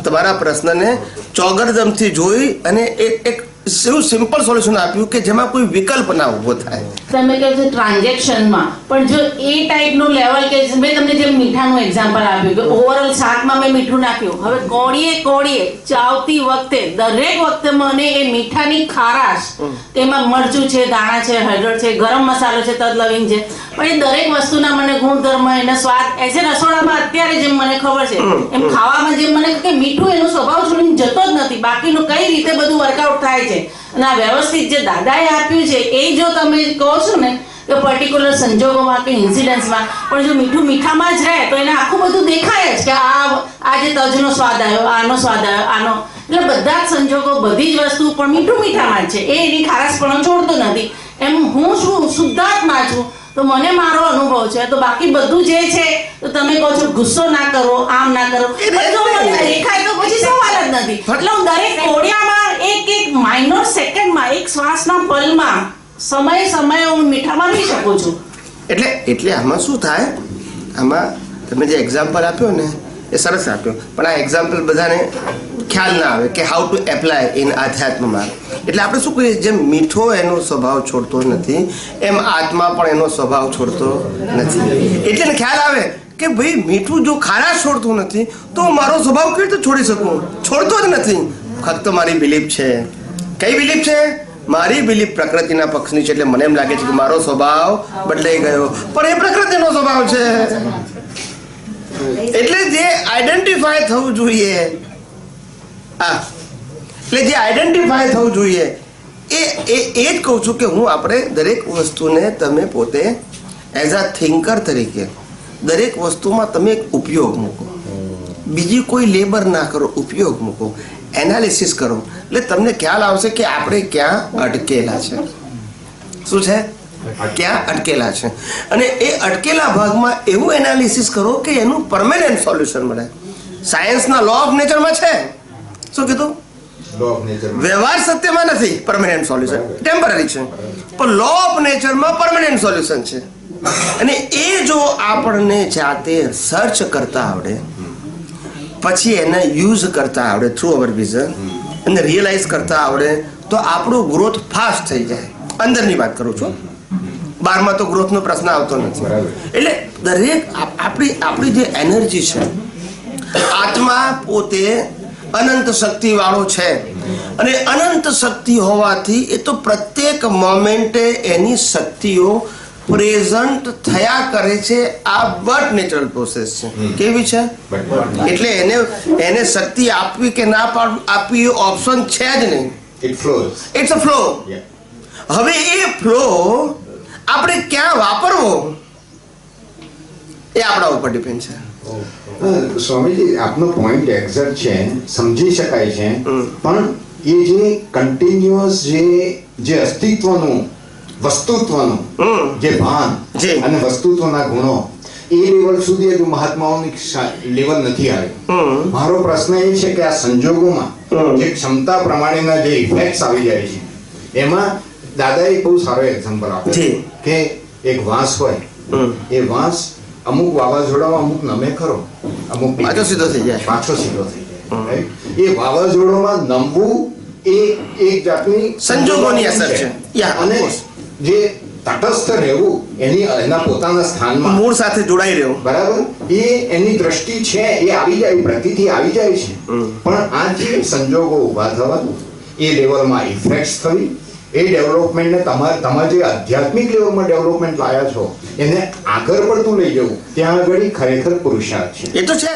Speaker 1: તમારા પ્રશ્નને ચોગરદમથી જોઈ અને એક એવું સિમ્પલ સોલ્યુશન આપ્યું કે જેમાં કોઈ વિકલ્પ ના ઊભો થાય.
Speaker 7: તમે કહો છો ટ્રાન્ઝેક્શનમાં, પણ જો એ ટાઈપનું લેવલ કે મેં તમને જેમ મીઠાનું એક્ઝામ્પલ આપ્યું કે ઓવરઓલ શાકમાં મેં મીઠું નાખ્યું, હવે કોળીએ ચાવતી વખતે દરેક વખતે મને એ મીઠાની ખારાશ, તેમાં મરચું છે, દાણા છે, હળદર છે, ગરમ મસાલો છે, તજ લવિંગ છે, પણ એ દરેક વસ્તુના મને ગુણધર્મ, એના સ્વાદ એસે રસોડામાં અત્યારે જેમ મને ખબર છે એમ ખાવામાં જેમ મને કે મીઠું એનો સ્વભાવ છોડીને જતો જ નથી, બાકીનું કઈ રીતે બધું વર્કઆઉટ થાય છે. અને આ વ્યવસ્થિત જે દાદાએ આપ્યું છે એ જો તમે કહો છો ને કે પર્ટિક્યુલર સંજોગોમાં કે ઇન્સિડન્સમાં, પણ જો મીઠું મીઠામાં જ રહે તો એને આખું બધું દેખાય જ કે આ જે તજનો સ્વાદ આવ્યો, આનો સ્વાદ આવ્યો, આનો, એટલે બધા જ સંજોગો, બધી જ વસ્તુ પણ મીઠું મીઠામાં જ છે, એ એની ખારાશપણો છોડતો નથી. એમ હું શું શુદ્ધાત્મા છું તો મને મારો અનુભવ છે. તો બાકી બધું જે છે તો તમે કહો છો ગુસ્સો ના કરો, આમ ના કરો, પણ જો મને દેખાય તો પછી સવાલ જ નથી. એટલે હું દરેક કોડિયામાં એક માઇનોર સેકન્ડમાં, એક શ્વાસના પલમાં સમયે હું મીઠામાં રહી શકું છું.
Speaker 1: એટલે આમાં શું થાય, આમાં તમે જે એક્ઝામ્પલ આપ્યો ને એ સરસ આપ્યો, પણ આ એક્ઝામ્પલ બધાને ખ્યાલ ના આવે કે હાઉ ટુ એપ્લાય ઇન આધ્યાત્મમાં. એટલે આપણે શું કહીએ, જેમ મીઠો એનો સ્વભાવ છોડતો નથી એમ આત્મા પણ એનો સ્વભાવ છોડતો નથી. એટલે ખ્યાલ આવે કે ભાઈ મીઠું જો ખારાશ છોડતું નથી તો મારો સ્વભાવ કેવી રીતે છોડી શકું? છોડતો જ નથી. ફક્ત મારી બિલીફ છે. કઈ બિલીફ છે? મારી બિલીફ પ્રકૃતિના પક્ષની છે. એટલે મને એમ લાગે છે કે મારો સ્વભાવ બદલાઈ ગયો, પણ એ પ્રકૃતિનો સ્વભાવ છે. એટલે જે આઈડેન્ટિફાય થવું જોઈએ, એટલે જે આઈડેન્ટિફાય થવું જોઈએ એ જ કહું છું કે હું આપણે દરેક વસ્તુને તમે પોતે એઝ અ થિંકર તરીકે દરેક વસ્તુમાં તમે એક ઉપયોગ મૂકો, બીજી કોઈ લેબર ના કરો, ઉપયોગ મૂકો, એનાલિસિસ કરો, એટલે તમને ખ્યાલ આવશે કે આપણે ક્યાં અટકેલા છે. શું છે? ક્યાં અટકેલા છે. અને એ અટકેલા ભાગમાં એવું એનાલિસિસ કરો કે એનું પરમેનન્ટ સોલ્યુશન મળે. સાયન્સના લો ઓફ નેચરમાં છે. શું કીધું? વ્યવહાર સત્યમાં નથી પરમેનન્ટ સોલ્યુશન, ટેમ્પરરી છે, પણ લો ઓફ નેચરમાં પરમેનન્ટ સોલ્યુશન છે. અને એ જો આપણને જાતે સર્ચ કરતા આવડે, પછી એને યુઝ કરતા આવડે થ્રુ અવર વિઝન, અને રિયલાઇઝ કરતા આવડે તો આપણો ગ્રોથ ફાસ્ટ થઈ જાય. અંદરની વાત કરું છું, બહારમાં તો ગ્રોથનો પ્રશ્ન આવતો નથી. એટલે દરેક આપણી જે એનર્જી છે, આત્મા પોતે અનંત શક્તિ વાળો છે, અને અનંત શક્તિ હોવાથી એ તો પ્રત્યેક મોમેન્ટે એની શક્તિઓ પ્રેઝન્ટ થયા કરે છે. આ બટ નેચરલ પ્રોસેસ છે. કેવી છે? એટલે એને શક્તિ આપવી કે ના આપવી ઓપ્શન છે જ નહીં. It's a flow. હવે એ ફ્લો આપણે ક્યાં વાપરવો એ આપણા ઉપર ડિપેન્ડ છે.
Speaker 11: સ્વામીજી, આપનો પોઈન્ટ એક્ઝેક્ટ છે, સમજી શકાય છે, પણ એ જે કન્ટિન્યુઅસ જે અસ્તિત્વનું, વસ્તુત્વનું જે ભાન અને વસ્તુત્વના ગુણો, એ લેવલ સુધી હજુ મહાત્માઓની લેવલ નથી આવી. મારો પ્રશ્ન એ છે કે આ સંજોગોમાં જે ક્ષમતા પ્રમાણેના જે ઇફેક્ટ્સ આવી જાય છે, એમાં દાદાએ બહુ સારો એક્ઝામ્પલ આપ્યો કે એક વાંસ હોય, એ વાંસ અમુક વાવાઝોડામાં અમુક નમે ખરો, અમુક પાછો સીધો થઈ જાય. એ વાવાઝોડામાં નમવું એ એક જાતની
Speaker 1: સંજોગોની અસર છે.
Speaker 11: અને જે તટસ્થ રહેવું, એના પોતાના સ્થાનમાં
Speaker 1: મૂળ સાથે જોડાઈ રહ્યો,
Speaker 11: બરાબર, એ એની દ્રષ્ટિ છે, એ આવી જાય, પ્રતિથી આવી જાય છે. પણ આ જે સંજોગો ઉભા થવા, એ લેવલમાં ઇફેક્ટ્સ થવી, એ ડેવલપમેન્ટને તમારે જે આધ્યાત્મિક લેવલમાં ડેવલપમેન્ટ લાયા છો એને આગળ પડતું લઈ જવું, ત્યાં આગળ ખરેખર પુરુષાર્થ છે.
Speaker 1: એ તો છે.